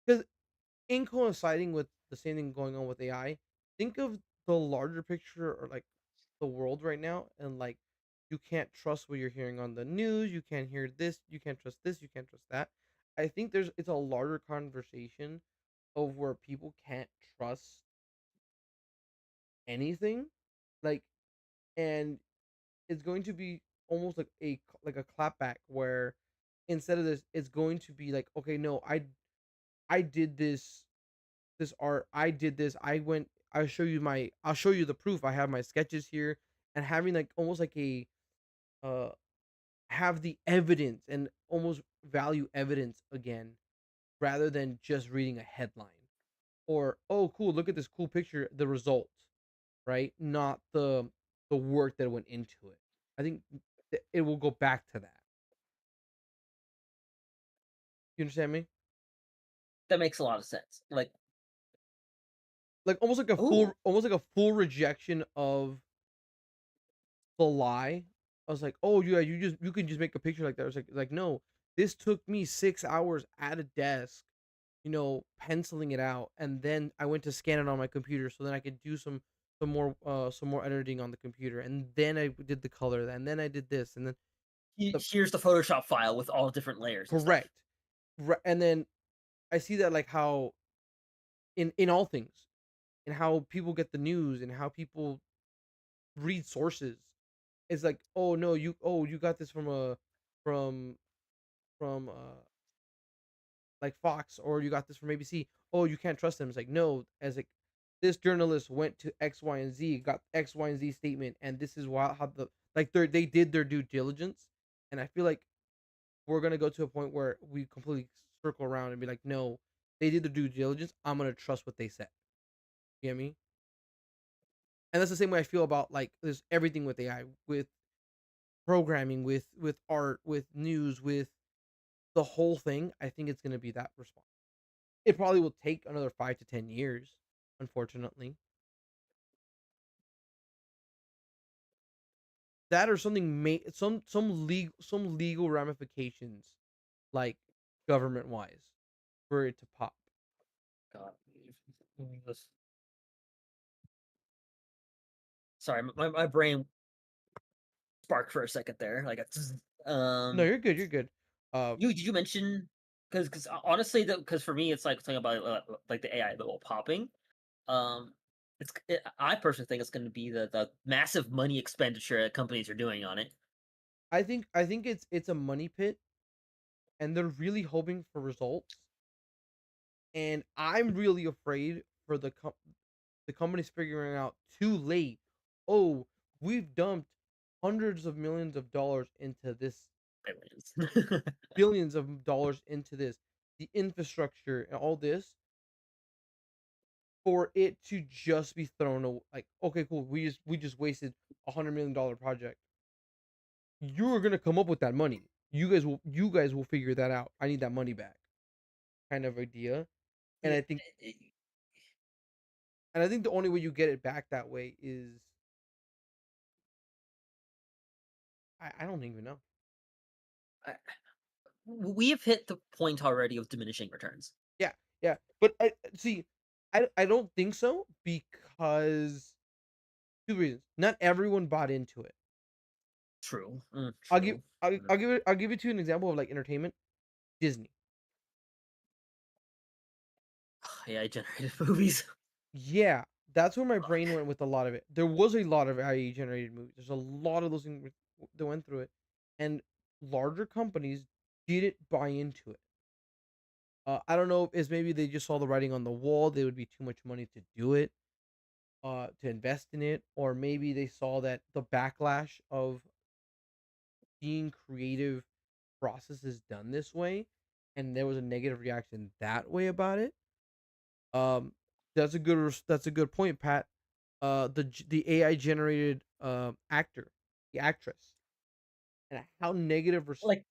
because in coinciding with the same thing going on with AI, think of the larger picture or like the world right now, and like you can't trust what you're hearing on the news. You can't hear this. You can't trust this. You can't trust that. I think it's a larger conversation of where people can't trust anything, like, and it's going to be almost like a clapback where instead of this, it's going to be like, okay, no, I did this art, I did this, I'll show you the proof. I have my sketches here, and having like almost like a uh have the evidence and almost value evidence again rather than just reading a headline or oh cool, look at this cool picture, the result, right? Not the work that went into it. I think it will go back to that. You understand me? that makes a lot of sense. Like, Like ooh, almost like a full rejection of the lie. I was like, oh yeah, you can just make a picture like that. I was like no, this took me 6 hours at a desk, penciling it out, and then I went to scan it on my computer, so then I could do some more editing on the computer, and then I did the color, and then I did this, and then the Here's the Photoshop file with all different layers and stuff. correct, and then I see that like how in all things, and how people get the news, and how people read sources. It's like, oh no, you got this from a from from like Fox, or you got this from ABC. Oh, you can't trust them. It's like, no, as like this journalist went to X, Y, and Z, got X, Y, and Z statement, and this is why how the like they did their due diligence. And I feel like we're gonna go to a point where we completely circle around and be like, no, they did their due diligence. I'm gonna trust what they said. You get me? And that's the same way I feel about like there's everything with AI, with programming, with art, with news, with the whole thing. I think it's gonna be that response. It probably will take another 5 to 10 years, unfortunately. That or something may some legal ramifications, like, government-wise, for it to pop. God, this- sorry, my brain sparked for a second there. Like, No, you're good, you're good. did you mention because honestly, because for me, it's like talking about like the AI level popping. Um, I personally think it's going to be the massive money expenditure that companies are doing on it. I think it's a money pit, and they're really hoping for results, and I'm really afraid for the companies figuring out too late, "Oh, we've dumped hundreds of millions of dollars into this, Billions. billions of dollars into this, the infrastructure and all this, for it to just be thrown away. Like, okay, cool, we just wasted $100 million project. You're gonna come up with that money. You guys will figure that out. I need that money back." Kind of idea. And Yeah, I think and I think the only way you get it back that way is I don't even know. we have hit the point already of diminishing returns. Yeah, yeah. But I see. I don't think so, because two reasons. Not everyone bought into it. True. I'll give True. I'll give you an example of like entertainment. Disney. AI generated movies. Yeah, that's where my brain went with a lot of it. There was a lot of AI generated movies. There's a lot of those things that went through it, and larger companies didn't buy into it. I don't know if maybe they just saw the writing on the wall. There would be too much money to do it, to invest in it, or maybe they saw that the backlash of seeing creative processes done this way, and there was a negative reaction that way about it. Um, that's a good point, Pat. The AI generated actor, the actress, and how negative Like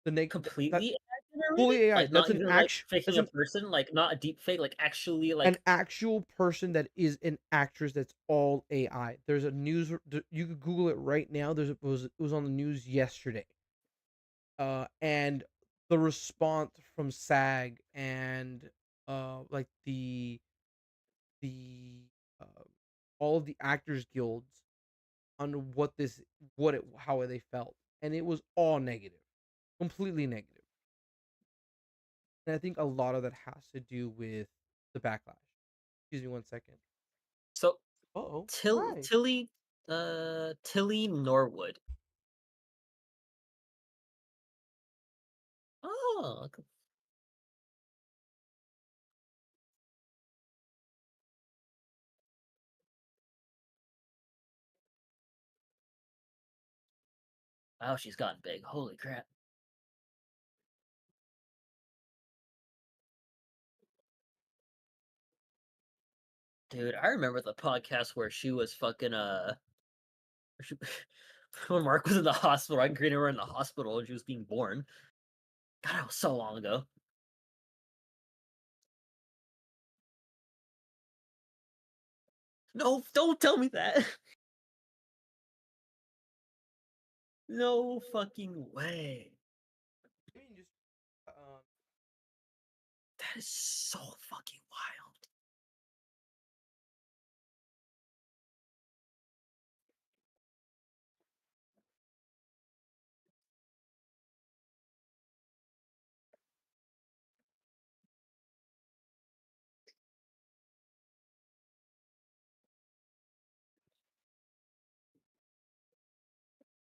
the that completely AI generated? fully AI. Like That's not an even like act. faking That's a person, like not a deep fake, like actually an like actual person that is an actress that's all AI. There's a news. You could Google it right now. It was on the news yesterday. And the response from SAG and like the uh, all of the actors guilds on how they felt, and it was all negative, completely negative. And I think a lot of that has to do with the backlash. Excuse me one second. so Oh, Till hi. Tilly Tilly Norwood. Oh, wow, she's gotten big. Holy crap. Dude, I remember the podcast where she was fucking she, when Mark was in the hospital, I created her in the hospital and she was being born. God, that was so long ago. No, don't tell me that. No fucking way. I mean, just That is so fucking wild.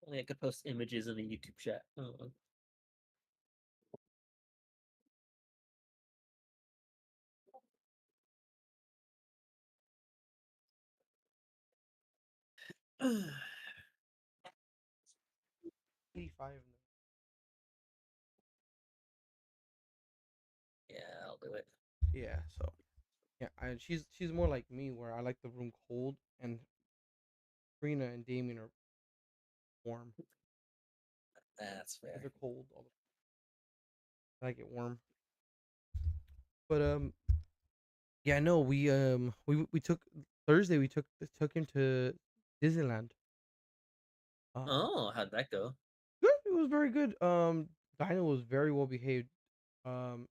Only I could post images in the YouTube chat. Oh. 85. Yeah, I'll do it. Yeah, so yeah, she's more like me where I like the room cold, and Karina and Damien are warm. That's fair. They're cold. I like it warm. But yeah, no, we took Thursday. We took him to Disneyland. Oh, how'd that go? Good. It was very good. Dino was very well behaved. And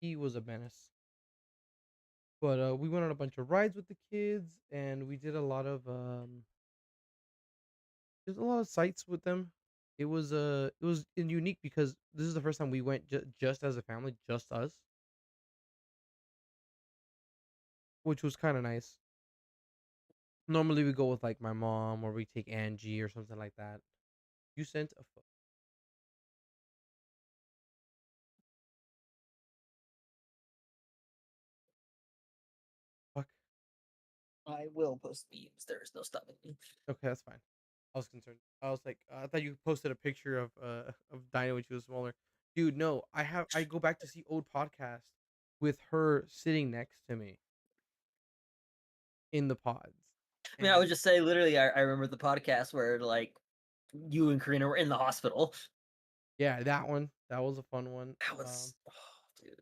he was a menace. But we went on a bunch of rides with the kids, and we did a lot of there's a lot of sights with them. It was unique because this is the first time we went just as a family, just us, which was kind of nice. Normally we go with like my mom, or we take Angie or something like that. You sent a fuck. I will post memes. There's no stopping me. Okay, that's fine. I was concerned. I was like, I thought you posted a picture of Dinah when she was smaller. Dude, no, I go back to see old podcasts with her sitting next to me in the pods. I mean, I would And just say, literally, I remember the podcast where like you and Karina were in the hospital. yeah, that one. That was a fun one. That was, oh, dude.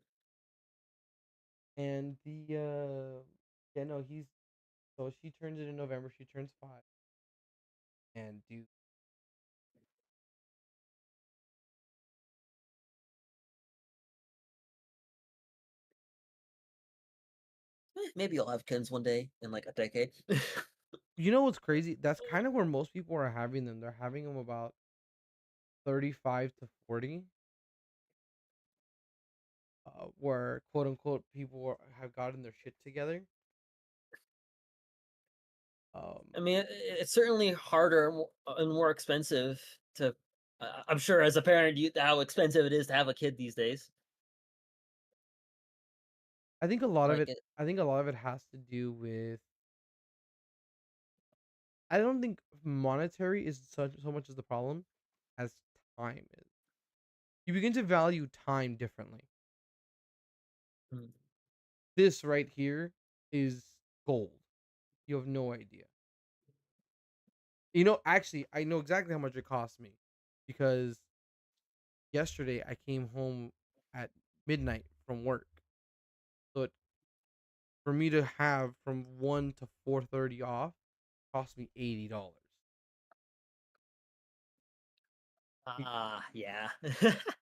And the yeah, no, he's so she turns it in November, she turns 5. And dude, Maybe you'll have kids one day in like a decade. you know what's crazy? That's kind of where most people are having them. They're having them about 35 to 40. Where quote unquote people have gotten their shit together. I mean, it's certainly harder and more expensive to. I'm sure as a parent, how expensive it is to have a kid these days. I think a lot of Like it. I think a lot of it has to do with. I don't think monetary is so much as the problem, as time is. You begin to value time differently. Mm. This right here is gold. You have no idea. You know, actually, I know exactly how much it cost me, because yesterday I came home at midnight from work. So for me to have from 1 to 4:30 off cost me $80. Yeah.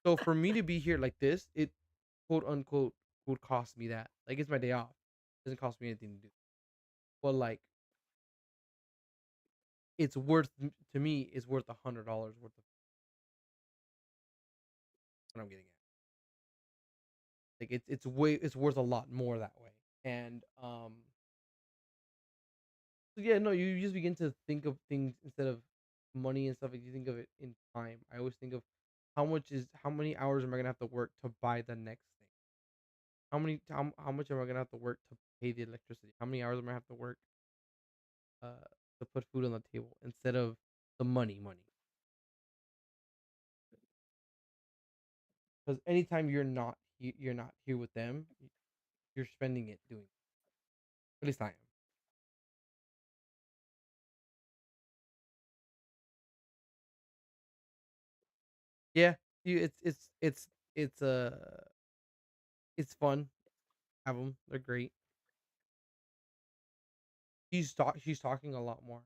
So for me to be here like this, it quote unquote would cost me that. Like, it's my day off. It doesn't cost me anything to do. But like, it's worth to me. It's worth $100 worth of what I'm getting at. Like, it's worth a lot more that way. And so yeah, no, you just begin to think of things instead of money and stuff. Like, you think of it in time. I always think of how many hours am I gonna have to work to buy the next thing? How much am I gonna have to work to pay the electricity? How many hours am I gonna have to work to put food on the table instead of the money? Because anytime you're not here with them, you're spending it doing. At least I am. Yeah, it's fun. Have them. They're great. She's talking a lot more.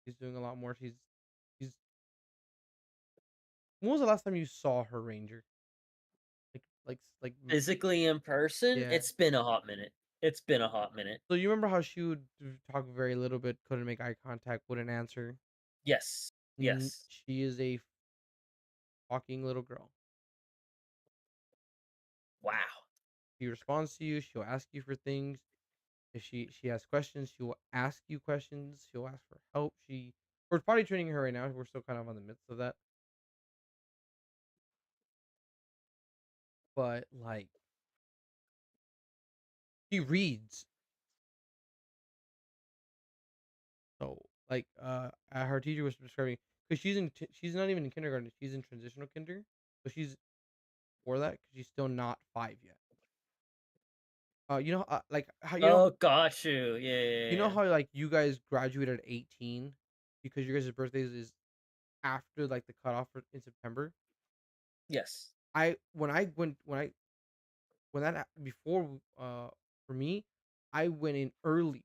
She's doing a lot more. She's. When was the last time you saw her ranger? Like Physically in person, Yeah. it's been a hot minute. It's been a hot minute. So you remember how she would talk very little bit, couldn't make eye contact, wouldn't answer? Yes. Yes. She is a talking little girl. Wow. She responds to you. She'll ask you for things. If she has questions, she will ask you questions. She'll ask for help. We're potty training her right now. We're still kind of on the midst of that. But like she reads. So like her teacher was describing because she's not even in kindergarten. She's in transitional kinder. So she's for that because she's still not 5 yet. Like how Oh, got you. Yeah, yeah, you know yeah. how like you guys graduated at 18 because your guys' birthdays is after like the cutoff in September. Yes. When that before for me, I went in early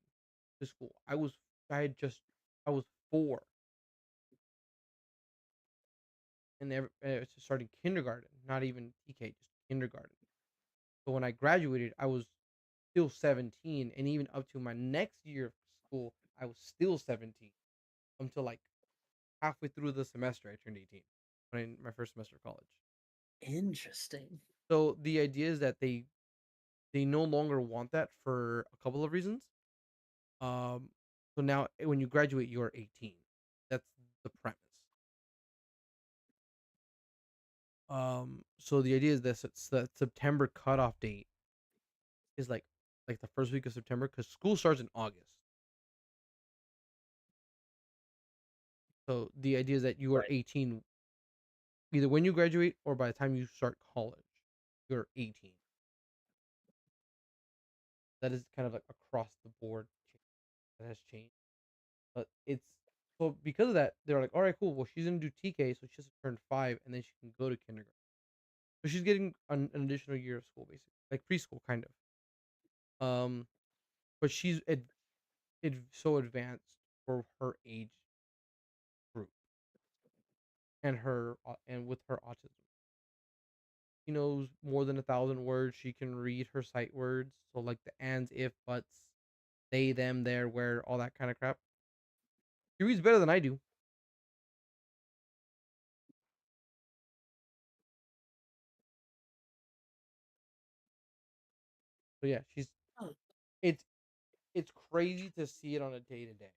to school. I was 4 and it's starting kindergarten, not even TK, just kindergarten. So when I graduated, I was still 17, and even up to my next year of school, I was still 17 until like halfway through the semester I turned 18 when my first semester of college. Interesting. So the idea is that they no longer want that for a couple of reasons. Um, so now when you graduate, you're 18. That's the premise. So the idea is that September cutoff date is like the first week of September because school starts in August. So the idea is that you are Right. 18 either when you graduate or by the time you start college. You're 18. That is kind of like across the board that has changed. But it's so because of that, they're like, all right, cool. Well, she's gonna do TK, so she has to turn 5, and then she can go to kindergarten. So she's getting an additional year of school, basically, like preschool, kind of. But so advanced for her age group and with her autism. She knows more than 1,000 words. She can read her sight words, so like the ands, if, buts, they, them, there, where, all that kind of crap. She reads better than I do. So yeah, Oh, it's it's crazy to see it on a day to day.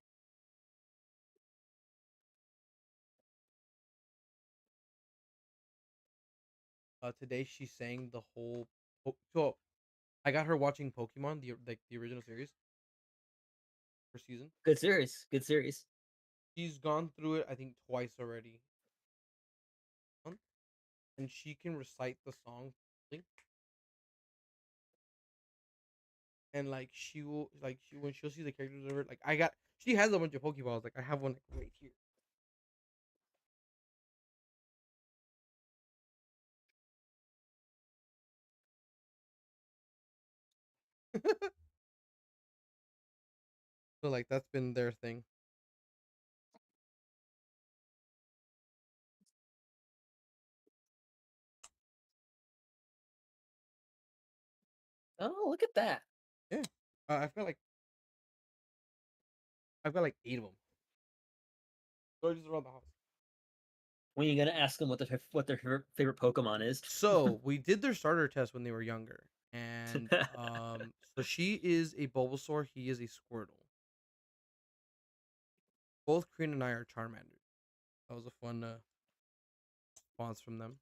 Today she sang the whole. So I got her watching Pokemon, the original series, first season. good series. Good series. She's gone through it, I think, twice already, and she can recite the song. And like she will, like when she'll see the characters of her, like she has a bunch of Pokeballs. Like I have one like right here. So like that's been their thing. Oh, look at that. Yeah, I've got like 8 of them. So just around the house. When you gonna ask them what their favorite Pokemon is? So we did their starter test when they were younger, and so she is a Bulbasaur. He is a Squirtle. Both Korean and I are Charmanders. That was a fun response from them.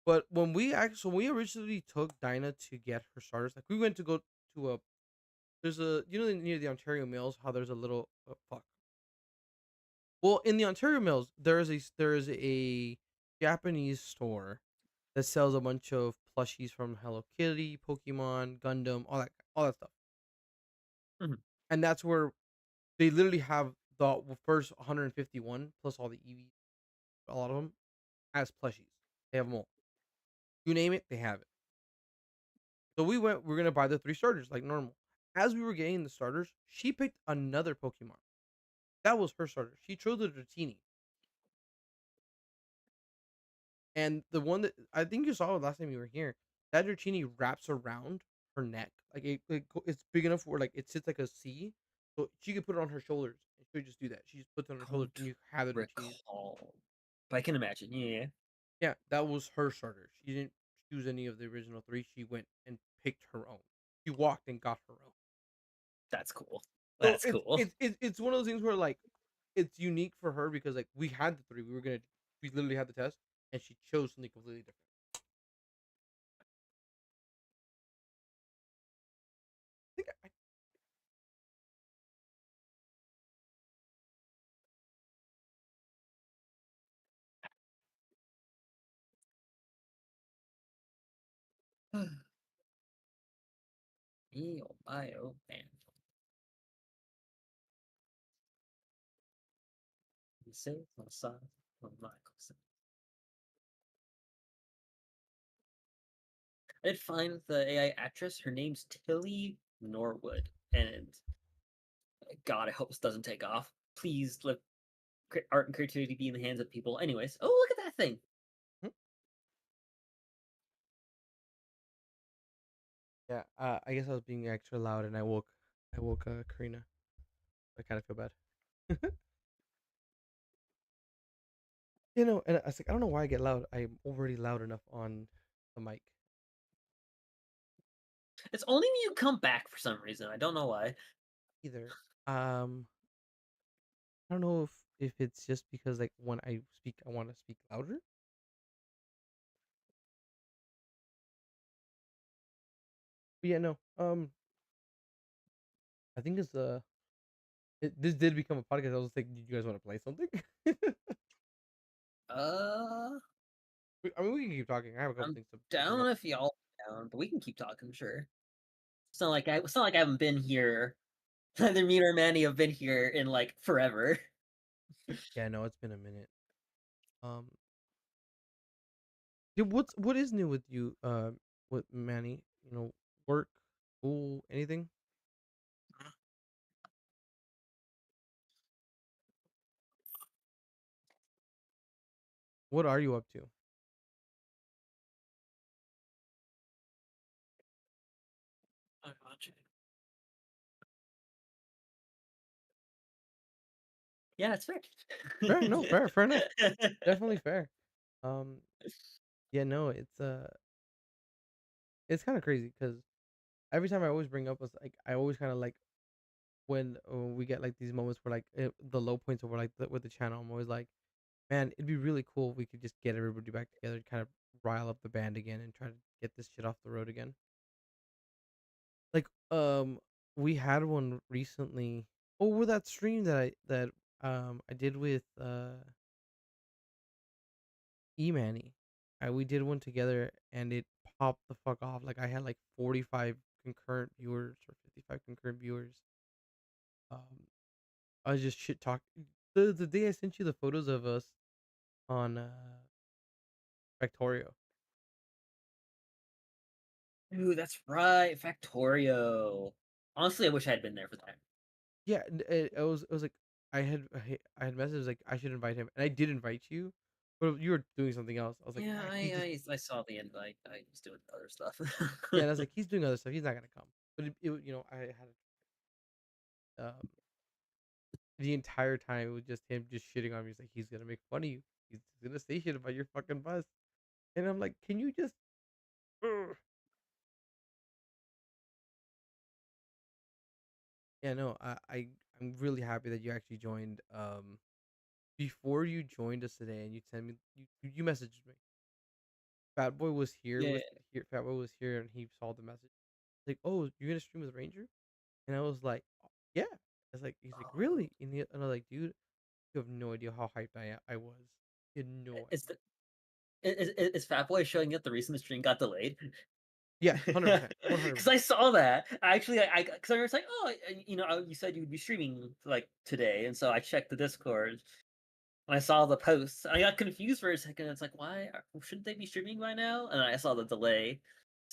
But when we originally took Dinah to get her starters, like we went to go to a there's a near the Ontario Mills how there's a little fuck. Well, in the Ontario Mills there is a Japanese store that sells a bunch of plushies from Hello Kitty, Pokemon, Gundam, all that stuff. Mhm. And that's where they literally have the first 151 plus all the EVs, a lot of them as plushies. They have them all. You name it, they have it. So we're gonna buy the 3 starters like normal. As we were getting the starters, she picked another Pokemon. That was her starter. She chose the Dratini. And the one that I think you saw last time you were here, that Dratini wraps around her neck. Like it's big enough where like it sits like a C, so she could put it on her shoulders, and she would just do that. She just puts it on her shoulders, Don't and you have the Dratini. recall, but I can imagine. Yeah, Yeah, that was her starter. She didn't choose any of the original three. She went and picked her own. She walked and got her own. that's cool. So That's cool. it's one of those things where like it's unique for her because like we had the three. We literally had the test, and she chose something completely different. I think Oh, man. You say on the side of Michael. I did find the AI actress. Her name's Tilly Norwood, and God, I hope this doesn't take off. Please let art and creativity be in the hands of people. Anyways, oh look at that thing. Hmm? Yeah, I guess I was being extra loud, and I woke Karina. I kind of feel bad. And I was like, I don't know why I get loud. I'm already loud enough on the mic. It's only when you come back for some reason. I don't know why. Either. I don't know if it's just because like when I speak, I want to speak louder. But yeah, no. I think this did become a podcast. I was like, did you guys want to play something? Uh, I mean, we can keep talking. I have a couple I'm things to bring down up. if y'all down, but we can keep talking. Sure. It's not like I haven't been here. Neither me nor Manny have been here in like forever. Yeah, no, it's been a minute. Um, yeah, what is new with you? With Manny? Work, school, anything? What are you up to? I got you. Yeah, it's fair. Fair, no, fair enough. Definitely fair. Um, yeah, no, it's kind of crazy because every time I always bring up, was like I always kind of like when we get like these moments where like the low points over like with the channel. I'm always like, man, it'd be really cool if we could just get everybody back together, kind of rile up the band again, and try to get this shit off the road again. Like, we had one recently over that stream that I did with E-Manny. We did one together and it popped the fuck off. Like I had like 45 concurrent viewers or 55 concurrent viewers. Um, I was just shit talking. The day I sent you the photos of us on Factorio. Ooh, that's right, Factorio. Honestly, I wish I had been there for that. Yeah, it was like I had messages like I should invite him, and I did invite you, but you were doing something else. I was like, Yeah, ah, he just I saw the invite. I was doing other stuff. yeah, and I was like, he's doing other stuff. He's not gonna come. But I had the entire time it was just him just shitting on me. He's like, he's gonna make fun of you. He's gonna say shit about your fucking bus, and I'm like, can you just? Ugh. Yeah, no, I'm really happy that you actually joined. Before you joined us today, and you sent me you messaged me. Fat Boy was here Yeah, with here. Fat Boy was here, and he saw the message. Like, oh, you're gonna stream with Ranger? And I was like, "Oh, yeah. I was like, he's like, really? And I was like, dude, you have no idea how hyped I was. You had no is idea. is Fatboy showing up the reason the stream got delayed? Yeah, 100%, Because 100%. I saw that. Actually, because I was like, oh, you said you would be streaming like today, and so I checked the Discord and I saw the post. I got confused for a second. It's like, why shouldn't they be streaming by now? And I saw the delay.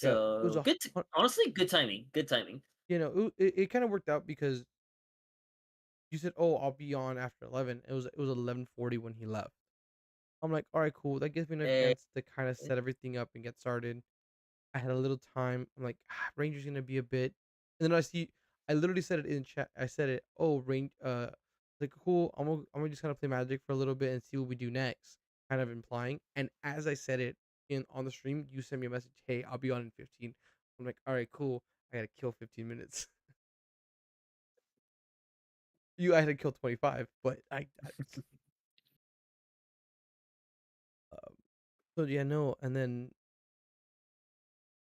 Yeah, it was So good. Honestly, good timing. Good timing. it kind of worked out because you said, oh, I'll be on after 11. It was 11:40 when he left. I'm like, all right, cool. That gives me enough Eh, chance to kind of set everything up and get started. I had a little time. I'm like, Ranger's gonna be a bit, and then I see. I literally said it in chat. I said it. Oh, range. Like cool. I'm gonna just kind of play Magic for a little bit and see what we do next. Kind of implying. And as I said it in on the stream, you sent me a message. Hey, I'll be on in 15. I'm like, all right, cool. I gotta kill 15 minutes. I had to kill 25, but um, so yeah, no. And then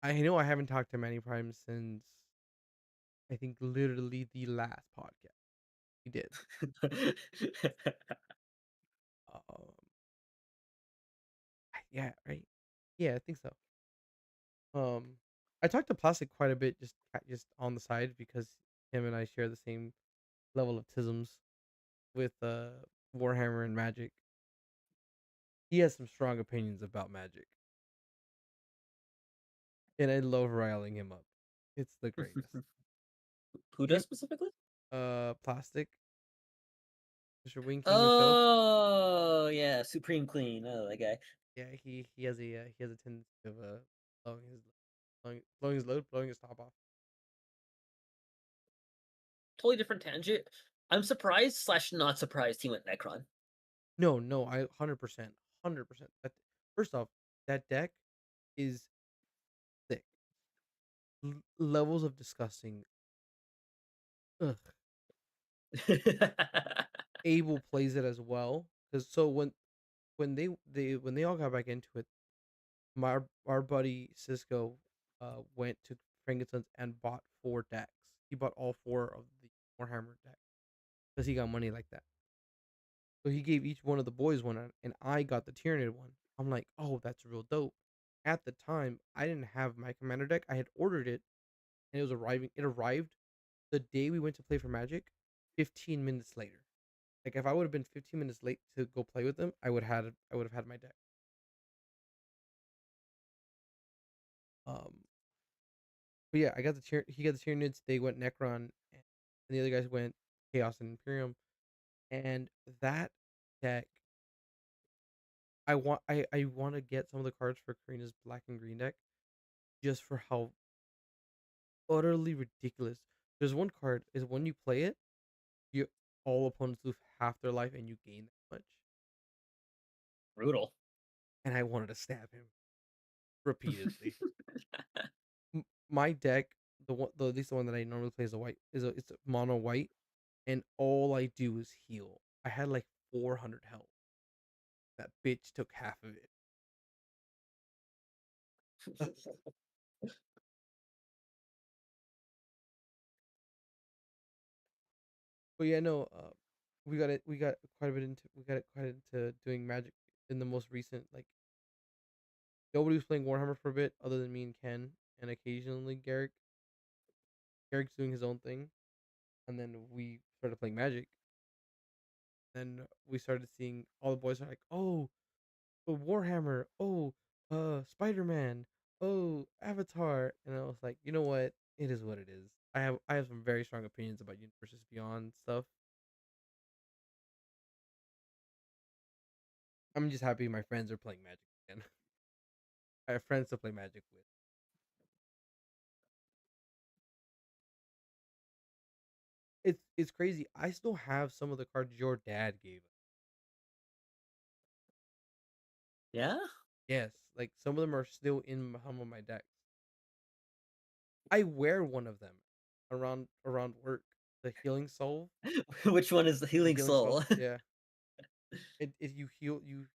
I know I haven't talked to Manny Prime since I think literally the last podcast we did. Um, yeah, right. Yeah, I think so. Um, I talked to Plastic quite a bit, just on the side because him and I share the same level of tisms with Warhammer and Magic. He has some strong opinions about Magic, and I love riling him up. It's the greatest. Who does Him, specifically? Plastic, Mr. Wing King himself. Oh yeah, Supreme Clean. Oh, that guy. Yeah, he has a tendency of blowing his load, blowing his top off. Totally different tangent. I'm surprised slash not surprised he went Necron. No, no, I 100%, 100%. First off, that deck is thick. Levels of disgusting. Ugh. Abel plays it as well because so when they all got back into it, our buddy Cisco went to Frankenstein's and bought 4 decks. He bought all 4 of the Warhammer decks because he got money like that. So he gave each one of the boys one, and I got the Tyranid one. I'm like, oh, that's real dope. At the time, I didn't have my commander deck. I had ordered it, and it was arriving. It arrived the day we went to play for Magic, 15 minutes later. Like if I would have been 15 minutes late to go play with them, I would have had my deck. Um, but yeah, he got the Tyranids. They went Necron, and the other guys went Chaos and Imperium, and that deck. I want to get some of the cards for Karina's black and green deck just for how utterly ridiculous. There's one card is when you play it, you all opponents lose half their life and you gain that much. Brutal. And I wanted to stab him repeatedly. My deck, at least the one that I normally play is a white, it's a mono white, and all I do is heal. I had like 400 health. That bitch took half of it. But yeah, no, we got quite a bit into we got quite into doing Magic in the most recent like nobody was playing Warhammer for a bit other than me and Ken and occasionally Garrick. Garrick's doing his own thing, and then we started playing Magic. Then we started seeing all the boys are like, oh, Warhammer, oh, Spider Man, oh, Avatar, and I was like, you know what? It is what it is. I have some very strong opinions about Universes Beyond stuff. I'm just happy my friends are playing Magic again. I have friends to play Magic with. It's crazy. I still have some of the cards your dad gave us. Yeah. Yes, like some of them are still in some of my decks. I wear one of them around work. The Healing Soul. Which one is the The Healing Healing Soul. Soul? Yeah. If you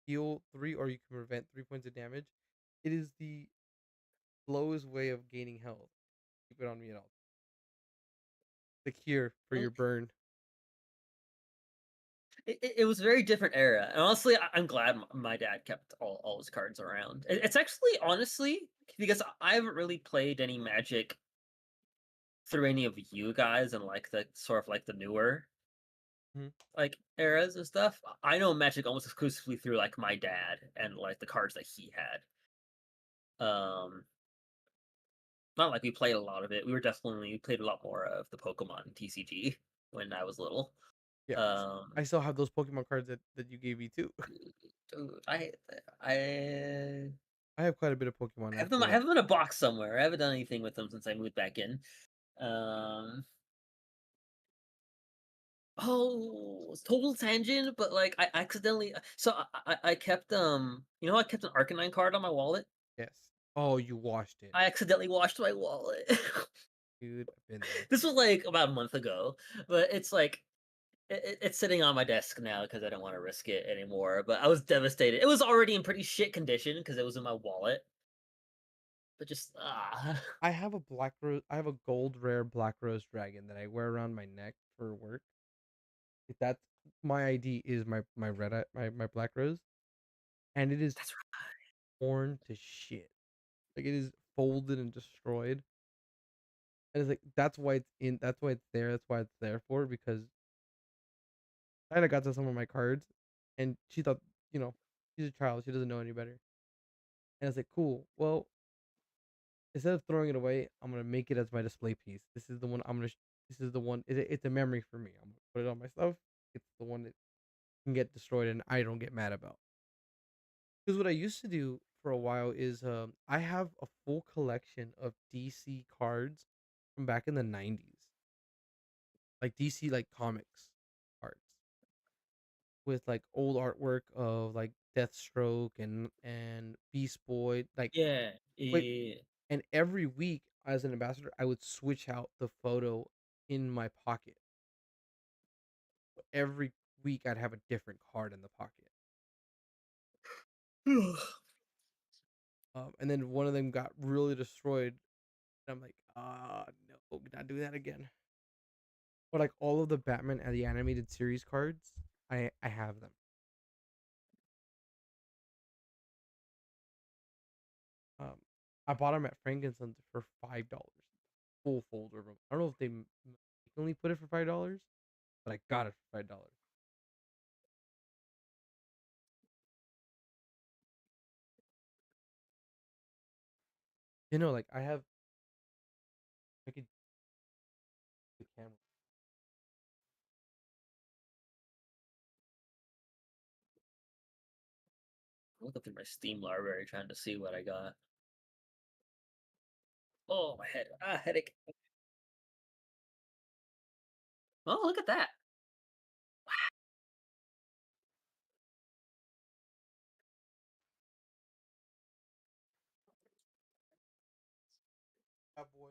heal 3 or you can prevent 3 points of damage. It is the slowest way of gaining health. Keep it on me at all. The cure for your burn. It was a very different era, and honestly, I'm glad my dad kept all his cards around. It's actually honestly because I haven't really played any Magic through any of you guys and like the sort of like the newer Mhm. like eras and stuff. I know Magic almost exclusively through like my dad and like the cards that he had. Not like we played a lot of it. We played a lot more of the Pokemon TCG when I was little. Yeah, I still have those Pokemon cards that you gave me too. Dude, I I have quite a bit of Pokemon. I have them. I have them in a box somewhere. I haven't done anything with them since I moved back in. Oh, total tangent, but like I accidentally. So I kept I kept an Arcanine card on my wallet. Yes. Oh, you washed it. I accidentally washed my wallet. Dude, I've been there. This was like about a month ago, but it's like it's sitting on my desk now because I don't want to risk it anymore. But I was devastated. It was already in pretty shit condition because it was in my wallet. But just I have a black rose. I have a gold rare black rose dragon that I wear around my neck for work. That's my ID is my my black rose, and it is that's torn to shit. Like it is folded and destroyed. And it's like that's why it's in. That's why it's there. That's why it's there for because Dinah got to some of my cards, and she thought, she's a child. She doesn't know any better. And it's like, cool. Well, instead of throwing it away, I'm gonna make it as my display piece. This is the one I'm gonna. This is the one. It's a memory for me. I'm gonna put it on my stuff. It's the one that can get destroyed, and I don't get mad about. Because what I used to do for a while is, I have a full collection of DC cards from back in the '90s, like DC like comics cards with like old artwork of like Deathstroke and Beast Boy. Like, yeah. wait, and every week as an ambassador, I would switch out the photo in my pocket. Every week, I'd have a different card in the pocket. And then one of them got really destroyed, and I'm like, no, not do that again. But like all of the Batman and the animated series cards, I have them. Um, I bought them at Frankenstein's for $5, full folder of them. I don't know if they mistakenly put it for $5, but I got it for $5. Like I have, I could the camera. Look through my Steam library trying to see what I got. Oh, my head. Headache. Oh, look at that. Yeah, boy.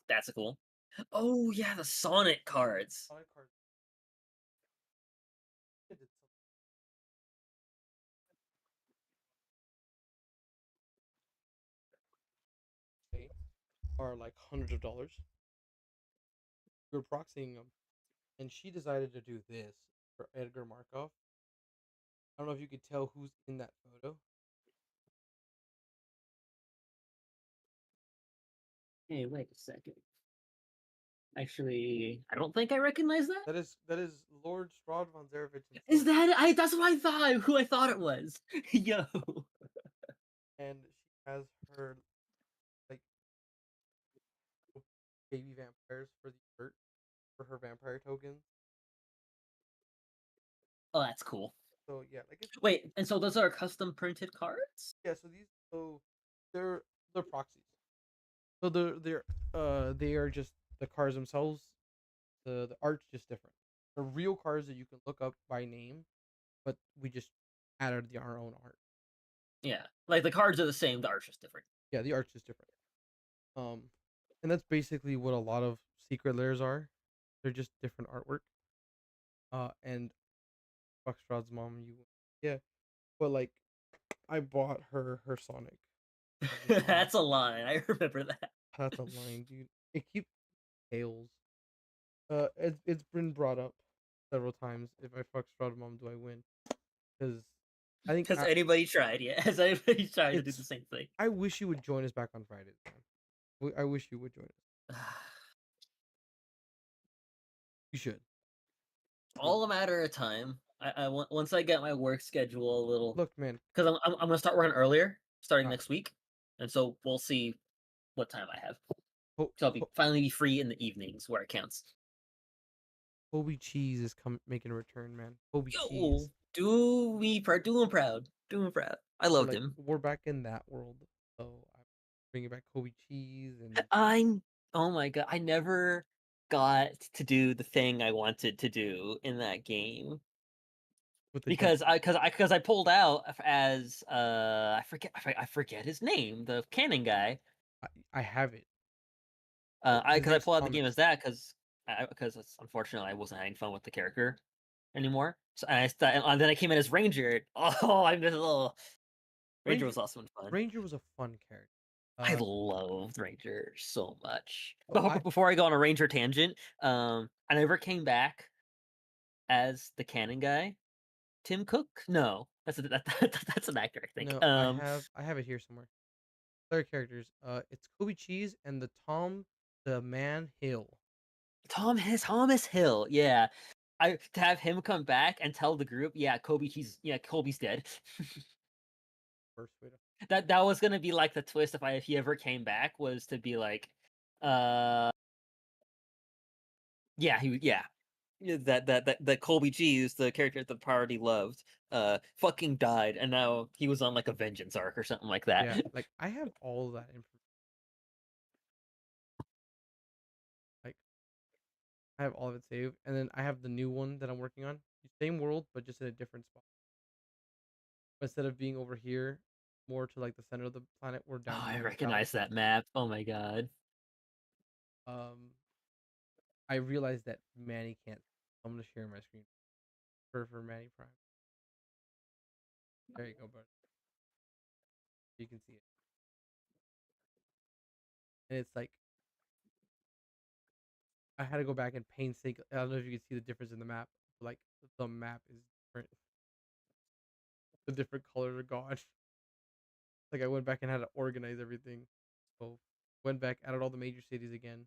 That's cool. Oh yeah, the Sonic cards. Sonic cards. I did something are like hundreds of dollars. We were proxying them, and she decided to do this for Edgar Markov. I don't know if you could tell who's in that photo. Hey, wait a second. Actually, I don't think I recognize that. That is Lord Strahd von Zarevich himself. Is that that's what I thought. Who I thought it was. Yo. And she has her like baby vampires for the art for her vampire tokens. Oh, that's cool. So yeah, like it's Wait, and so those are custom printed cards? yeah. So they're proxies. So they are just the cards themselves. The art's just different. The real cards that you can look up by name, but we just added our own art. Yeah, like the cards are the same. The art's just different. Yeah, the art's just different. And that's basically what a lot of secret layers are. They're just different artwork. And Foxtrott's mom, yeah, but like I bought her Sonic. That's a line. I remember that. That's a line, dude. It keeps tails. It's been brought up several times. If I Foxtrot mom, do I win? Because I think Has anybody tried yet? Has anybody tried to do the it's. same thing? I wish you would join us back on Fridays, man. I wish you would join us. You should. All a matter of time. Once I get my work schedule a little, Look, man. because I'm gonna start working earlier starting Ah, next week, and so we'll see what time I have. Ho- So I'll be Ho- finally be free in the evenings where it counts. Kobe cheese is making a return, man. Kobe Yo, cheese. do him proud. Do him proud. I loved him. We're back in that world, so I'm bringing back Kobe cheese and I'm. Oh my god! I never got to do the thing I wanted to do in that game with the jet. because I pulled out as I forget his name, the cannon guy. I have it. I His because I name's pulled out the game Thomas. as that because unfortunately I wasn't having fun with the character anymore. So and then I came in as Ranger. Oh, I missed a little. Ranger Ranger was awesome and fun. Ranger was a fun character. I loved Ranger so much. So Before I go on a Ranger tangent, I never came back as the cannon guy. Tim Cook? No, that's an actor, I think. no, I have it here somewhere. Other characters. It's Kobe cheese and the Tom the Man Hill. Thomas Hill. Yeah, I to have him come back and tell the group, yeah, Kobe's dead. First way to. That was gonna be like the twist if he ever came back was to be like, uh, yeah, that Colby G's, the character that the party loved, fucking died, and now he was on like a vengeance arc or something like that. Yeah, like I have all of that information. Like I have all of it saved, and then I have the new one that I'm working on. Same world, but just in a different spot. Instead of being over here, more to like the center of the planet, we're Oh, down I here south. recognize that map. Oh my god. I realized that Manny can't. I'm gonna share my screen for Manny Prime. There you go, bud. You can see it, and it's like I had to go back and painstaking. I don't know if you can see the difference in the map. But like the map is different. The different colors are gone. Like I went back and had to organize everything. So went back, added all the major cities again,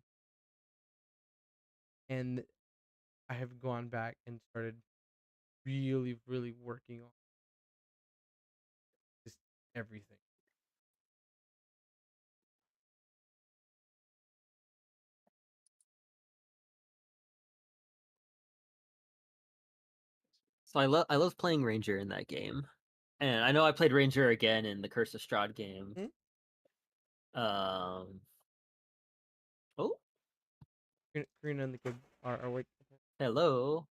and I have gone back and started really, really working on just everything. So I love playing Ranger in that game, and I know I played Ranger again in the Curse of Strahd game. Hmm? Um. Oh, Karina and the kid are wait. hello.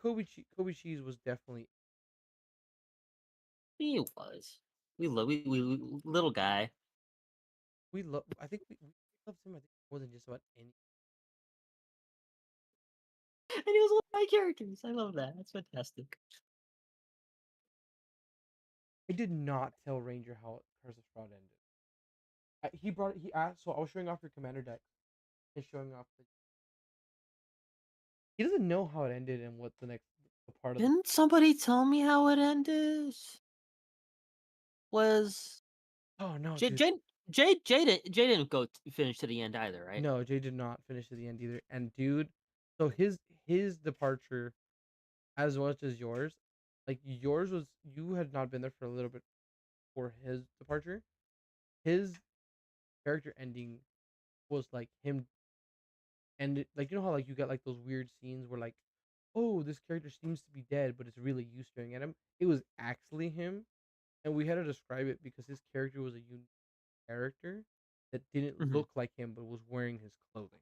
Kobe cheese was definitely He was. We little guy. we love. I think we loved him. I think more than just about any. And he was one of my characters. I love that. That's fantastic. I did not tell Ranger how Curse of Strahd ended. He brought he asked. So I was showing off your commander deck and showing off the. He doesn't know how it ended and what the part of the. Didn't somebody tell me how it ended? Was Oh no, Jay dude. Jay didn't go finish to the end either, right? No, Jay did not finish to the end either. And dude, so his departure, as much as yours, like yours was you had not been there for a little bit for his departure. His character ending was like him and like you know how like you get like those weird scenes where like oh this character seems to be dead but it's really you staring at him. It was actually him, and we had to describe it because his character was a unique character that didn't Mhm. look like him but was wearing his clothing.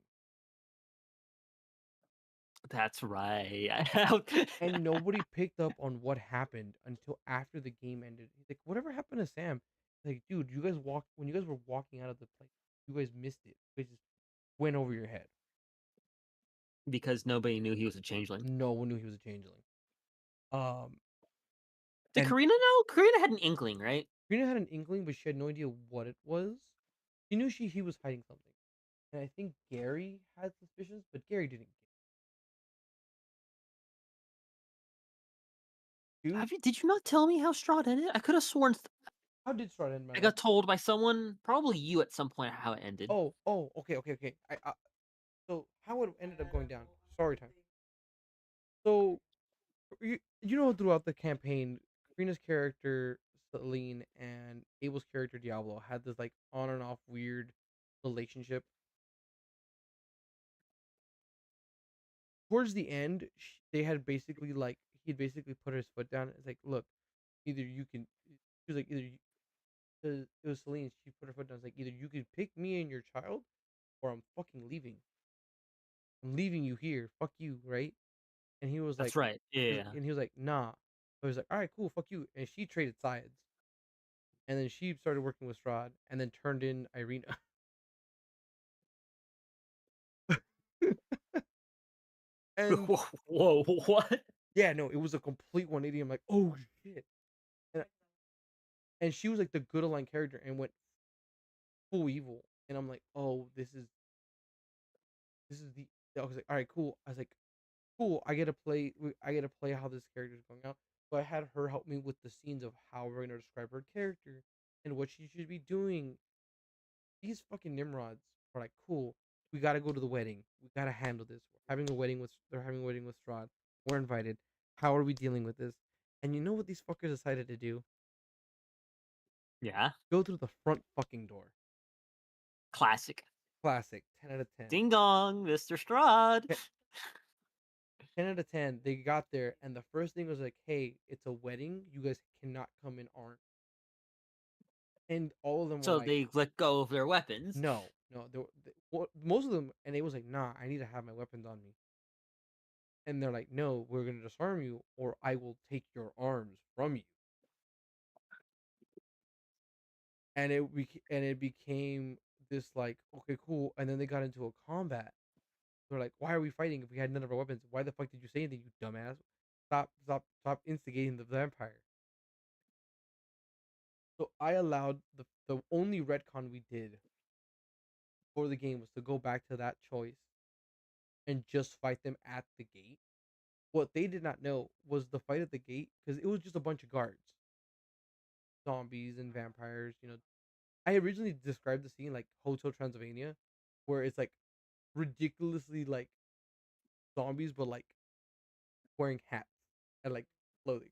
That's right. And nobody picked up on what happened until after the game ended. He's like, "Whatever happened to Sam?" Like, dude, you guys walked when you guys were walking out of the place. You guys missed it. It just went over your head. Because nobody knew he was a changeling. No one knew he was a changeling. Um, Did and Karina know? Karina had an inkling, right? Rena had an inkling, but she had no idea what it was. She knew he was hiding something, and I think Gary had suspicions, but Gary didn't. dude. Did you not tell me how Strahd ended? I could have sworn How did Strahd end, I man? got told by someone, probably you at some point, how it ended. Oh, okay. So how it ended up going down? Story time. So you know throughout the campaign, Karina's character Celine and Abel's character Diablo had this like on and off weird relationship. Towards the end, they had basically like he'd basically put his foot down. It's like, look, either you can. She was like, either you, 'cause it was Celine. She put her foot down. It's like either you could pick me and your child, or I'm fucking leaving. I'm leaving you here. Fuck you, right? And he was like, That's right. Yeah. and he was like, nah. I was like, all right, cool, fuck you. And she traded sides, and then she started working with Strahd, and then turned in Irina. And Whoa, what? yeah, no, it was a complete 180. I'm like, oh shit. And, and she was like the good aligned character and went full evil. And I'm like, oh, this is the. I was like, all right, cool. I was like, cool. I get to play how this character is going out. So I had her help me with the scenes of how we're gonna describe her character and what she should be doing. These fucking Nimrods are like, cool. We gotta go to the wedding. We gotta handle this. They're having a wedding with Strahd. We're invited. How are we dealing with this? And you know what these fuckers decided to do? Yeah. Go through the front fucking door. Classic. Classic. 10 out of 10. Ding dong, Mr. Strahd. 10 out of 10. They got there, and the first thing was like, hey, it's a wedding. You guys cannot come in armed. And all of them were So like, they let go of their weapons. no, no. Most of them, and it was like, nah, I need to have my weapons on me. And they're like, no, we're going to disarm you, or I will take your arms from you. And it became this like, okay, cool. And then they got into a combat. They're like, why are we fighting if we had none of our weapons? Why the fuck did you say anything, you dumbass? Stop instigating the vampire. So I allowed the only retcon we did for the game was to go back to that choice and just fight them at the gate. What they did not know was the fight at the gate, because it was just a bunch of guards, zombies and vampires. I originally described the scene like Hotel Transylvania, where it's like ridiculously like zombies, but like wearing hats and like clothing.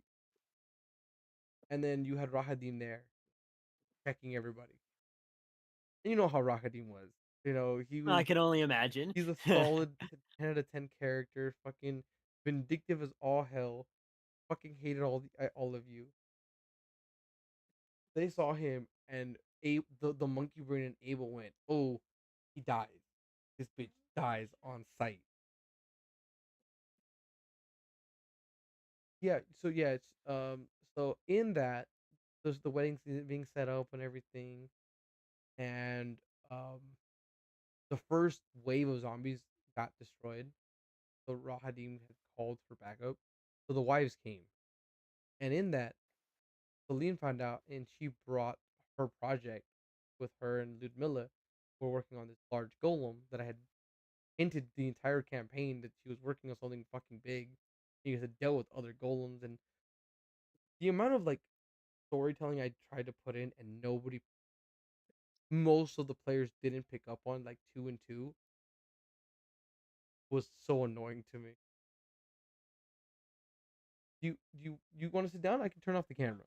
And then you had Rahadim there checking everybody. And you know how Rahadim was. I can only imagine. He's a solid 10 out of 10 character, fucking vindictive as all hell. Fucking hated all of you. They saw him, and the monkey brain and Abel went, oh, he dies. This bitch dies on sight. Yeah, it's so in that there's the wedding being set up and everything, and um the first wave of zombies got destroyed. So Rahadim had called for backup. So the wives came. And in that, Celine found out, and she brought her project with her and Ludmilla. We're working on this large golem that I had hinted the entire campaign that she was working on something fucking big. She had dealt with other golems, and the amount of like storytelling I tried to put in, and most of the players didn't pick up on, like 2 and 2, was so annoying to me. You want to sit down? I can turn off the camera.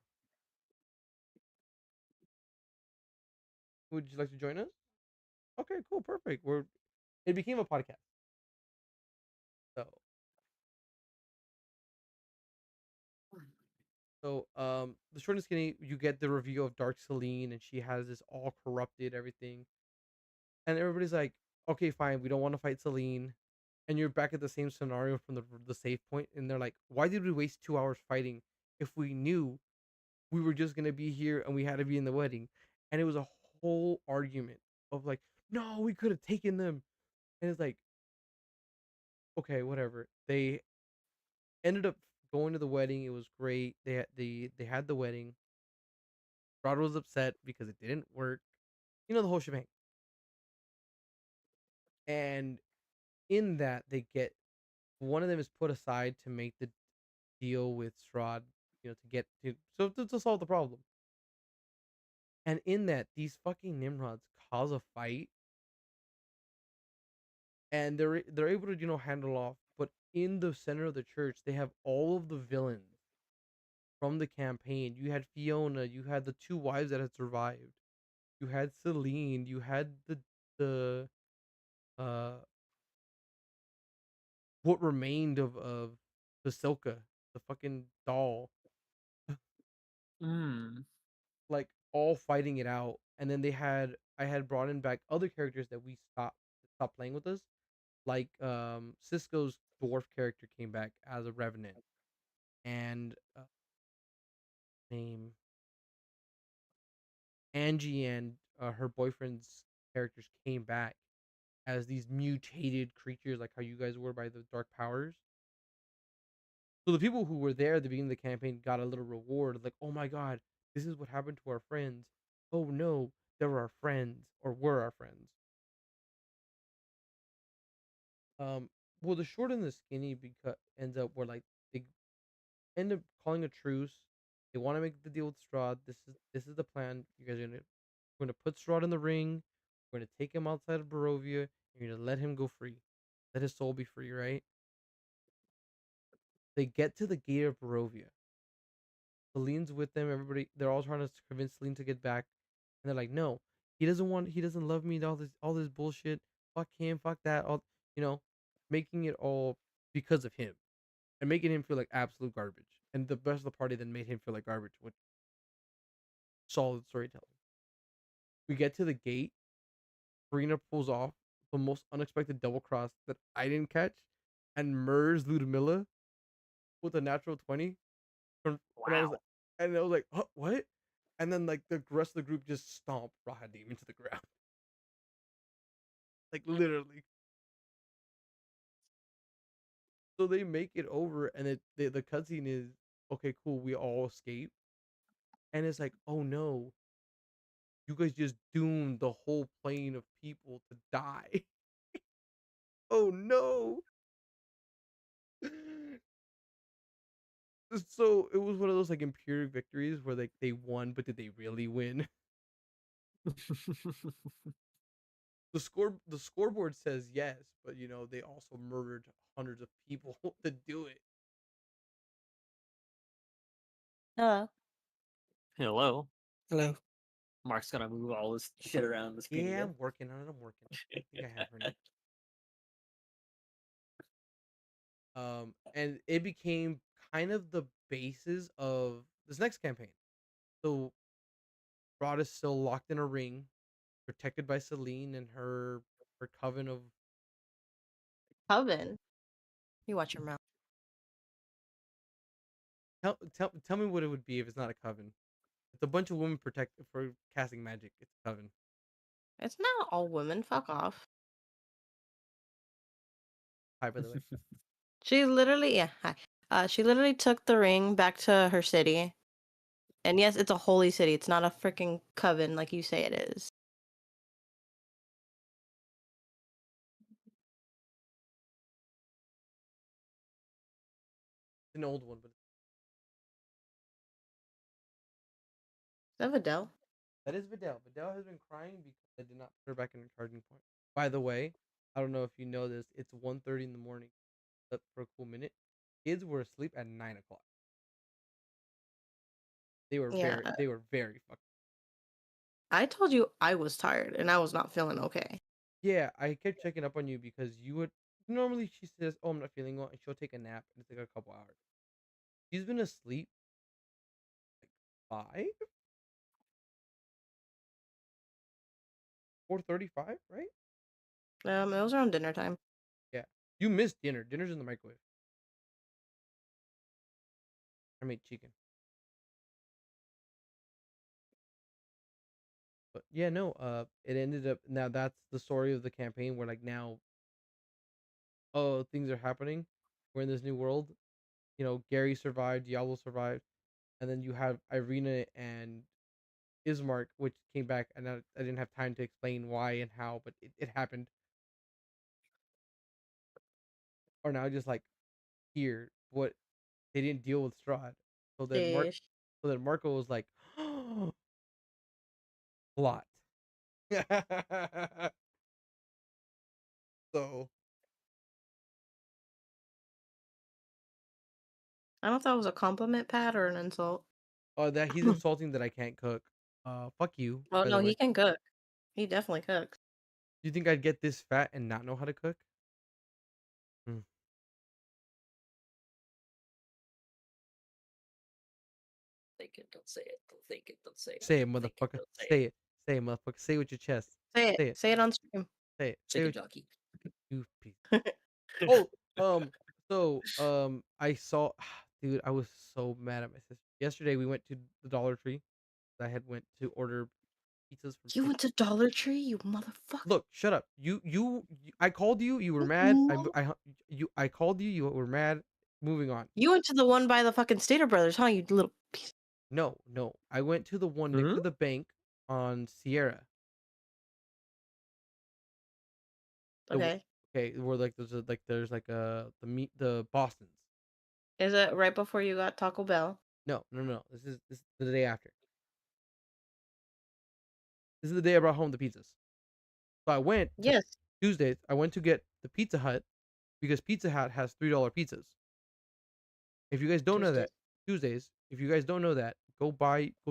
Would you like to join us? Okay, cool, perfect. It became a podcast. So the short and skinny, you get the review of Dark Celine, and she has this all corrupted everything, and everybody's like, okay, fine, we don't want to fight Celine, and you're back at the same scenario from the save point, and they're like, why did we waste 2 hours fighting if we knew we were just gonna be here and we had to be in the wedding? And it was a whole argument of like, no, we could have taken them, and it's like, okay, whatever. They ended up going to the wedding. It was great. They had the wedding. Rod was upset because it didn't work. The whole shebang. And in that, they get one of them is put aside to make the deal with Strahd, to get to solve the problem. And in that, these fucking Nimrods cause a fight, and they're able to handle off. But in the center of the church, they have all of the villains from the campaign. You had Fiona, you had the two wives that had survived, you had Celine, you had the uh what remained of Basilka, the fucking doll, Mm. like all fighting it out. And then I had brought in back other characters that we stopped playing with us, like Cisco's dwarf character came back as a revenant, and name Angie and her boyfriend's characters came back as these mutated creatures, like how you guys were by the dark powers. So the people who were there at the beginning of the campaign got a little reward, like, oh my god, this is what happened to our friends. Oh no, they were our friends or were our friends. Well, the short and the skinny because ends up where like they end up calling a truce. They want to make the deal with Strahd. This is the plan. You guys are gonna put Strahd in the ring. We're gonna take him outside of Barovia. You're gonna let him go free. Let his soul be free, right? They get to the gate of Barovia. Celine's with them. Everybody, they're all trying to convince Celine to get back, and they're like, "No, he doesn't love me. All this bullshit. Fuck him. Fuck that. All making it all because of him, and making him feel like absolute garbage. And the best of the party then made him feel like garbage with solid storytelling. We get to the gate. Karina pulls off the most unexpected double cross that I didn't catch, and murders Ludmilla with a natural 20. And I was Wow. like, huh, what? And then like the rest of the group just stomped Rahadim into the ground, like literally. So they make it over, and the cutscene is okay, cool. We all escape, and it's like, oh no, you guys just doomed the whole plane of people to die. Oh no. So it was one of those like imperial victories where like they won, but did they really win? The scoreboard says yes, but they also murdered hundreds of people to do it. Hello. Hello. Mark's gonna move all this shit around the screen Yeah, again. I'm working on it. I'm working. I think I have her name. And it became kind of the basis of this next campaign. So Rod is still locked in a ring, protected by Celine and her coven of. Coven. You watch your mouth. Tell me what it would be if it's not a coven. It's a bunch of women protected for casting magic. It's a coven. It's not all women. Fuck off. Hi, by the way. She literally, yeah, hi. She literally took the ring back to her city. And yes, it's a holy city. It's not a freaking coven like you say it is. It's an old one, but Is that Videl? that is Videl. Videl has been crying because I did not put her back in her charging point. By the way, I don't know if you know this. It's 1:30 in the morning. Slept for a cool minute. Kids were asleep at 9 o'clock. Yeah. They were very fucking. I told you I was tired and I was not feeling okay. Yeah, I kept checking up on you because you would normally she says, "Oh, I'm not feeling well," and she'll take a nap and it's like a couple hours. She's been asleep like 4:35, right? It was around dinner time. Yeah, you missed dinner. Dinner's in the microwave. I made chicken, but yeah, no. It ended up now. That's the story of the campaign. Where like now, oh, things are happening. We're in this new world. Gary survived. Diablo survived, and then you have Irina and Ismark, which came back, and I didn't have time to explain why and how, but it happened. Or now just like here, what they didn't deal with Strahd. So then Sheesh. Marco was like, plot. So I don't know if that was a compliment, Pat, or an insult. that he's insulting that I can't cook. Fuck you, Oh by no, the way. he can cook. He definitely cooks. Do you think I'd get this fat and not know how to cook? Mm. Think it, don't say it. Don't think it, don't say it. Say it, Don't think it, motherfucker. don't say Say it. Say it, motherfucker. Say it with your chest. Say it. Say it. Say it on stream. Say it. Say it Chicken with jockey. you piece. Oh, so I saw, dude, I was so mad at my sister. Yesterday we went to the Dollar Tree. I had went to order pizzas from. You went to Dollar Tree, you motherfucker. Look, shut up. I called you. You were mad. I called you. You were mad. Moving on. You went to the one by the fucking Stater Brothers, huh? You little piece. No, no. I went to the one next Hmm? to the bank on Sierra. Okay. Okay, where like there's like the Boston's. Is it right before you got Taco Bell? No, no, no. This is the day after. This is the day I brought home the pizzas. So I went Yes. Tuesdays. I went to get the Pizza Hut because Pizza Hut has $3 pizzas. If you guys don't know that, Tuesdays. If you guys don't know that, go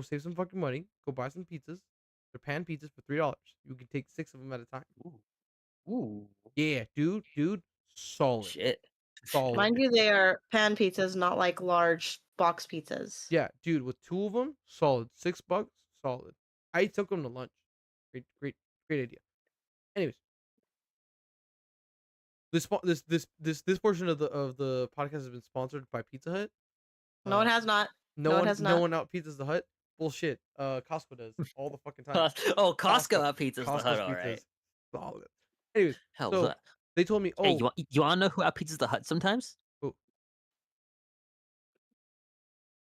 save some fucking money. Go buy some pizzas. They're pan pizzas for $3. You can take 6 of them at a time. Ooh. Yeah, dude, solid, Shit. solid. Mind you, they are pan pizzas, not like large box pizzas. Yeah, dude, with 2 of them, solid. $6, solid. I took them to lunch. Great idea. Anyways, this portion of the podcast has been sponsored by Pizza Hut. No, it has not. No No, it one, has no not. one out pizzas the Hut. Bullshit. Costco does all the fucking time. Oh, Costco out pizzas the Costco's Hut, all right. solid. Anyways, Hell, so they told me, hey, oh, you want to know who out pizzas the Hut sometimes? oh,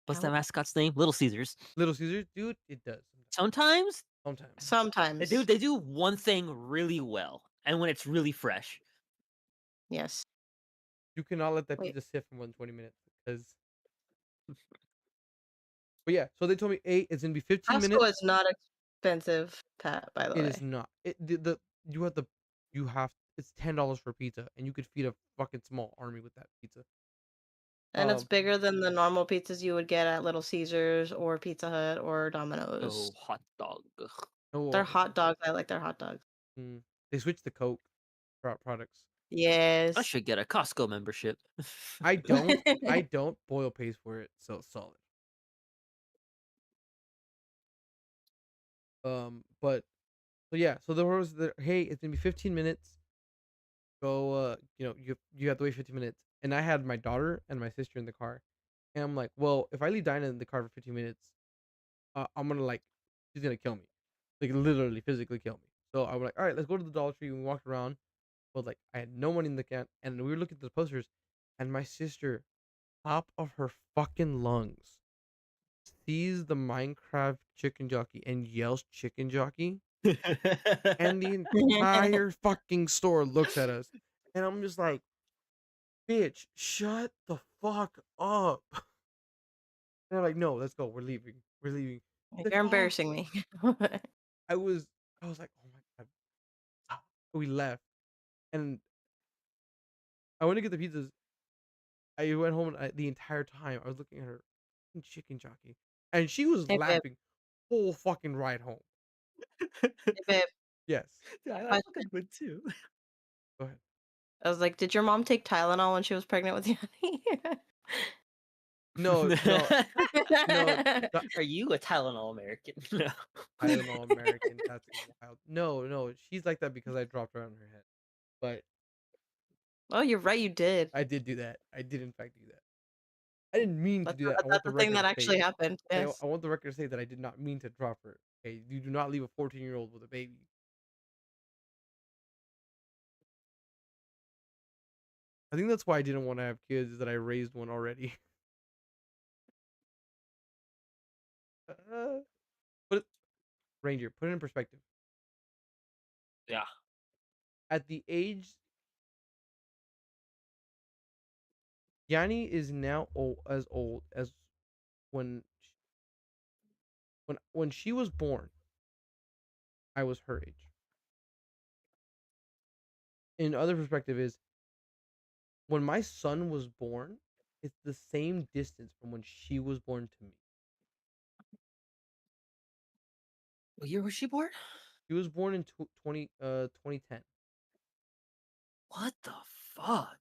What's that mascot's name? Little Caesars. Little Caesars, dude, it does Sometimes, Sometimes. they do one thing really well, and when it's really fresh. Yes. You cannot let that Wait. pizza sit for more than 20 minutes because. But yeah, so they told me, it's gonna be 15 Costco minutes. is not expensive, Pat, by the way. It is not. It's $10 for pizza, and you could feed a fucking small army with that pizza. And it's bigger than the normal pizzas you would get at Little Caesars or Pizza Hut or Oh, Domino's. hot dog. They're hot dogs. I like their hot dogs. They switched to Coke products. Yes. I should get a Costco membership. I don't. I don't. Boyle pays for it, so solid. But so yeah, so there was hey, it's gonna be 15 minutes. Go, you have to wait 15 minutes, and I had my daughter and my sister in the car, and I'm like, well, if I leave Dinah in the car for 15 minutes, I'm gonna she's gonna kill me, like literally physically kill me. So I was like, all right, let's go to the Dollar Tree. And we walked around, but like I had no money in the can, and we were looking at the posters, and my sister, top of her fucking lungs, sees the Minecraft chicken jockey and yells chicken jockey, and the entire fucking store looks at us, and I'm just like, bitch, shut the fuck up. And they're like, no, let's go, we're leaving. Like, You're embarrassing me. I was like, oh my god. We left, and I went to get the pizzas. I went home, and the entire time I was looking at her chicken jockey, and she was Hey, babe. laughing whole fucking ride home. Hey, babe. Yes. Yeah, I fucking would too. Go ahead. I was like, did your mom take Tylenol when she was pregnant with Yanni? No. Are you a Tylenol American? No. Tylenol American. That's wild. No. She's like that because I dropped her on her head. But Oh, you're right. You did. I did do that. I did in fact do that. I didn't mean to do that. I want That's the the thing record that to actually say. happened. Yes. I want the record to say that I did not mean to drop her. Okay, you do not leave a 14-year-old with a baby. I think that's why I didn't want to have kids. Is that I raised one already. Ranger, put it in perspective. Yeah. At the age, Yanni is now as old as when she was born, I was her age. In other perspective is when my son was born, it's the same distance from when she was born to me. What year was she born? She was born in 2010. What the fuck?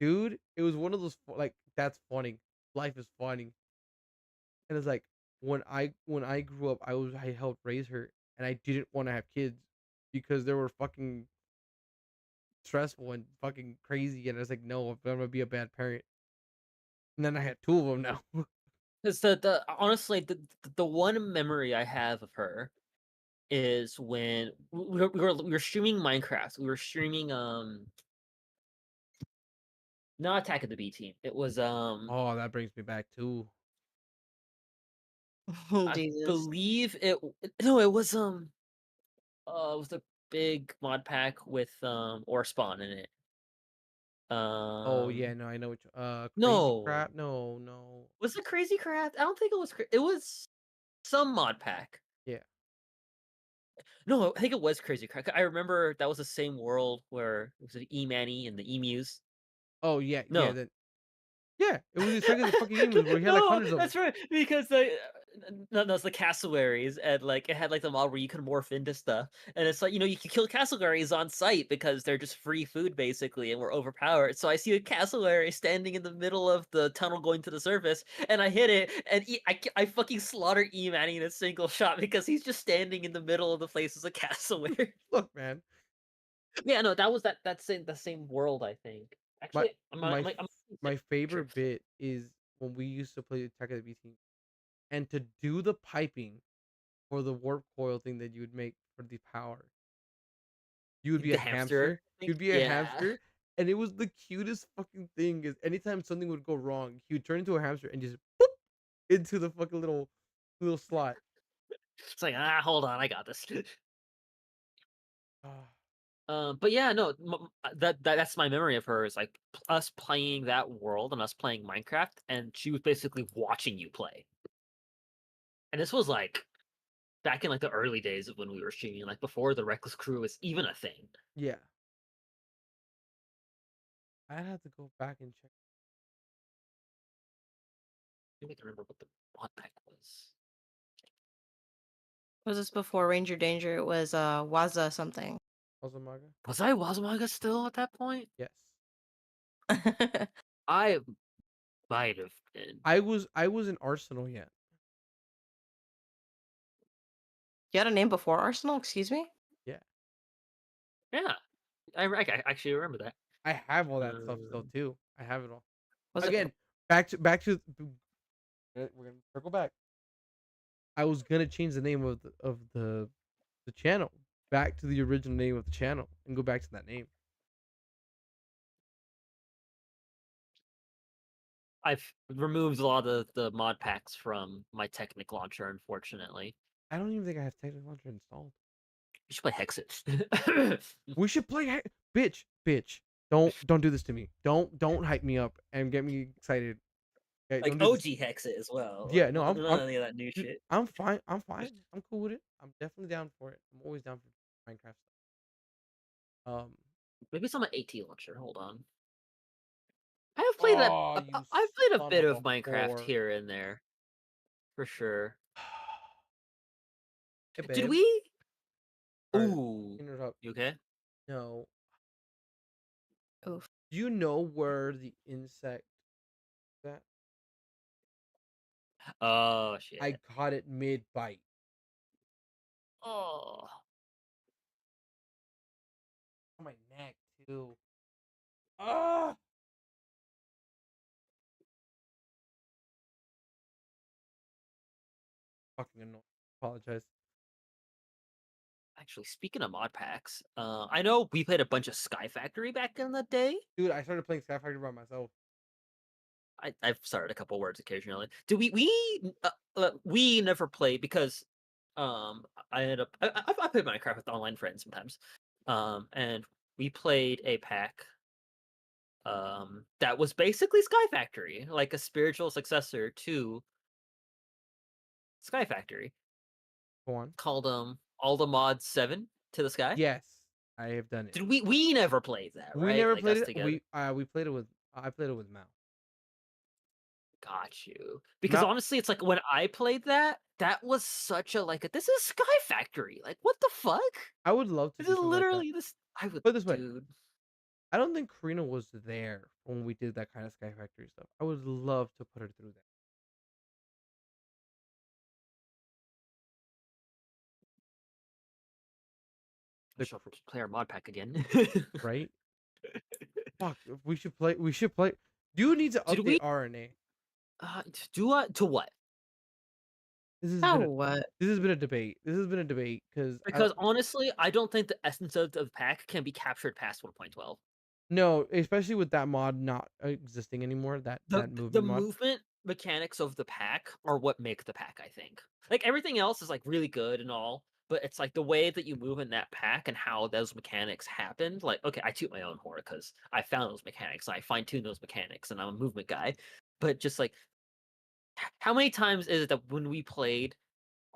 Dude, it was one of those like that's funny. Life is funny. And it's like when I grew up, I helped raise her and I didn't want to have kids because they were fucking stressful and fucking crazy and I was like, no, I'm gonna be a bad parent. And then I had two of them now. Because the honestly the one memory I have of her is when we were streaming Minecraft. We were streaming not Attack of the B Team. It was Oh, that brings me back too. I Jesus. believe no, it was it was a big mod pack with ore spawn in it. Oh yeah, Um no, I know which crazy no. crap. No, no. Was it Crazy Craft? I don't think it was it was some mod pack. Yeah. No, I think it was Crazy Craft. I remember that was the same world where it was an E-Manny and the emus. Oh yeah, yeah, No. then yeah, it was exactly the fucking emus where he had like No, hundreds of them. that's right. Because the no, it's the cassowaries, and like it had like the mod where you could morph into stuff, and it's like you can kill cassowaries on sight because they're just free food basically, and we're overpowered. So I see a cassowary standing in the middle of the tunnel going to the surface, and I hit it, and I fucking slaughter E-Manny in a single shot because he's just standing in the middle of the place as a cassowary. Look, man, Yeah, no, that was the same world I think. my Actually, my I'm my sure. favorite bit is when we used to play Attack of the B Team, and to do the piping for the warp coil thing that you would make for the power. You would be The a hamster hamster. thing? You'd be a Yeah. hamster, and it was the cutest fucking thing. Is anytime something would go wrong, he would turn into a hamster and just boop into the fucking little slot. It's like, hold on, I got this. Ah, But yeah, no, that's my memory of her is like us playing that world and us playing Minecraft, and she was basically watching you play. And this was like back in like the early days of when we were streaming, like before the Reckless Crew was even a thing. yeah, I'd have to go back and check. I can remember what the mod pack was. Was this before Ranger Danger? It was Waza something. Ozumaga? Was I Wazamaga still at that point? Yes, You I might have been. I was in Arsenal yet. had a name before Arsenal? Excuse me? Yeah, Yeah, I actually remember that. I have all that stuff still Um, too. I have it all. Was it Again, back to we're gonna circle back. I was gonna change the name of the channel back to the original name of the channel and go back to that name. I've removed a lot of the mod packs from my Technic launcher, unfortunately. I don't even think I have Technical Launcher installed. You should play Hexit. We should play bitch. Don't do this to me. Don't hype me up and get me excited. Okay, Like don't do this. OG Hexit as well. Yeah, Like no, none of any of that new dude, shit. I'm fine. I'm fine. I'm cool with it. I'm definitely down for it. I'm always down for Minecraft stuff. Maybe it's on my AT launcher. Hold on. I have played Oh, you I've played a son bit of of a Minecraft whore. here and there, for sure. Hey, Did babe. we? Sorry to Ooh, interrupt. you okay? No. Oof. Do you know where the insect is at? Oh I shit. caught it mid bite. Oh, On my neck too. Ah, fucking annoying. Apologize. actually, speaking of mod packs, I know we played a bunch of Sky Factory back in the day. Dude, I started playing Sky Factory by myself. I've started a couple words occasionally. Do we never played because I ended up I play Minecraft with online friends sometimes, and we played a pack that was basically Sky Factory, like a spiritual successor to Sky Factory Go on. called All the Mods 7 to the Sky. Yes, I have done it. Did we never played that, We right? never Like played us it. together. We played it with I played it with Mal. Got you. Because Mal, honestly, it's like when I played that, that was such a like this is Sky Factory. Like what the fuck? I would love to This do is something like that. literally this. I would, Put it this way, dude. I don't think Karina was there when we did that kind of Sky Factory stuff. I would love to put her through that. I shall play our mod pack again. Right? Fuck, we should play. We should play. Do you need to Did update we? RNA? To what? This has Oh, been a, what? this has been a debate. This has been a debate Because honestly, I don't think the essence of the pack can be captured past 1.12. no, especially with that mod not existing anymore. That The movement mod. movement mechanics of the pack are what make the pack, I think. Like everything else is like really good and all, but it's like the way that you move in that pack and how those mechanics happened. Like, okay, I toot my own horn because I found those mechanics, I fine tune those mechanics, and I'm a movement guy. But just like, how many times is it that when we played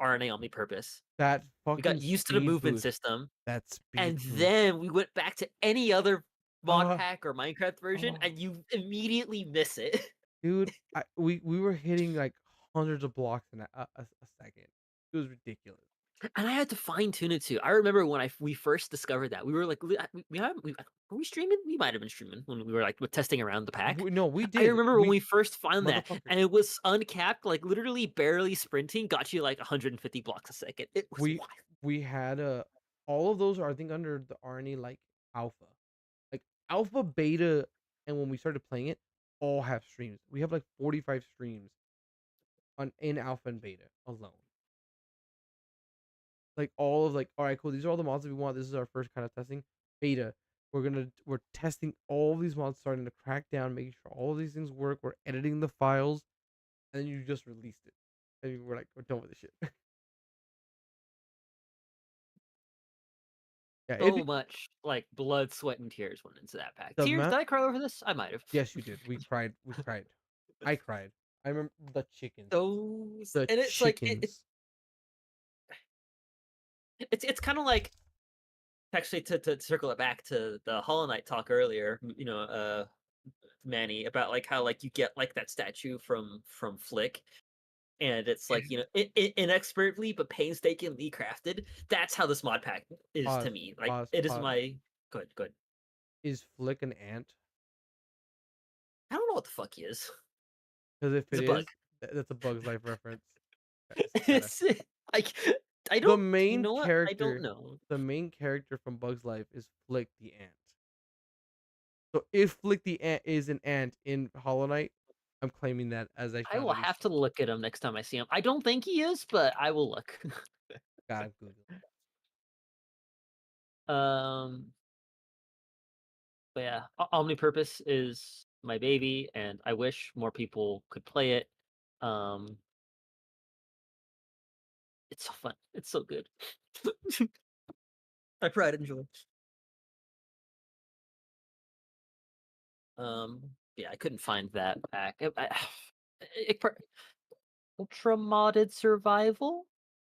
RNA Omnipurpose, That we got fucking used to the speed movement boost. system, That speed and boost. then we went back to any other mod Uh, pack or Minecraft version, oh. and you immediately miss it. Dude, we were hitting like hundreds of blocks in a second. It was ridiculous. And I had to fine tune it too. I remember when we first discovered that we were like, were we streaming? We might have been streaming when we were like testing around the pack. No, we I did. remember when we first found that, motherfucker. and it was uncapped, like literally barely sprinting, got you like 150 blocks a second. It was wild. We had all of those are I think under the RNA like alpha, like alpha, beta, and when we started playing it, all have streams. We have like 45 streams in alpha and beta alone. Like all of like, all right, cool. These are all the mods that we want. This is our first kind of testing. Beta, we're testing all these mods, starting to crack down, making sure all of these things work. We're editing the files, and then you just released it, and we're like, we're done with this shit. Yeah, So much like blood, sweat, and tears went into that pack. Tears? Did I cry over this? I might have. Yes, you did. We cried. We cried. I cried. I remember the chickens. Those The and it's chickens. like it's kind of like actually to circle it back to the Hollow Knight talk earlier. You know, Manny, about like how like you get like that statue from Flick, and it's like inexpertly but painstakingly crafted. That's how this mod pack is to me. Like it is my good. Is Flick an ant? I don't know what the fuck he is. Because if It's it a bug. is, that's a Bug's Life reference. It's like I don't. The main You know what? character. I don't know. The main character from Bug's Life is Flick the ant. So if Flick the ant is an ant in Hollow Knight, I'm claiming that as I will have to look at him next time I see him. I don't think he is, but I will look. God, Google. But yeah, Omnipurpose is my baby, and I wish more people could play it. It's so fun. It's so good. I pride and joy. Yeah, I couldn't find that pack. Ultra modded survival.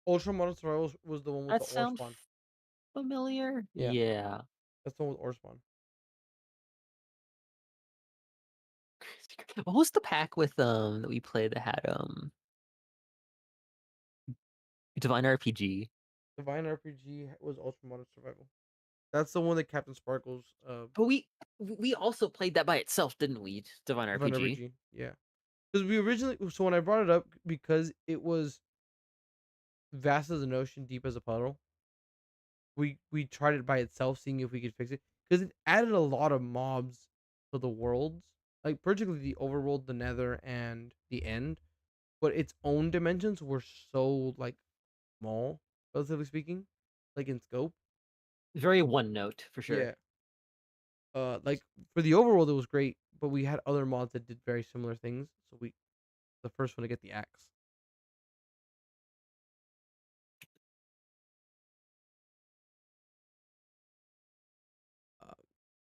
Ultra Modded Survival was the one with That the ore sounds spawn. familiar. Yeah. That's the one with ore spawn. What was the pack with that we played that had Divine RPG? Divine RPG was Ultra Modded Survival. That's the one that Captain Sparkles. But we also played that by itself, didn't we? Divine RPG. Yeah. Because we originally, so when I brought it up, because it was vast as an ocean, deep as a puddle, we tried it by itself, seeing if we could fix it. Because it added a lot of mobs to the worlds, like particularly the overworld, the Nether, and the End. But its own dimensions were so like small, relatively speaking, like in scope. Very one note for sure. Yeah. Like for the overworld, it was great, but we had other mods that did very similar things. So the first one to get the axe.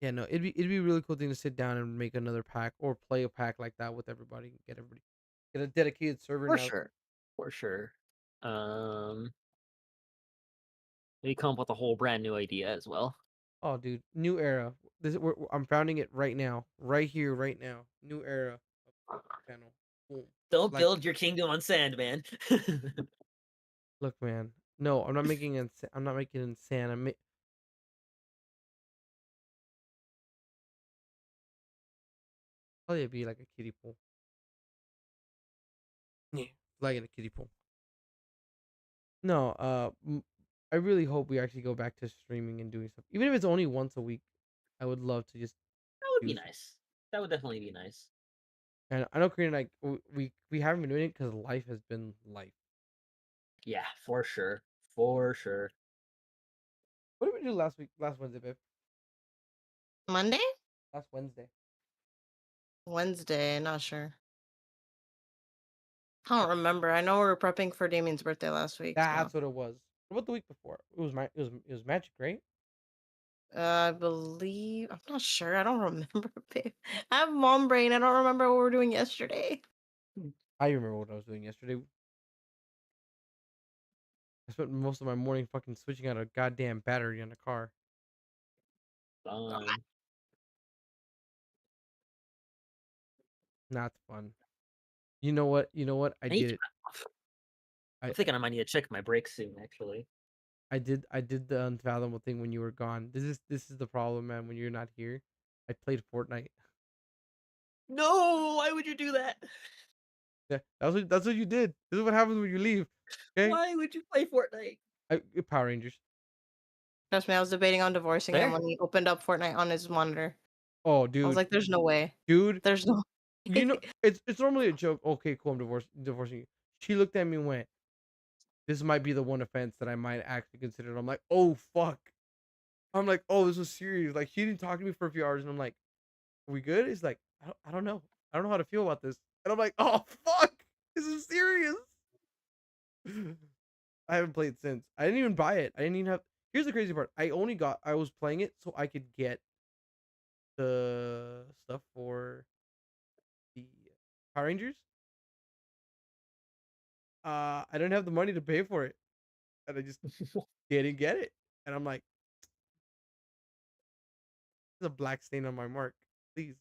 Yeah, no, it'd be a really cool thing to sit down and make another pack or play a pack like that with everybody. Get a dedicated server For now. sure. For sure. Maybe come up with a whole brand new idea as well. Oh, dude, new era. I'm founding it right now, right here, right now. New era of channel. Boom. Don't Like, build your kingdom on sand, man. look, man. No, I'm not making it. I'm not making it insane. Probably be like a kiddie pool. Yeah, like in a kiddie pool. No, I really hope we actually go back to streaming and doing stuff. Even if it's only once a week, I would love to just That would be do stuff. nice. That would definitely be nice. And I know Korean, like we haven't been doing it because life has been life. Yeah, for sure. For sure. What did we do last week? Last Wednesday, babe. Monday? Last Wednesday. Wednesday, not sure. I don't remember. I know we were prepping for Damien's birthday last week. That's what it was. What about the week before? It was Magic, right? I believe I'm not sure. I don't remember, babe. I have mom brain. I don't remember what we were doing yesterday. I remember what I was doing yesterday. I spent most of my morning fucking switching out a goddamn battery on the car. Fun. Not fun. You know what? You know what? I I need did to- it. I'm thinking I might need to check my brakes soon, actually. I did the unfathomable thing when you were gone. This is the problem, man. When you're not here, I played Fortnite. No, why would you do that? Yeah, that's what you did. This is what happens when you leave. Okay, Why would you play Fortnite? Power Rangers. Trust me, I was debating on divorcing him Fair. when he opened up Fortnite on his monitor. Oh, I was dude, like, "There's no way. dude. There's no." You know, it's normally a joke. Okay, cool. I'm divorcing you. She looked at me and went, "This might be the one offense that I might actually consider." I'm like, "Oh fuck." I'm like, "Oh, this was serious." Like she didn't talk to me for a few hours, and I'm like, "Are we good?" It's like, I don't know. I don't know how to feel about this. And I'm like, "Oh fuck, this is serious." I haven't played since. I didn't even buy it. I didn't even have. Here's the crazy part. I was playing it so I could get the stuff for the Power Rangers. I don't have the money to pay for it, and I just didn't get it. And I'm like, there's a black stain on my mark. Please,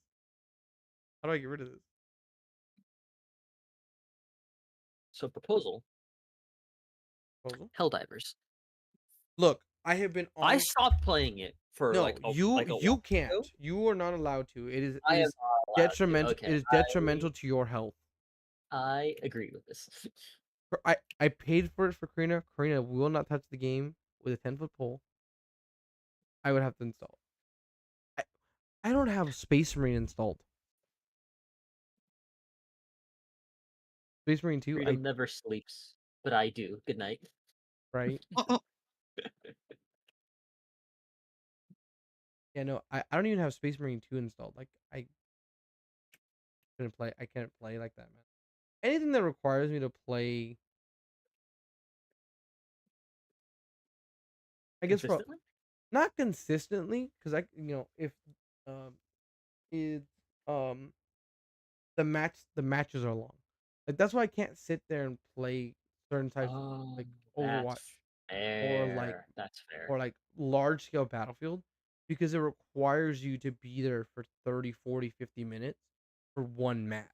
how do I get rid of this? So proposal, Proposal? Helldivers. Look, I have been I on. stopped playing it for No, like a you while can't. ago. You are not allowed to. It is I it am is not allowed to. detrimental. It Okay, is detrimental to your health. I agree with this. I paid for it for Karina. Karina will not touch the game with a 10-foot pole. I would have to install. I I don't have Space Marine installed. Space Marine 2, Freedom never sleeps, but I do. Good night. right? Yeah, no, I don't even have Space Marine 2 installed. Like I can't play like that, man. Anything that requires me to play, I guess for Consistently? not consistently, because if um it's the matches are long. Like that's why I can't sit there and play certain types of Oh, like Overwatch that's or like fair. That's fair. large scale Battlefield because it requires you to be there for 30, 40, 50 minutes for one match.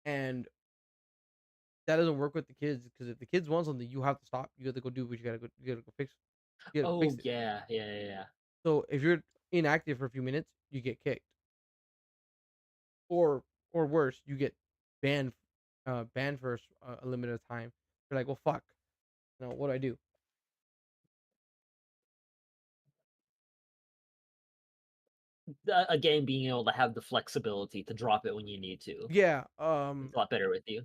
And that doesn't work with the kids because if the kids want something, you have to stop. You have to go do what you gotta go fix. You gotta go Oh fix it. yeah, yeah. So if you're inactive for a few minutes, you get kicked. Or worse, you get banned banned for a limited time. You're like, well, fuck. What do I do? A game being able to have the flexibility to drop it when you need to. Yeah. It's a lot better with you.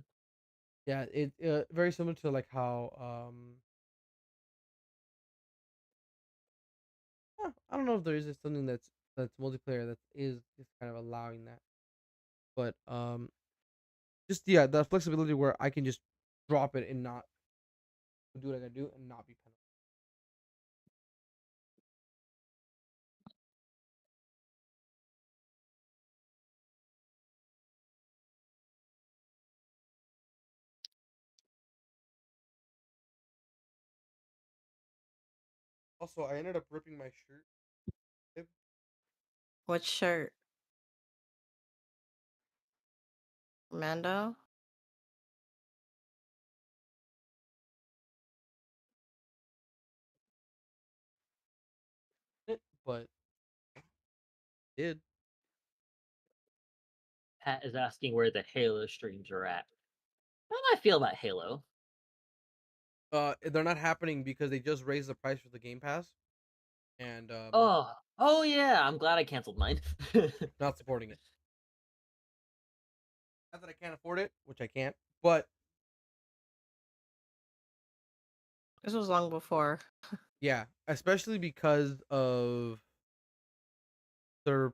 Yeah. It very similar to like how I don't know if there is something that's multiplayer that is kind of allowing that, but just yeah, the flexibility where I can just drop it and not do what I gotta do and not be penalized. Also, I ended up ripping my shirt. Yep. What shirt? Mando? But did Pat is asking where the Halo streams are at. How do I feel about Halo? they're not happening because they just raised the price for the Game Pass, and Oh yeah, I'm glad I canceled mine. not supporting it. Not that I can't afford it, which I can't, but This was long before. yeah, especially because of their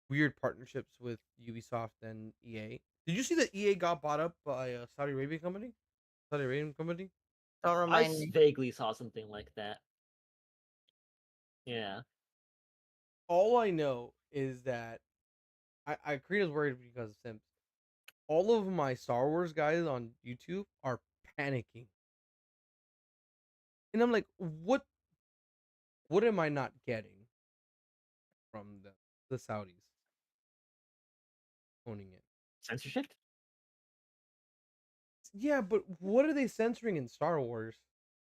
weird partnerships with Ubisoft and EA. Did you see that EA got bought up by a Saudi Arabian company? Saudi Arabian company? Don't I remind me. vaguely saw something like that. Yeah. All I know is that I Karina's worried because of Sims. All of my Star Wars guys on YouTube are panicking. And I'm like, what am I not getting from the Saudis owning it? Censorship? Yeah, but what are they censoring in Star Wars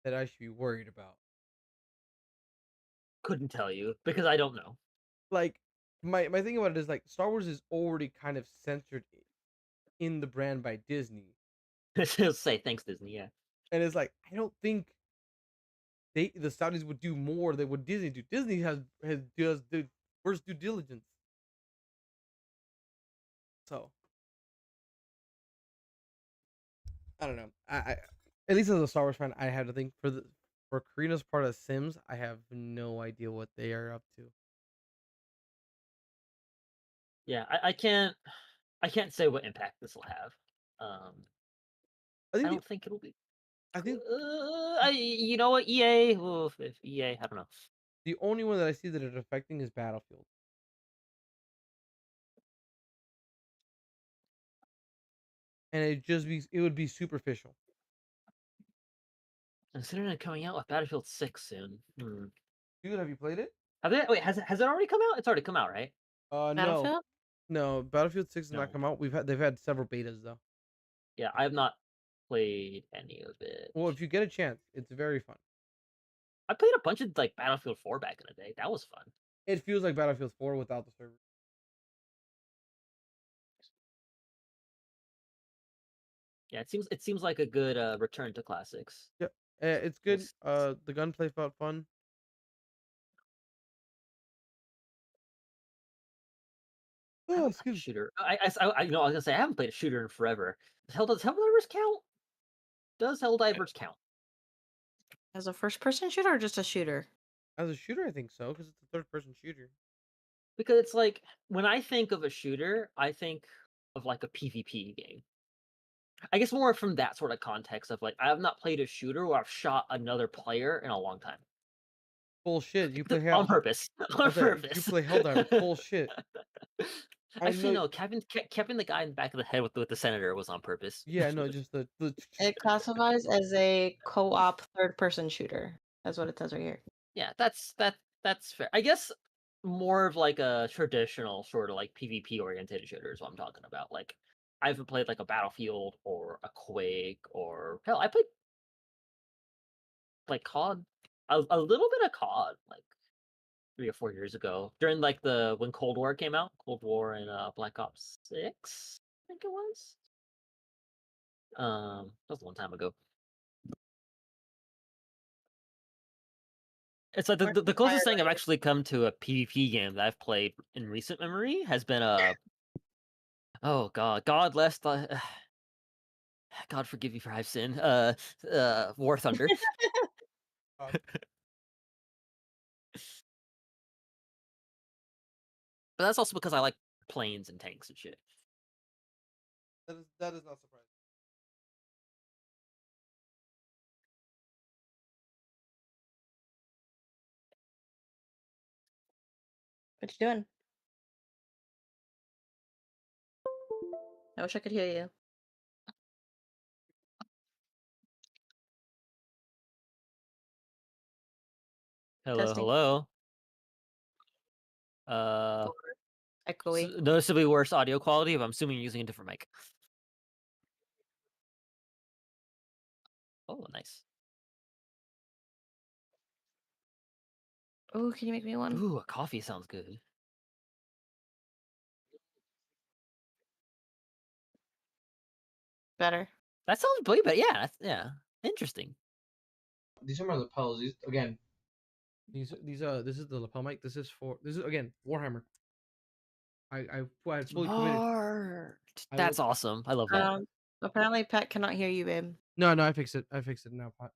that I should be worried about? Couldn't tell you because I don't know. Like my thing about it is like Star Wars is already kind of censored in the brand by Disney. Just say thanks, Disney. Yeah. And it's like I don't think the Saudis would do more than what Disney do. Disney does the worst due diligence. So I don't know. I at least as a Star Wars fan, I had to think for Karina's part of Sims, I have no idea what they are up to. Yeah, I can't say what impact this will have. I I think don't think it'll be. I think You know what, EA? Oof, if EA, I don't know. the only one that I see that it's affecting is Battlefield. And it would be superficial. Considering it coming out with Battlefield 6 soon. Dude, have you played it? Wait, has it already come out? It's already come out, right? No. Battlefield? No, Battlefield 6 has not No. come out. They've had several betas though. Yeah, I have not played any of it. Well, if you get a chance, it's very fun. I played a bunch of like Battlefield 4 back in the day. That was fun. It feels like Battlefield 4 without the server. Yeah, it seems like a good return to classics. Yeah, it's good. The gunplay felt fun. I Oh, haven't played a excuse me. shooter. You know, I was gonna say I haven't played a shooter in forever. Does Helldivers count? Does Helldivers count? As a first person shooter or just a shooter? As a shooter, I think so because it's a third-person shooter. Because it's like when I think of a shooter, I think of like a PvP game. I guess more from that sort of context of like I have not played a shooter where I've shot another player in a long time. Bullshit. You play On purpose. On purpose. You play Helldivers. Bullshit. Actually, no. Kevin, the guy in the back of the head with the senator was on purpose. Yeah, no, just the It classifies as a co-op third-person shooter. That's what it says right here. Yeah, that's fair. I guess more of like a traditional sort of like PvP oriented shooter is what I'm talking about. Like I haven't played like a Battlefield or a Quake or hell, I played like COD, a little bit of COD like 3 or 4 years ago during like when Cold War came out, Cold War and Black Ops 6, I think it was. That was a long time ago. It's like the closest thing I've actually come to a PvP game that I've played in recent memory has been oh God lest God forgive you for I've sinned. War Thunder. But that's also because I like planes and tanks and shit. that is not surprising. What you doing? I wish I could hear you. Hello, Testing. hello. Uh, Echoey. noticeably worse audio quality. If I'm assuming you're using a different mic. Oh, nice. Oh, can you make me one? Ooh, a coffee sounds good. Better. That sounds way better. Yeah, yeah. Interesting. These are my lapels. These again. This is the lapel mic. This is again Warhammer. I fully committed. Smart. I That's will. awesome. I love that. Apparently Pat cannot hear you, babe. No, I fixed it. I fixed it now, Pot.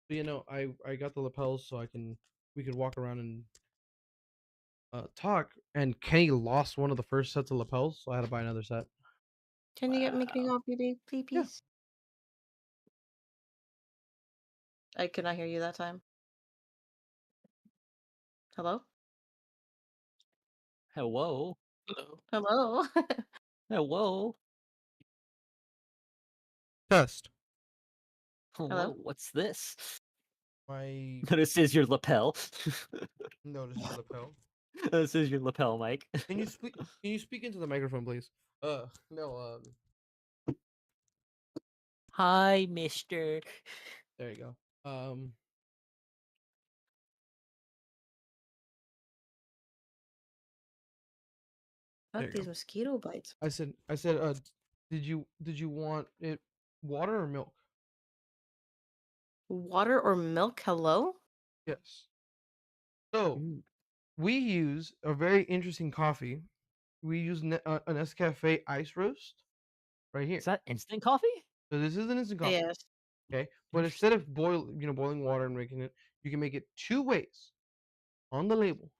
But I got the lapels so we could walk around and talk. And Kenny lost one of the first sets of lapels, so I had to buy another set. Can you make me copy, babe, please? Yeah. I could not hear you that time. Hello? Hello. Hello? Hello. Test. Hello? What's this? My This is your lapel. notice the lapel. This is your lapel, Mike. Can you speak? Can you speak into the microphone, please? No. Hi, mister. There you go. There Fuck you these go. mosquito bites. I said, did you want it water or milk? Water or milk? Hello? Yes. So we use a very interesting coffee. We use an Nescafe ice roast right here. Is that instant coffee? So this is an instant coffee. Yes. Okay, but instead of boiling water and making it, you can make it two ways on the label.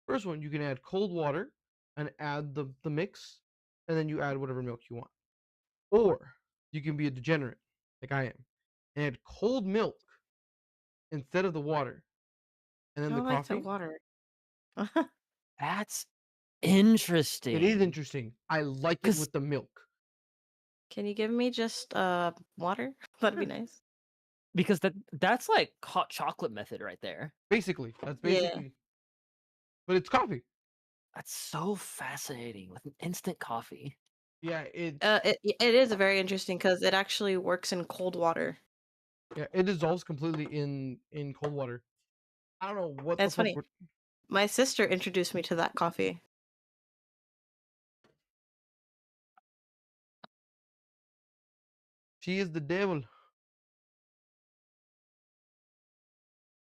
First one, you can add cold water and add the mix, and then you add whatever milk you want. Or you can be a degenerate, like I am, and add cold milk instead of the water, and I then the don't like the coffee. water. That's interesting. It is interesting. I like it 'Cause- with the milk. Can you give me just water? That'd be nice. Because that's like hot chocolate method right there. Basically, that's Yeah. basically. But it's coffee. That's so fascinating with an instant coffee. Yeah, it It is very interesting because it actually works in cold water. dissolves completely in cold water. I don't know what That's the fuck. funny. My sister introduced me to that coffee. She is the devil.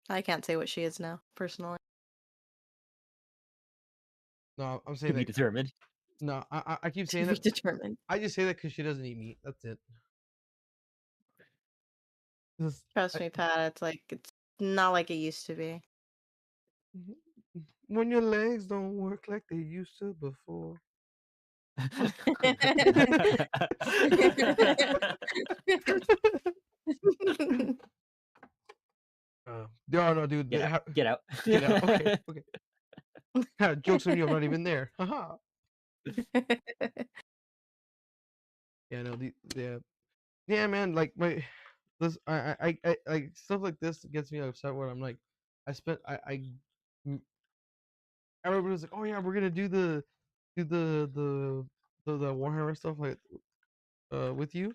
I can't say what she is now, personally. No, I'm To saying be that. determined. No, I keep To saying be that. determined. I just say that because she doesn't eat meat. That's it. Trust me, Pat. It's not like it used to be. When your legs don't work like they used to before. No, dude. Get out. Get out. Get out. Okay. Jokes on you. I'm not even there. Haha. Yeah, no. Yeah, man. Like I like stuff like this gets me upset where I'm like, everybody was like, oh yeah, we're gonna do the Warhammer stuff like with you.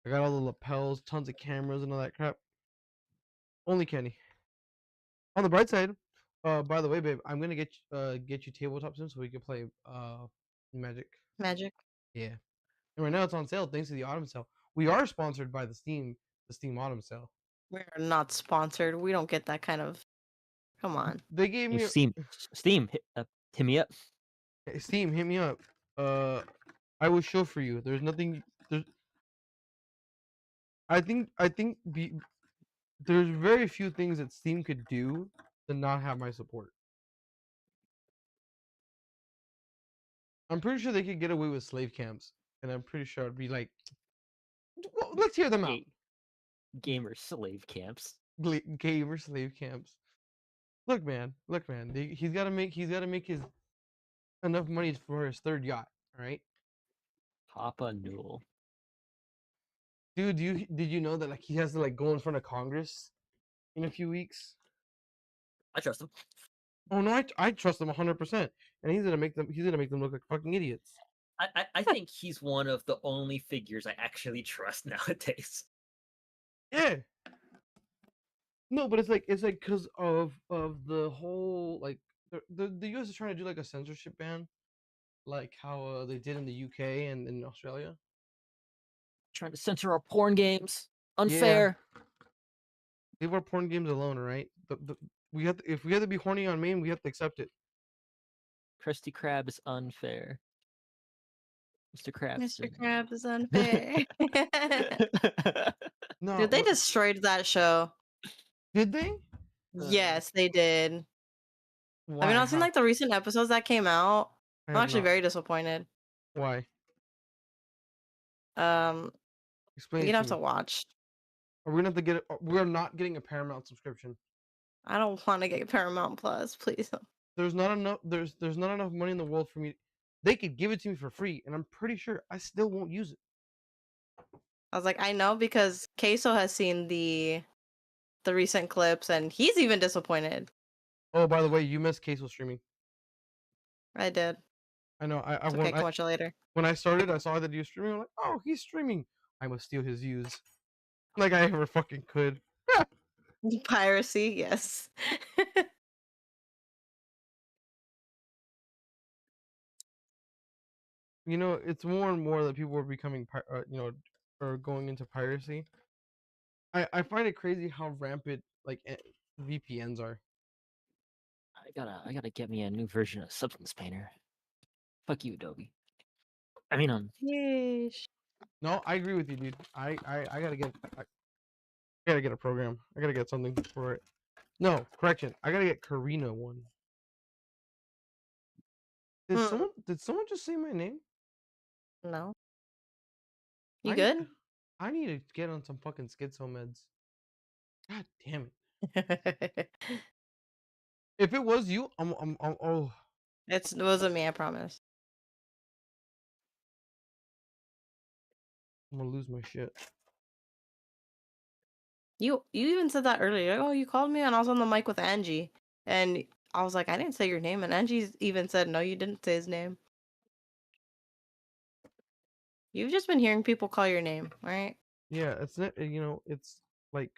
I got all the lapels, tons of cameras, and all that crap. Only Kenny. On the bright side, by the way, babe, I'm gonna get you tabletop soon so we can play Magic. Magic. Yeah, and right now it's on sale thanks to the autumn sale. We are sponsored by the Steam autumn sale. We're not sponsored. We don't get that kind of. Come on. They gave me Steam, hit me up. Steam, hit me up. I will show for you. There's nothing. I think there's very few things that Steam could do to not have my support. I'm pretty sure they could get away with slave camps, and I'm pretty sure I'd be like, well, let's hear them out. Gamer slave camps. Gamer slave camps. Look, man. He's got to make his enough money for his third yacht. All right. Papa Newell. Dude, did you know that like he has to like go in front of Congress in a few weeks? I trust him. Oh no, I trust him 100%, and he's gonna make them look like fucking idiots. I think he's one of the only figures I actually trust nowadays. Yeah. No, but it's like because of the whole like the U.S. is trying to do like a censorship ban, like how they did in the UK and in Australia. Trying to censor our porn games. Yeah, Unfair. leave our porn games alone, right? We have to, if we have to be horny on main, we have to accept it. Krusty Krab is unfair. Mr. Krabs. Mr. Krabs is unfair. No, Dude, they what, destroyed that show. did they? Yes, they did. Why? Have you not seen How? like the recent episodes that came out? I I'm have actually not. very disappointed. Why? Um, Explain you'd it to have to me. watch. Are we gonna have to get it? We're not getting a Paramount subscription. I don't want to get Paramount Plus, please. There's not enough. There's not enough money in the world for me. They could give it to me for free, and I'm pretty sure I still won't use it. I was like, I know because Queso has seen the recent clips and he's even disappointed. Oh, by the way, you missed Queso streaming. I did. I know. It's okay, I can watch it later. When I started, I saw that he was streaming. I'm like, oh, he's streaming. I must steal his views, like I ever fucking could. Piracy, yes. You know, it's more and more that people are becoming, or going into piracy. I find it crazy how rampant like VPNs are. I gotta get me a new version of Substance Painter. Fuck you, Adobe. I mean, Yeesh. No, I agree with you, dude. I gotta get a program. I gotta get something for it. No, correction. I gotta get Karina one. Did Hmm. someone just say my name? No. You I good? I need to get on some fucking schizo meds. God damn it. If it was you, oh, It wasn't me, I promise. I'm gonna lose my shit. You even said that earlier. Like, oh, you called me and I was on the mic with Angie. And I was like, I didn't say your name. And Angie's even said, no, you didn't say his name. You've just been hearing people call your name, right? Yeah, it's not, it's like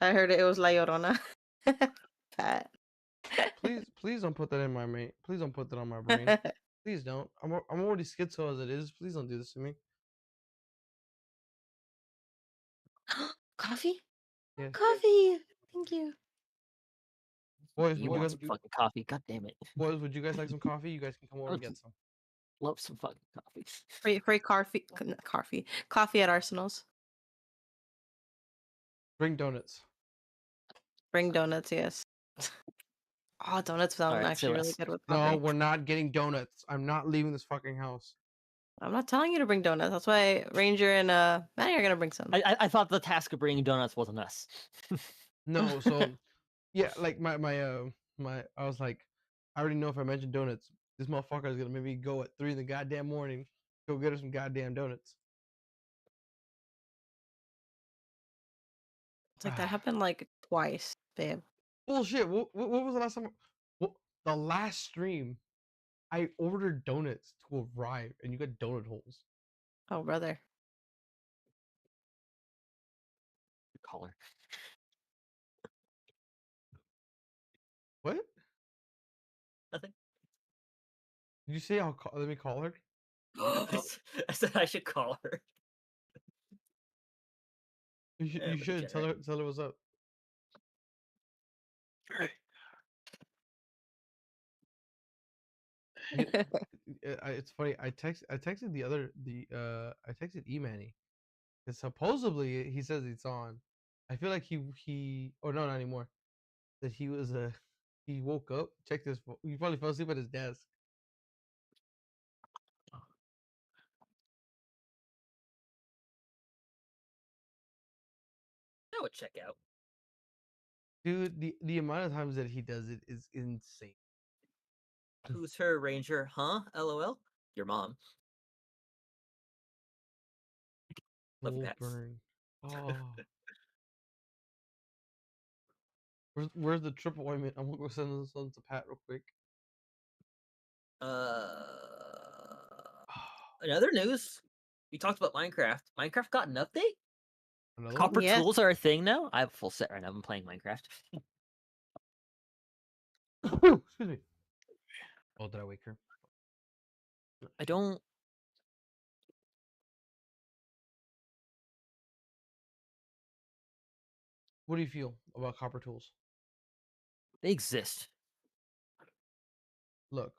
I heard it was La Llorona. Pat. please don't put that in my mate. Please don't put that on my brain. Please don't. I'm already schizo as it is. Please don't do this to me. Coffee? Yes. Coffee. Thank you. Boys, you would you want guys some fucking coffee? God damn it! boys, would you guys like some coffee? You guys can come over and get some. Love some fucking coffee. Free coffee at Arsenal's. Bring donuts. Bring donuts, yes. Oh, donuts sound Alright, say actually really less. good with No, coffee. we're not getting donuts. I'm not leaving this fucking house. I'm not telling you to bring donuts. That's why Ranger and Manny are gonna bring some. I thought the task of bringing donuts wasn't us. No, so yeah, like my I was like, I already know if I mention donuts, this motherfucker is gonna make me go at 3 in the goddamn morning, go get her some goddamn donuts. It's like that happened like twice, babe. Bullshit. What was the last time? What, the last stream, I ordered donuts to arrive, and you got donut holes. Oh, brother. Caller. What? Nothing. Did you say let me call her? I said I should call her. You should tell her what's up. It's funny. I texted I texted E-Manny, because supposedly he says it's on. I feel like he oh no, not anymore. That he was he woke up, checked his phone. He probably fell asleep at his desk. That would check out. Dude, the amount of times that he does it is insane. Who's her Ranger? Huh? LOL. Your mom. Love you, Full Pats. burn. Oh. Where's the triple appointment? I'm gonna go send this one to Pat real quick. In other news, we talked about Minecraft. Minecraft got an update. Another one? Copper Yes. tools are a thing now. I have a full set right now. I'm playing Minecraft. Excuse me. Oh, did I wake her? I don't. What do you feel about copper tools? They exist. Look,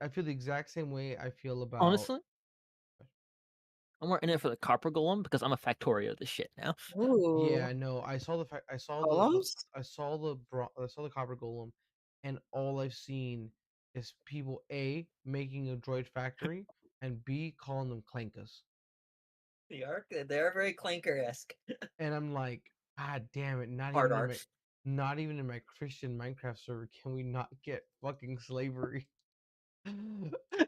I feel the exact same way I feel about. Honestly, I'm more in it for the copper golem because I'm a Factorio of this shit now. Ooh. Yeah, no, I saw the fact. I saw Golems? I saw I saw the copper golem, and all I've seen is people A making a droid factory and B calling them clankas. They are good. They are very Clanker-esque. And I'm like, God damn it! Hard R. Not even in my Christian Minecraft server can we not get fucking slavery.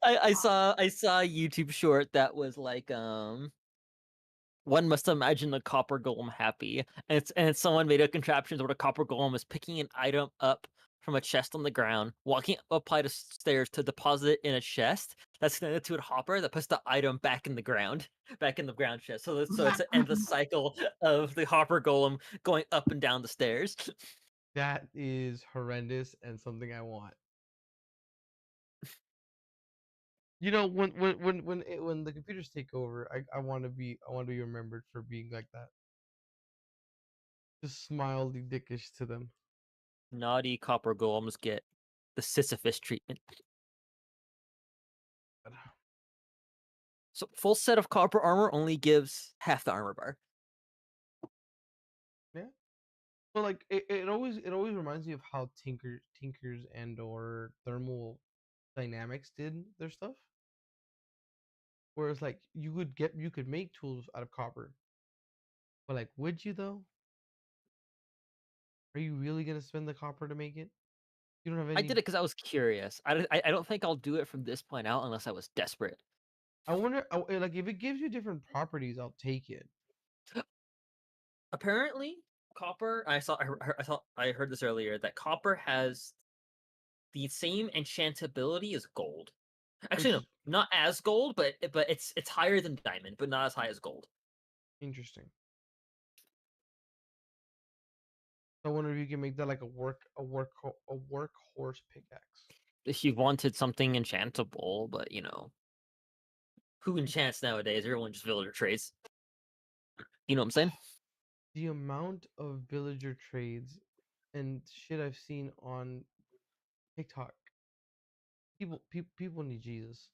I saw a YouTube short that was like one must imagine the copper golem happy, and someone made a contraption where the copper golem is picking an item up from a chest on the ground, walking up flight of stairs to deposit it in a chest that's connected to a hopper that puts the item back in the ground, chest. So it's an endless cycle of the hopper golem going up and down the stairs. That is horrendous and something I want. You know, when the computers take over, I want to be remembered for being like that. Just smiley dickish to them. Naughty copper golems get the Sisyphus treatment. So full set of copper armor only gives half the armor bar. Yeah. But like it always reminds me of how Tinkers and or Thermal Dynamics did their stuff. Whereas like you could make tools out of copper. But like would you though? Are you really gonna spend the copper to make it? You don't have I any. did it because I was curious. I don't think I'll do it from this point out unless I was desperate. I wonder like if it gives you different properties, I'll take it. Apparently, copper. I heard this earlier that copper has the same enchantability as gold. Actually, no, Which not as gold, but it's higher than diamond, but not as high as gold. interesting. I wonder if you can make that like a workhorse pickaxe. If you wanted something enchantable, but who enchants nowadays? Everyone just villager trades. You know what I'm saying? The amount of villager trades and shit I've seen on TikTok. People need Jesus.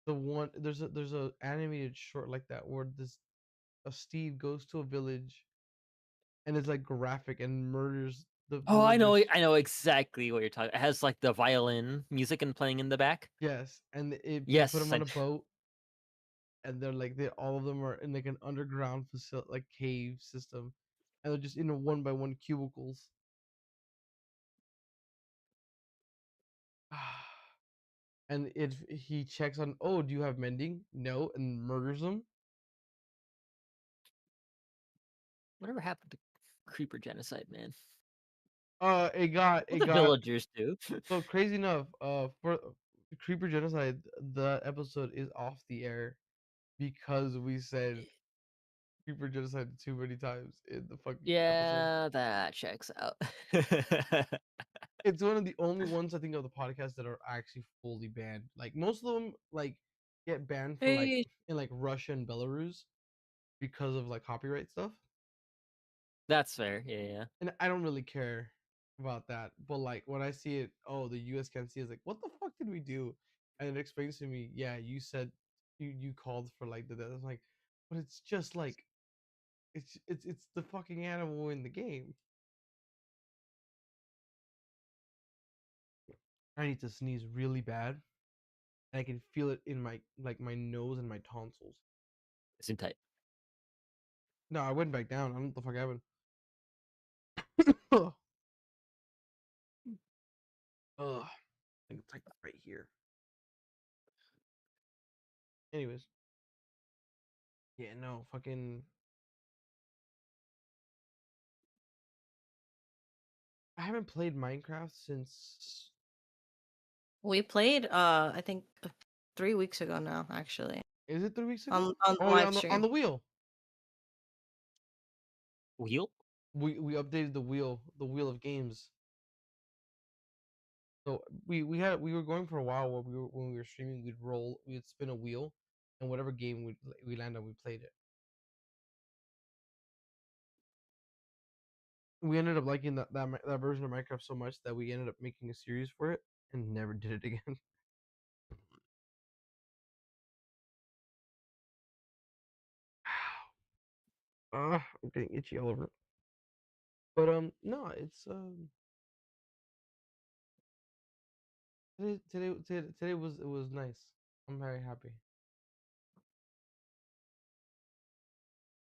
The one there's a animated short like that where this a Steve goes to a village and it's like graphic and murders the Oh, I know, villagers. I know exactly what you're talking. It has like the violin music and playing in the back. Yes, and they put Yes, them on a boat and they're like they all of them are in like an underground facility like cave system and they're just in a one by one cubicles. And if he checks on, oh, do you have mending? No, and murders them. whatever happened to creeper genocide, man? It What the got villagers do? so crazy enough. For Creeper Genocide, the episode is off the air because we said Creeper Genocide too many times in the fucking episode. Yeah, that checks out. It's one of the only ones I think of the podcast that are actually fully banned. Like most of them, like get banned for like Hey. in like Russia and Belarus because of like copyright stuff. That's fair. Yeah. And I don't really care about that. But like when I see it, oh, the US can't see it, it's like, what the fuck did we do? And it explains to me, yeah, you said you called for like the death. I'm like, but it's just like it's the fucking animal in the game. I need to sneeze really bad. And I can feel it in my like my nose and my tonsils. It's in tight. No, I went back down. I don't know what the fuck happened. Ugh. Ugh. I think it's like right here. Anyways. Yeah, no, fucking haven't played Minecraft since. We played I think 3 weeks ago now, actually. Is it 3 weeks ago? On Oh yeah, live on stream. the wheel. Wheel? We updated the wheel of games. So we were going for a while where when we were streaming, we'd spin a wheel, and whatever game we land on, we played it. We ended up liking that version of Minecraft so much that we ended up making a series for it and never did it again. I'm getting itchy all over. But no, it's today was nice. I'm very happy.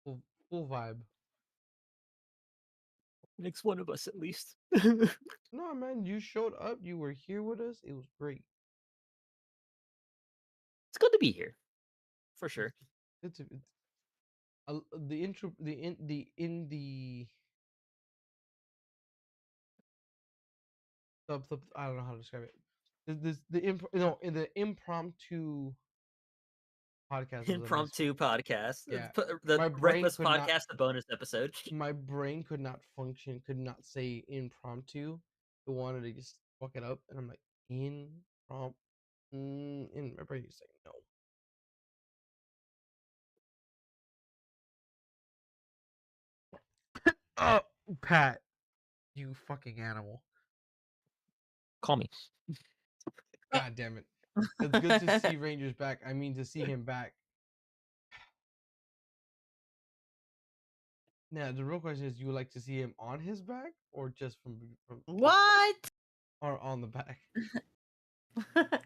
Full full vibe. Makes one of us at least. No man, you showed up. You were here with us. It was great. It's good to be here, for sure. It's the intro the I don't know how to describe it. In the impromptu podcast was a nice Impromptu podcast. Yeah. The My brain breakfast could not- podcast, the bonus episode. my brain could not function, could not say impromptu. It wanted to just fuck it up, and I'm like impromptu. And my brain is saying no. Oh, Pat, you fucking animal! Call me. God damn it! It's good to see Rangers back. I mean, to see him back. Now, the real question is: you would like to see him on his back, or just from What? or on the back?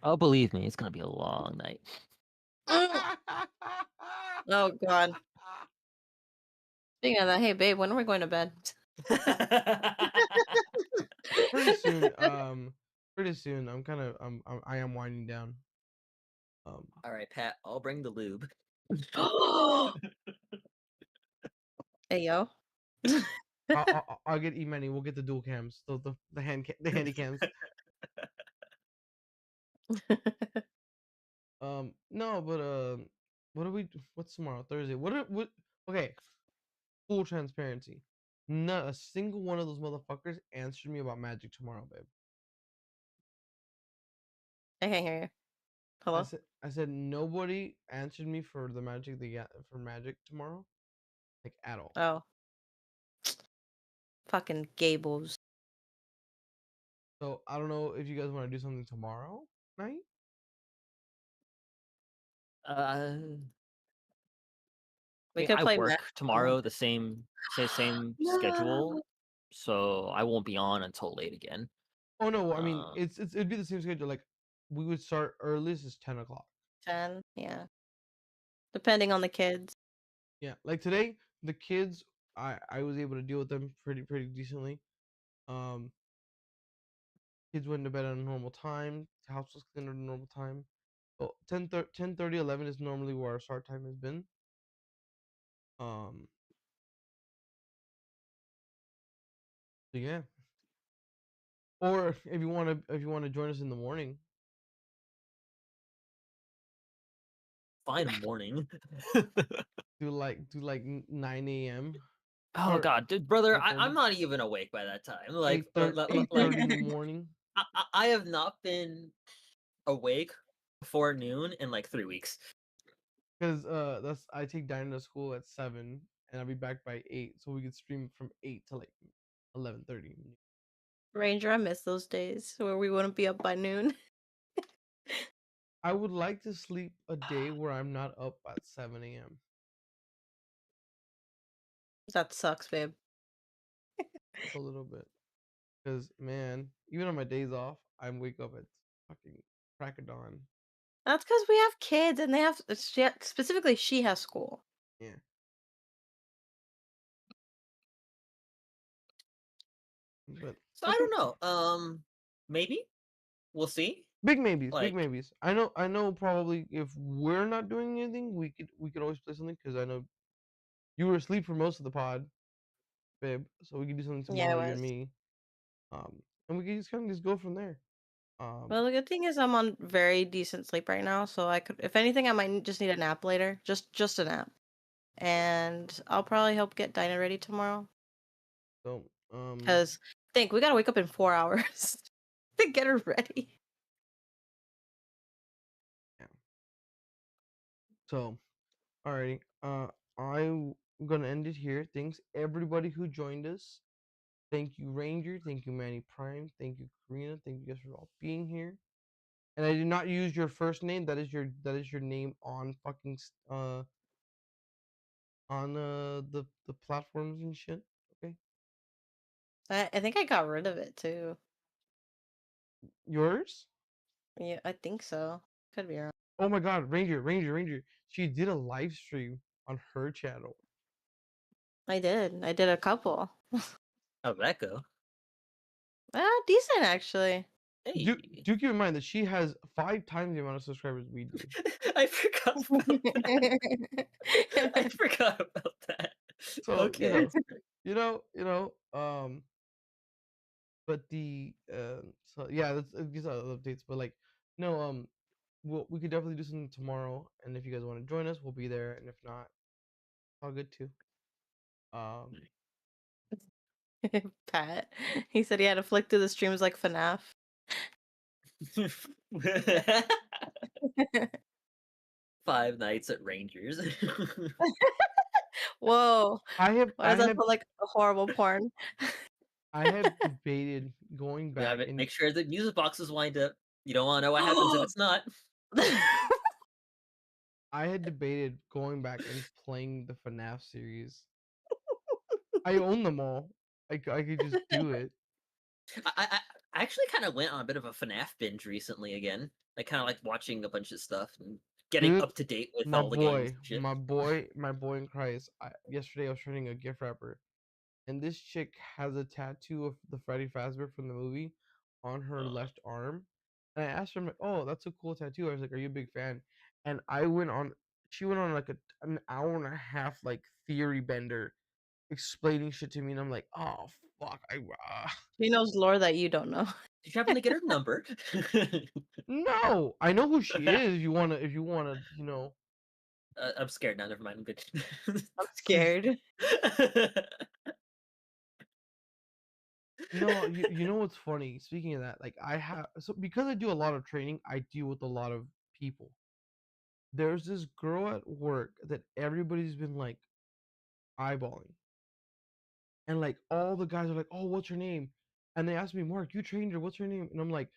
Oh, believe me, it's gonna be a long night. Oh god. Speaking of that, hey babe, when are we going to bed? Pretty soon. Pretty soon. I am winding down. All right, Pat, I'll bring the lube. Hey yo. I'll get E-Many. We'll get the dual cams, the handy cams. No, but what do we? What's tomorrow? Thursday. What? Okay. Full transparency. Not a single one of those motherfuckers answered me about Magic tomorrow, babe. I can't hear you. Hello? I said nobody answered me for the Magic for Magic tomorrow, like at all. Oh. Fucking Gables. So I don't know if you guys want to do something tomorrow night. We I could play work Magic tomorrow, the same schedule, No. so I won't be on until late again. Oh no, I mean it'd be the same schedule. Like we would start earliest is 10 o'clock. 10, yeah. Depending on the kids. Yeah, like today the kids, I was able to deal with them pretty decently. Kids went to bed at a normal time. The house was cleaned at a normal time. Well, 10:30, 11 is normally where our start time has been. So yeah. Or if you want to join us in the morning. Fine morning. do like 9 a.m. Oh Or god, dude, brother, 8:30. I'm not even awake by that time. Like 8:30 in the morning. I have not been awake before noon in like 3 weeks. Because I take Dinah to school at 7 and I'll be back by 8, so we could stream from 8 to like 11:30. Ranger, I miss those days where we wouldn't be up by noon. I would like to sleep a day where I'm not up at 7 a.m. That sucks, babe. A little bit. Because, man, even on my days off, I wake up at fucking crack of dawn. That's because we have kids and they have, specifically, she has school. Yeah. But So I don't know. Maybe we'll see. Big maybes, Like- big maybes. I know. Probably if we're not doing anything, we could always play something. Because I know you were asleep for most of the pod, babe. So we could do something Yeah, I tomorrow, you and was. me. And we can just kind of just go from there. Well, the good thing is I'm on very decent sleep right now, so I could, if anything, I might just need a nap later, just a nap, and I'll probably help get Dinah ready tomorrow. So Cause think we gotta wake up in 4 hours to get her ready. yeah. So, alrighty. I'm gonna end it here. Thanks everybody who joined us. Thank you, Ranger. Thank you, Manny Prime. Thank you, Karina. Thank you guys for all being here. And I did not use your first name. That is your name on fucking on the platforms and shit. Okay, I think I got rid of it too. yours. Yeah, I think so. Could be wrong. Oh my God, Ranger. She did a live stream on her channel. I did. I did a couple. How'd that go? Decent actually. Hey, Do keep in mind that she has 5 times the amount of subscribers we do. I forgot about that. I forgot about that. So Okay. but so yeah, these are the updates. But like, no, we could definitely do something tomorrow, and if you guys want to join us, we'll be there, and if not, all good too. Um, Pat. He said he had to flick through the streams like FNAF. Five Nights at Rangers. Whoa. I have Why I does that have feel like a horrible porn? I have debated going Yeah, back but and make sure the music box is wind up. You don't want to know what happens if it's not. I had debated going back and playing the FNAF series. I own them all. I could just do it. I actually kind of went on a bit of a FNAF binge recently again. I kind of like watching a bunch of stuff and getting Dude, up to date with my all the games boy, and shit. my boy in Christ. Yesterday I was turning a gift wrapper, and this chick has a tattoo of the Freddy Fazbear from the movie on her left arm. And I asked her, I'm like, "Oh, that's a cool tattoo." I was like, "Are you a big fan?" And she went on like an hour and a half like theory bender, explaining shit to me, and I'm like, "Oh fuck, He knows lore that you don't know. Did you happen to get her number? no, I know who she is. If you wanna, I'm scared now. Never mind. I'm good. I'm scared. You know what's funny? Speaking of that, like I have so because I do a lot of training, I deal with a lot of people. There's this girl at work that everybody's been like eyeballing, and like all the guys are like, "Oh, what's her name?" And they ask me, "Mark, you trained her? What's her name?" And I'm like,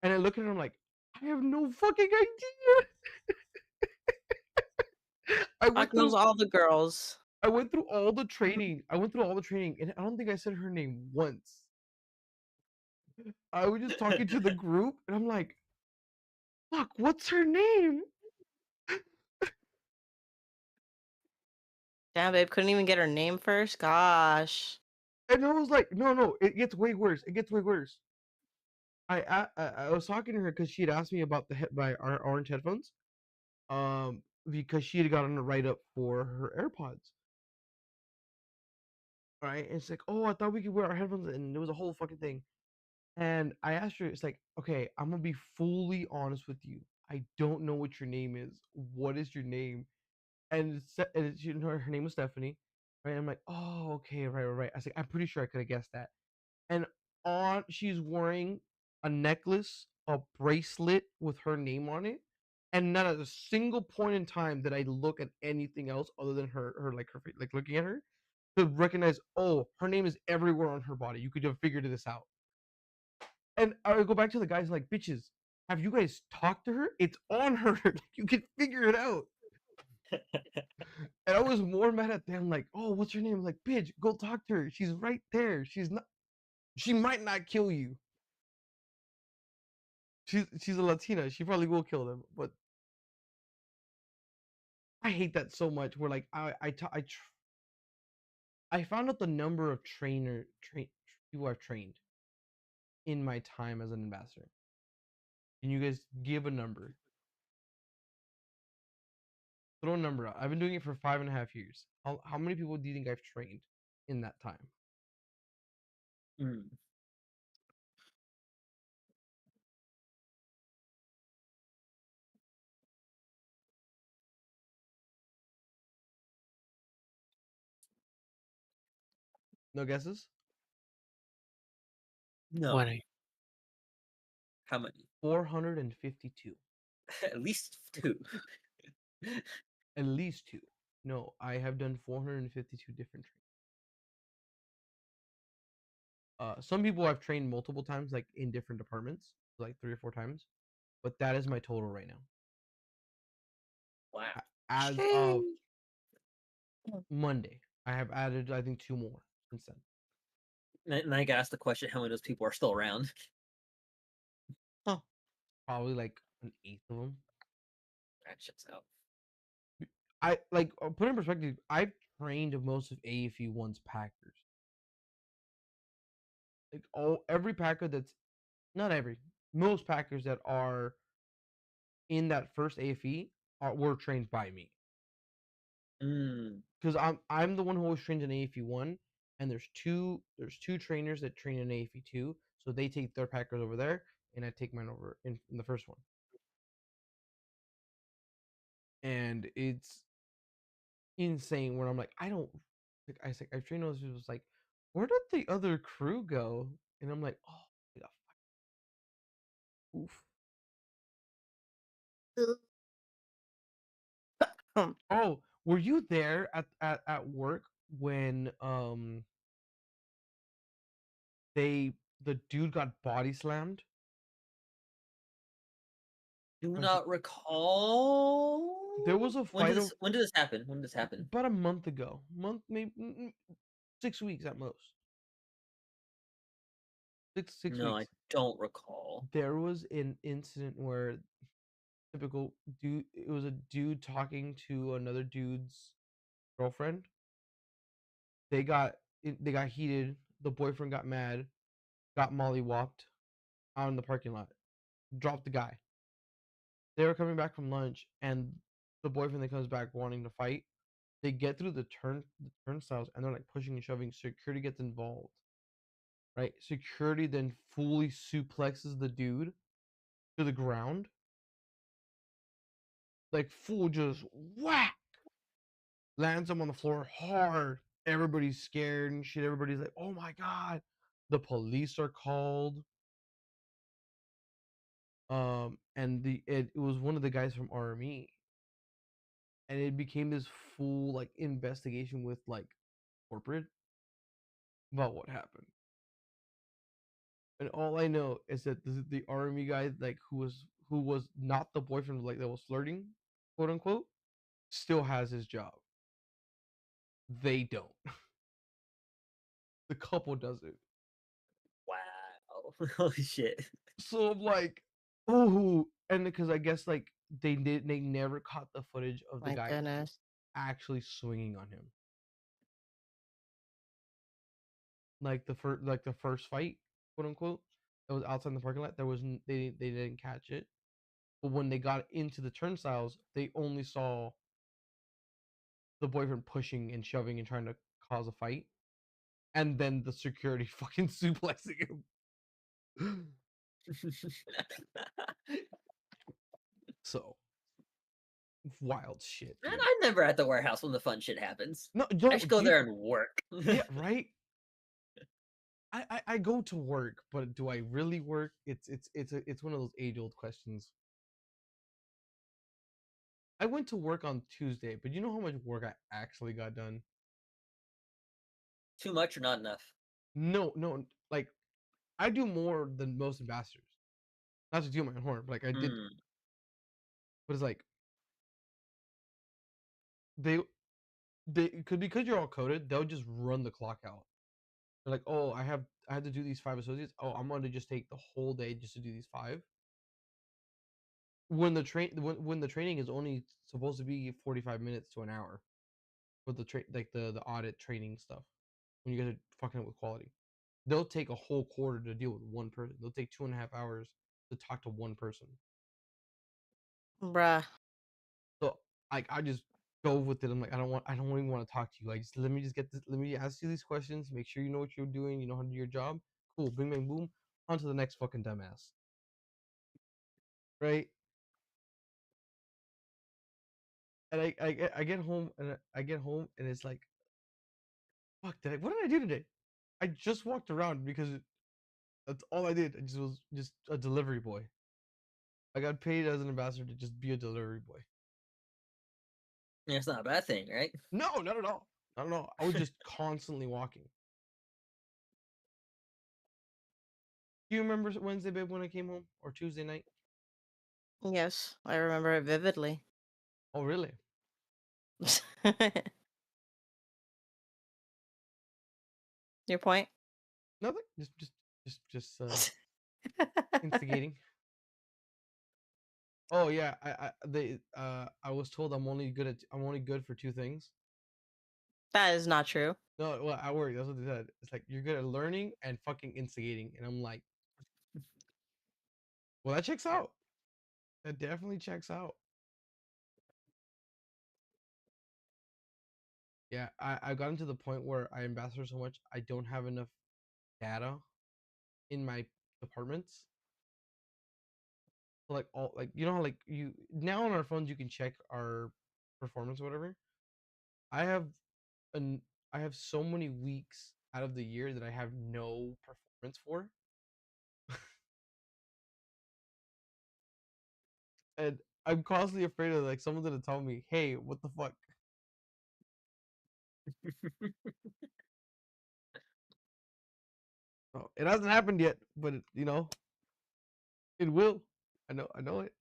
and I look at her, I'm like, I have no fucking idea. I Doc went knows through all the girls. I went through all the training. I went through all the training, and I don't think I said her name once. I was just talking to the group, and I'm like, "Fuck, what's her name?" Damn, babe, couldn't even get her name first. Gosh. And I was like, no, it gets way worse. It gets way worse. I was talking to her because she had asked me about my orange headphones, because she had gotten a write up for her AirPods, right? And it's like, oh, I thought we could wear our headphones, and it was a whole fucking thing. And I asked her, it's like, okay, I'm gonna be fully honest with you. I don't know what your name is. What is your name? And her name was Stephanie, right? I'm like, oh, okay, right. I was like, I'm pretty sure I could have guessed that. And she's wearing a necklace, a bracelet with her name on it, and not at a single point in time did I look at anything else other than her like her like looking at her to recognize, oh, her name is everywhere on her body. You could have figured this out. And I would go back to the guys like, bitches, have you guys talked to her? It's on her. You can figure it out. And I was more mad at them, like, oh, what's her name? Like, bitch, go talk to her. She's right there. She might not kill you. She's a Latina. She probably will kill them, but I hate that so much. Where like I found out the number of people I've trained in my time as an ambassador. Can you guys give a number? Throw a number out. I've been doing it for 5.5 years. How many people do you think I've trained in that time? Mm. No guesses? No. 20. How many? 452. At least 2. At least 2. No, I have done 452 different trainings. Some people I've trained multiple times, like in different departments, like 3 or 4 times. But that is my total right now. Wow. As of Monday, I have added, I think, 2 more since then. And I gotta ask the question, how many of those people are still around? Probably like an eighth of them. That shit's out. I like put in perspective. I've trained most of AFE 1's Packers. Like every Packer that's not every, most Packers that are in that first AFE were trained by me. Because I'm the one who always trains in AFE 1, and there's two trainers that train in AFE 2, so they take their Packers over there, and I take mine over in the first one. And it's insane when I'm like, I don't like I said I've trained those people. It's like, where did the other crew go? And I'm like, oh, yeah, oof. Oh, were you there at work when the dude got body slammed? Do not recall. There was a fight when did this happen? When did this happen? about a month ago. Maybe 6 weeks at most. Six No, weeks. I don't recall. There was an incident where typical dude. It was a dude talking to another dude's girlfriend. They got heated. The boyfriend got mad, got mollywopped out in the parking lot, dropped the guy. They were coming back from lunch, and the boyfriend that comes back wanting to fight. They get through the turnstiles, and they're like pushing and shoving. Security gets involved. Right? Security then fully suplexes the dude to the ground. Like full just whack. Lands him on the floor hard. Everybody's scared and shit. Everybody's like, oh my god. The police are called. And it was one of the guys from RME. And it became this full like investigation with like corporate about what happened. And all I know is that the army guy, like who was not the boyfriend, like that was flirting, quote unquote, still has his job. They don't. The couple doesn't. Wow. Holy shit. So I'm like, oh, and because I guess like they never caught the footage of the My guy goodness. actually swinging on him. Like the first fight, quote unquote, that was outside the parking lot. There was they didn't catch it. But when they got into the turnstiles, they only saw the boyfriend pushing and shoving and trying to cause a fight, and then the security fucking suplexing him. So wild shit, dude. And I'm never at the warehouse when the fun shit happens. No, I should go there and work. Yeah, right. I go to work, but do I really work? It's one of those age old questions. I went to work on Tuesday, but you know how much work I actually got done? Too much or not enough? No, like I do more than most ambassadors. Not to do my own horn, but like I did. But it's like they could, because you're all coded, they'll just run the clock out. They're like, oh, I had to do these 5 associates. Oh, I'm going to just take the whole day just to do these 5. When the training is only supposed to be 45 minutes to an hour, with the audit training stuff. When you guys are fucking up with quality, they'll take a whole quarter to deal with one person. They'll take 2.5 hours to talk to one person. Bruh. So like I just go with it. I'm like, I don't even want to talk to you. I just let me just get this. Let me ask you these questions. Make sure you know what you're doing. You know how to do your job. Cool. Bing, bang, boom. On to the next fucking dumbass. Right. And I get home and it's like, fuck. What did I do today? I just walked around because that's all I did. I just was just a delivery boy. I got paid as an ambassador to just be a delivery boy. Yeah, it's not a bad thing, right? No, not at all. Not at all. I was just constantly walking. Do you remember Wednesday, babe, when I came home, or Tuesday night? Yes, I remember it vividly. Oh, really? Your point? Nothing. Just instigating. Oh yeah, I was told I'm only good for two things. That is not true. No, well, at work, that's what they said. It's like you're good at learning and fucking instigating, and I'm like, well, that checks out. That definitely checks out. Yeah, I've gotten to the point where I ambassador so much I don't have enough data in my departments. Like all like you know how like you now on our phones you can check our performance or whatever. I have an I have so many weeks out of the year that I have no performance for. And I'm constantly afraid of like someone's gonna tell me, "Hey, what the fuck?" Oh, it hasn't happened yet, but it will. I know it.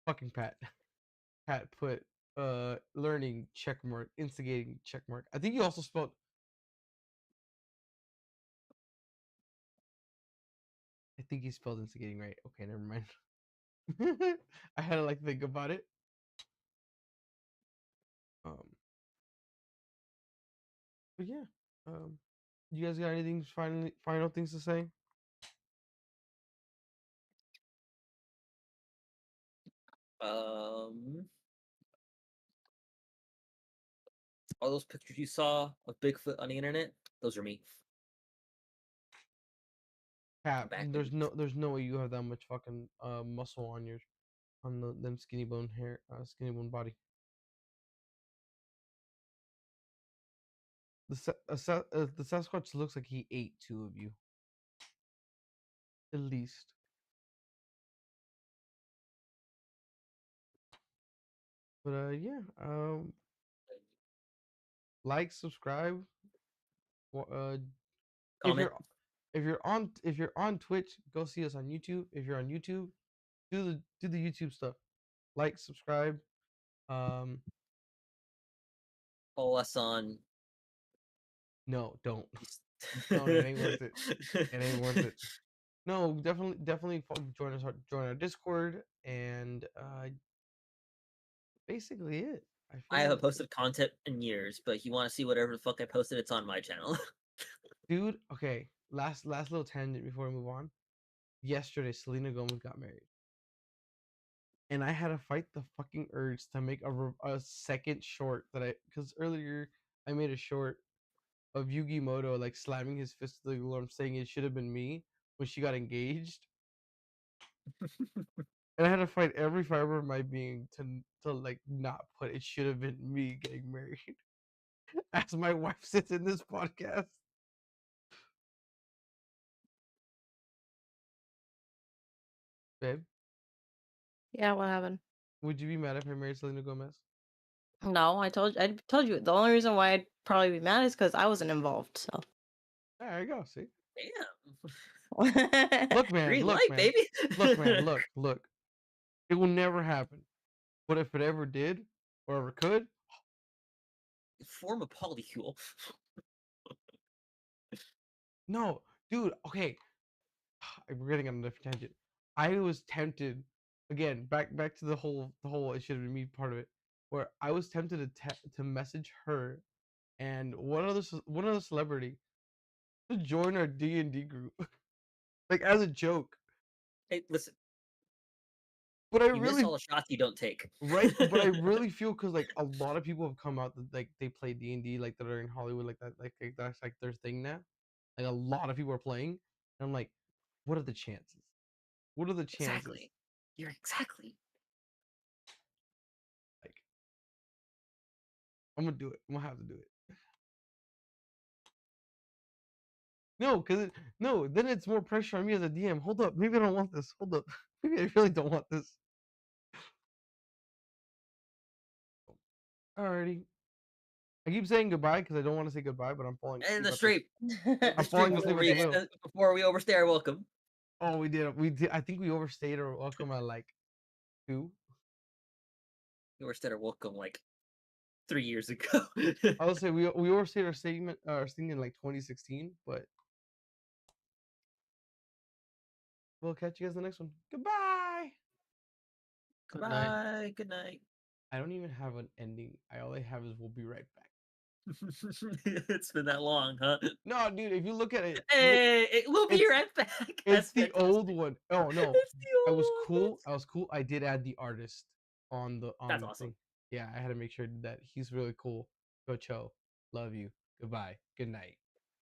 Fucking Pat. Pat put learning check mark, instigating check mark. I think you also spelled. I think he spelled instigating right. Okay, never mind. I had to like think about it. Um, but yeah. You guys got anything final things to say? Um, all those pictures you saw of Bigfoot on the internet, those are me. Cap, Back in there's no way you have that much fucking muscle on your on them skinny bone hair skinny bone body. The Sasquatch looks like he ate two of you at least. But yeah, like, subscribe. Uh, if comment. you're if you're on Twitch, go see us on YouTube. If you're on YouTube, do the YouTube stuff. Like, subscribe. Um, Follow us on. no, don't. Don't. It ain't worth it. It ain't worth it. No, definitely join our Discord, and basically it. I I feel haven't like, posted content in years, but if you want to see whatever the fuck I posted, it's on my channel. dude. Okay, last little tangent before we move on. Yesterday, Selena Gomez got married, and I had to fight the fucking urge to make a second short because earlier I made a short of Yugi Moto like slamming his fist to the alarm, saying it should have been me when she got engaged. And I had to fight every fiber of my being to like not put it should have been me getting married. As my wife sits in this podcast. Babe, Yeah, what happened? would you be mad if I married Selena Gomez? No, I told you the only reason why I'd probably be mad is because I wasn't involved. So There you go, see? Damn. Look, man, Green look, light, man. baby. Look, man, look. It will never happen. But if it ever did, or ever could, Form a polycule. no, dude, okay. We're getting on a different tangent. I was tempted again, back to the whole it should have been me part of it, where I was tempted to message her and one other celebrity to join our D&D group. Like as a joke. Hey, listen. But I You miss really all the shots you don't take. right, but I really feel because like a lot of people have come out that like they play D&D like that are in Hollywood like that like that's like their thing now. Like a lot of people are playing, and I'm like, what are the chances? What are the chances? Exactly. You're exactly. Like, I'm gonna do it. I'm gonna have to do it. No, no, then it's more pressure on me as a DM. Hold up, maybe I don't want this. Hold up, maybe I really don't want this. Alrighty. I keep saying goodbye because I don't want to say goodbye, but I'm falling And asleep. the At stream. I'm falling asleep at the wheel. Before we overstay our welcome. Oh, we did. We did. I think we overstayed our welcome at like 2. We overstayed our welcome like 3 years ago. I would say we overstayed our statement our thing in like 2016, but we'll catch you guys in the next one. Goodbye. Good night. Bye. Good night. I don't even have an ending. All I have is we'll be right back. It's been that long, huh? No, dude, if you look at it, Hey, we'll be right back. It's the old one. Oh no, It's the I old was one. cool. I was cool. I did add the artist on the That's the awesome. thing. Yeah, I had to make sure that he's really cool. Go Cho, love you. Goodbye. Good night.